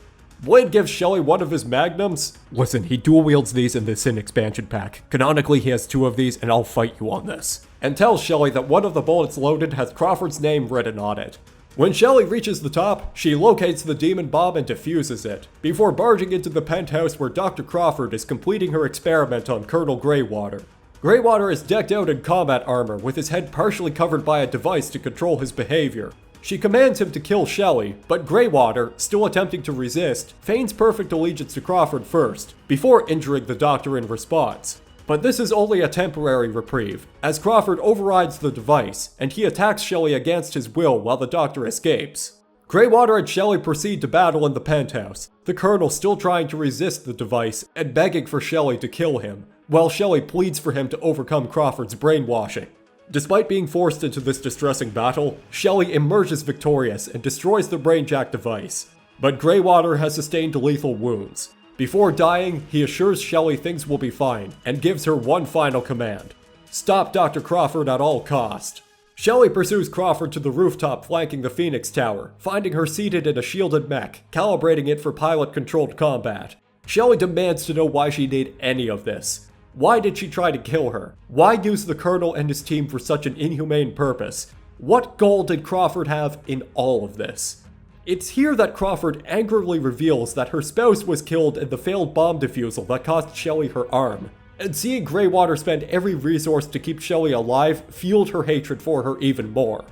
Speaker 1: Blade gives Shelley one of his magnums. Listen, he dual wields these in the Sin expansion pack. Canonically, he has 2 of these, and I'll fight you on this. And tells Shelley that one of the bullets loaded has Crawford's name written on it. When Shelley reaches the top, she locates the demon bomb and defuses it, before barging into the penthouse where Dr. Crawford is completing her experiment on Colonel Greywater. Greywater is decked out in combat armor, with his head partially covered by a device to control his behavior. She commands him to kill Shelley, but Greywater, still attempting to resist, feigns perfect allegiance to Crawford first, before injuring the Doctor in response. But this is only a temporary reprieve, as Crawford overrides the device, and he attacks Shelley against his will while the Doctor escapes. Greywater and Shelley proceed to battle in the penthouse, the Colonel still trying to resist the device and begging for Shelley to kill him, while Shelley pleads for him to overcome Crawford's brainwashing. Despite being forced into this distressing battle, Shelley emerges victorious and destroys the brainjack device. But Greywater has sustained lethal wounds. Before dying, he assures Shelley things will be fine, and gives her one final command. Stop Dr. Crawford at all cost. Shelley pursues Crawford to the rooftop flanking the Phoenix Tower, finding her seated in a shielded mech, calibrating it for pilot-controlled combat. Shelley demands to know why she did any of this. Why did she try to kill her? Why use the Colonel and his team for such an inhumane purpose? What goal did Crawford have in all of this? It's here that Crawford angrily reveals that her spouse was killed in the failed bomb defusal that cost Shelley her arm. And seeing Greywater spend every resource to keep Shelley alive fueled her hatred for her even more.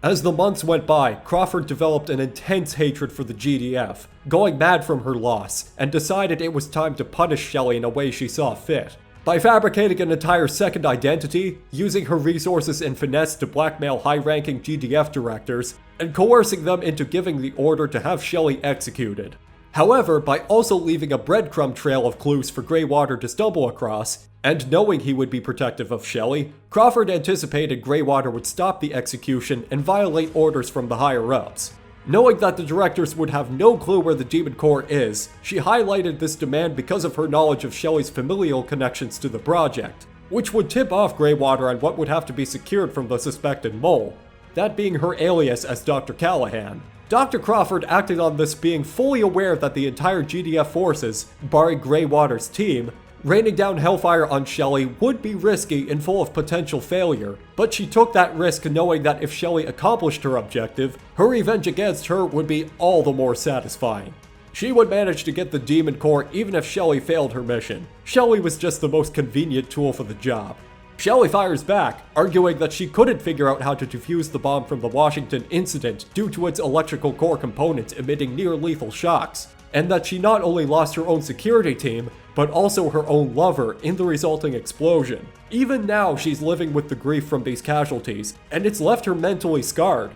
Speaker 1: As the months went by, Crawford developed an intense hatred for the GDF, going mad from her loss, and decided it was time to punish Shelley in a way she saw fit. By fabricating an entire second identity, using her resources and finesse to blackmail high-ranking GDF directors, and coercing them into giving the order to have Shelley executed. However, by also leaving a breadcrumb trail of clues for Greywater to stumble across, and knowing he would be protective of Shelley, Crawford anticipated Greywater would stop the execution and violate orders from the higher-ups. Knowing that the directors would have no clue where the Demon Corps is, she highlighted this demand because of her knowledge of Shelley's familial connections to the project, which would tip off Greywater on what would have to be secured from the suspected mole, that being her alias as Dr. Callahan. Dr. Crawford acted on this being fully aware that the entire GDF forces, barring Greywater's team, Raining down hellfire on Shelly would be risky and full of potential failure, but she took that risk knowing that if Shelly accomplished her objective, her revenge against her would be all the more satisfying. She would manage to get the demon core even if Shelly failed her mission. Shelly was just the most convenient tool for the job. Shelly fires back, arguing that she couldn't figure out how to defuse the bomb from the Washington incident due to its electrical core components emitting near-lethal shocks, and that she not only lost her own security team, but also her own lover in the resulting explosion. Even now, she's living with the grief from these casualties, and it's left her mentally scarred.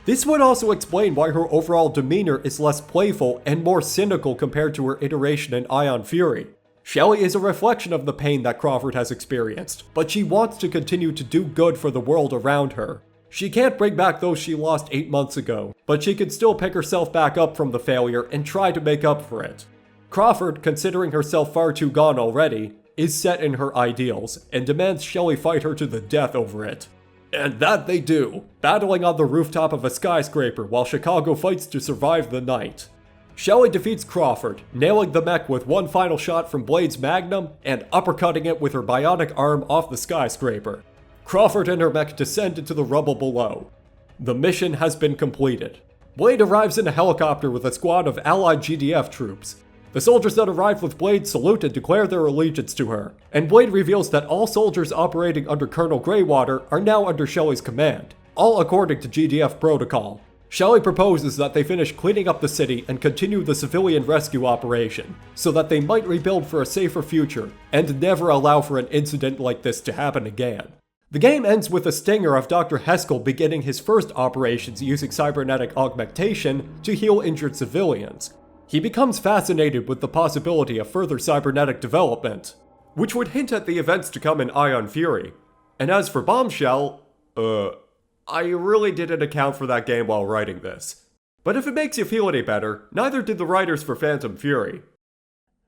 Speaker 1: This would also explain why her overall demeanor is less playful and more cynical compared to her iteration in Ion Fury. Shelly is a reflection of the pain that Crawford has experienced, but she wants to continue to do good for the world around her. She can't bring back those she lost 8 months ago, but she can still pick herself back up from the failure and try to make up for it. Crawford, considering herself far too gone already, is set in her ideals, and demands Shelly fight her to the death over it. And that they do, battling on the rooftop of a skyscraper while Chicago fights to survive the night. Shelly defeats Crawford, nailing the mech with one final shot from Blade's Magnum and uppercutting it with her bionic arm off the skyscraper. Crawford and her mech descend into the rubble below. The mission has been completed. Blade arrives in a helicopter with a squad of allied GDF troops. The soldiers that arrived with Blade salute and declare their allegiance to her, and Blade reveals that all soldiers operating under Colonel Greywater are now under Shelly's command, all according to GDF protocol. Shelly proposes that they finish cleaning up the city and continue the civilian rescue operation, so that they might rebuild for a safer future, and never allow for an incident like this to happen again. The game ends with a stinger of Dr. Heskel beginning his first operations using cybernetic augmentation to heal injured civilians. He becomes fascinated with the possibility of further cybernetic development, which would hint at the events to come in Ion Fury. And as for Bombshell, I really didn't account for that game while writing this. But if it makes you feel any better, neither did the writers for Phantom Fury.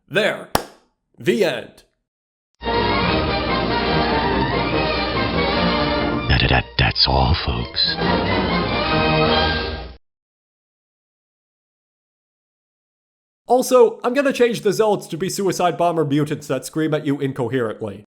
Speaker 1: There. The end.
Speaker 10: That's all, folks.
Speaker 1: Also, I'm gonna change the Zealots to be suicide bomber mutants that scream at you incoherently.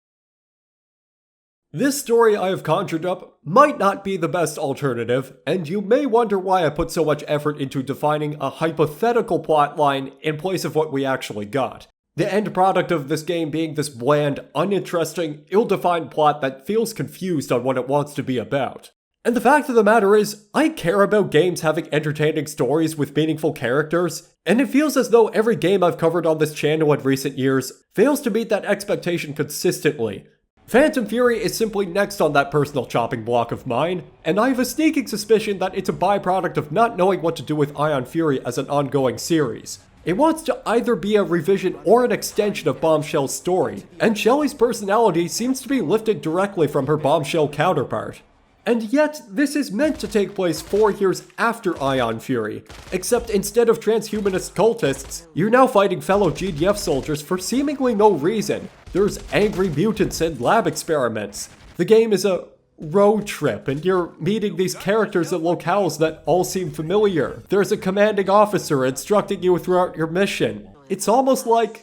Speaker 1: This story I have conjured up might not be the best alternative, and you may wonder why I put so much effort into defining a hypothetical plotline in place of what we actually got. The end product of this game being this bland, uninteresting, ill-defined plot that feels confused on what it wants to be about. And the fact of the matter is, I care about games having entertaining stories with meaningful characters, and it feels as though every game I've covered on this channel in recent years fails to meet that expectation consistently. Phantom Fury is simply next on that personal chopping block of mine, and I have a sneaking suspicion that it's a byproduct of not knowing what to do with Ion Fury as an ongoing series. It wants to either be a revision or an extension of Bombshell's story, and Shelly's personality seems to be lifted directly from her Bombshell counterpart. And yet, this is meant to take place 4 years after Ion Fury, except instead of transhumanist cultists, you're now fighting fellow GDF soldiers for seemingly no reason. There's angry mutants and lab experiments. The game is a road trip, and you're meeting these characters at locales that all seem familiar. There's a commanding officer instructing you throughout your mission. It's almost like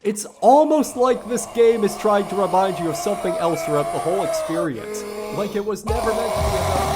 Speaker 1: this game is trying to remind you of something else throughout the whole experience. Like it was never meant to be about.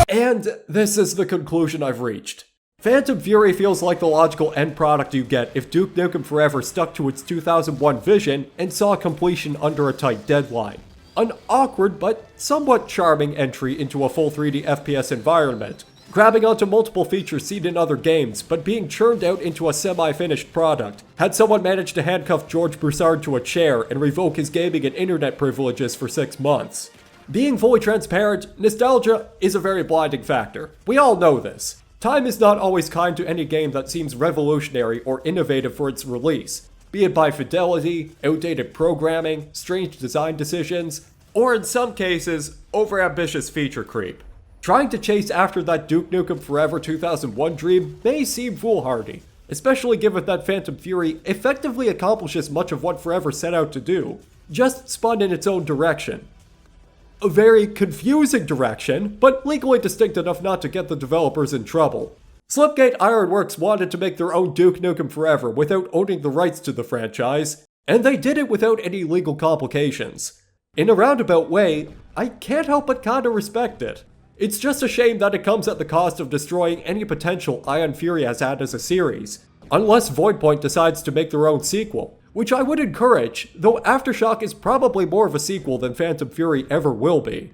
Speaker 1: And this is the conclusion I've reached. Phantom Fury feels like the logical end product you get if Duke Nukem Forever stuck to its 2001 vision and saw completion under a tight deadline. An awkward but somewhat charming entry into a full 3D FPS environment, grabbing onto multiple features seen in other games but being churned out into a semi-finished product. Had someone managed to handcuff George Broussard to a chair and revoke his gaming and internet privileges for 6 months. Being fully transparent, nostalgia is a very blinding factor. We all know this. Time is not always kind to any game that seems revolutionary or innovative for its release, be it by fidelity, outdated programming, strange design decisions, or in some cases, overambitious feature creep. Trying to chase after that Duke Nukem Forever 2001 dream may seem foolhardy, especially given that Phantom Fury effectively accomplishes much of what Forever set out to do, just spun in its own direction. a very confusing direction, but legally distinct enough not to get the developers in trouble. Slipgate Ironworks wanted to make their own Duke Nukem Forever without owning the rights to the franchise, and they did it without any legal complications. In a roundabout way, I can't help but kinda respect it. It's just a shame that it comes at the cost of destroying any potential Ion Fury has had as a series, unless Voidpoint decides to make their own sequel, which I would encourage, though Aftershock is probably more of a sequel than Phantom Fury ever will be.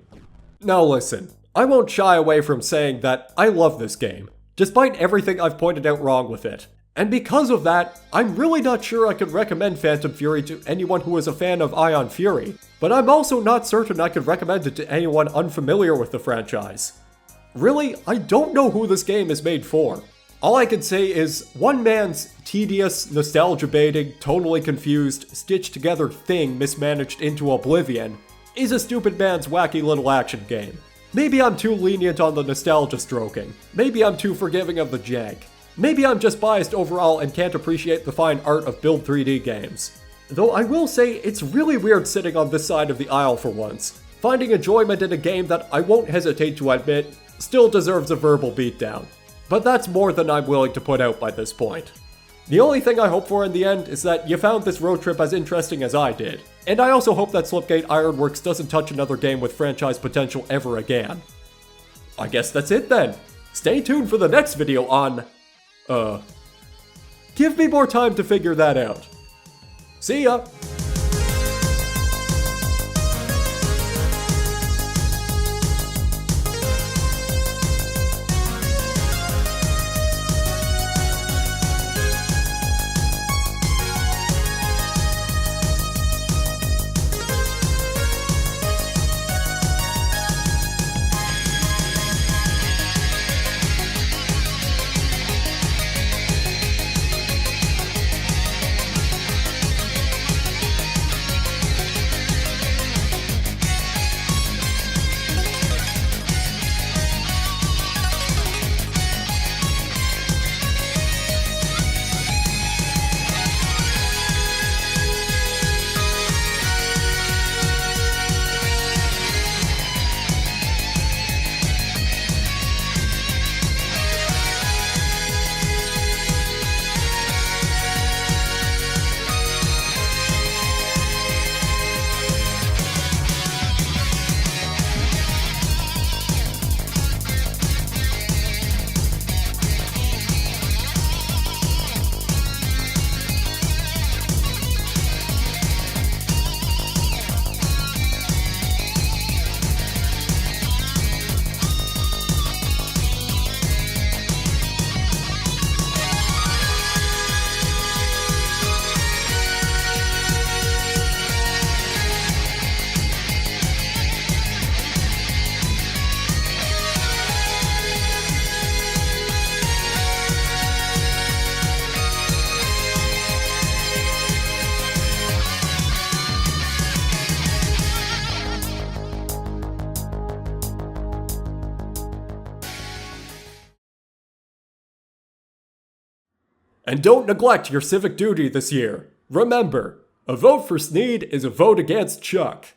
Speaker 1: Now listen, I won't shy away from saying that I love this game, despite everything I've pointed out wrong with it. And because of that, I'm really not sure I could recommend Phantom Fury to anyone who is a fan of Ion Fury, but I'm also not certain I could recommend it to anyone unfamiliar with the franchise. Really, I don't know who this game is made for. All I can say is, one man's tedious, nostalgia-baiting, tonally confused, stitched-together thing mismanaged into oblivion is a stupid man's wacky little action game. Maybe I'm too lenient on the nostalgia stroking. Maybe I'm too forgiving of the jank. Maybe I'm just biased overall and can't appreciate the fine art of Build 3D games. Though I will say it's really weird sitting on this side of the aisle for once, finding enjoyment in a game that I won't hesitate to admit still deserves a verbal beatdown. But that's more than I'm willing to put out by this point. The only thing I hope for in the end is that you found this road trip as interesting as I did, and I also hope that Slipgate Ironworks doesn't touch another game with franchise potential ever again. I guess that's it then. Stay tuned for the next video on... give me more time to figure that out. See ya! And don't neglect your civic duty this year. Remember, a vote for Sneed is a vote against Chuck.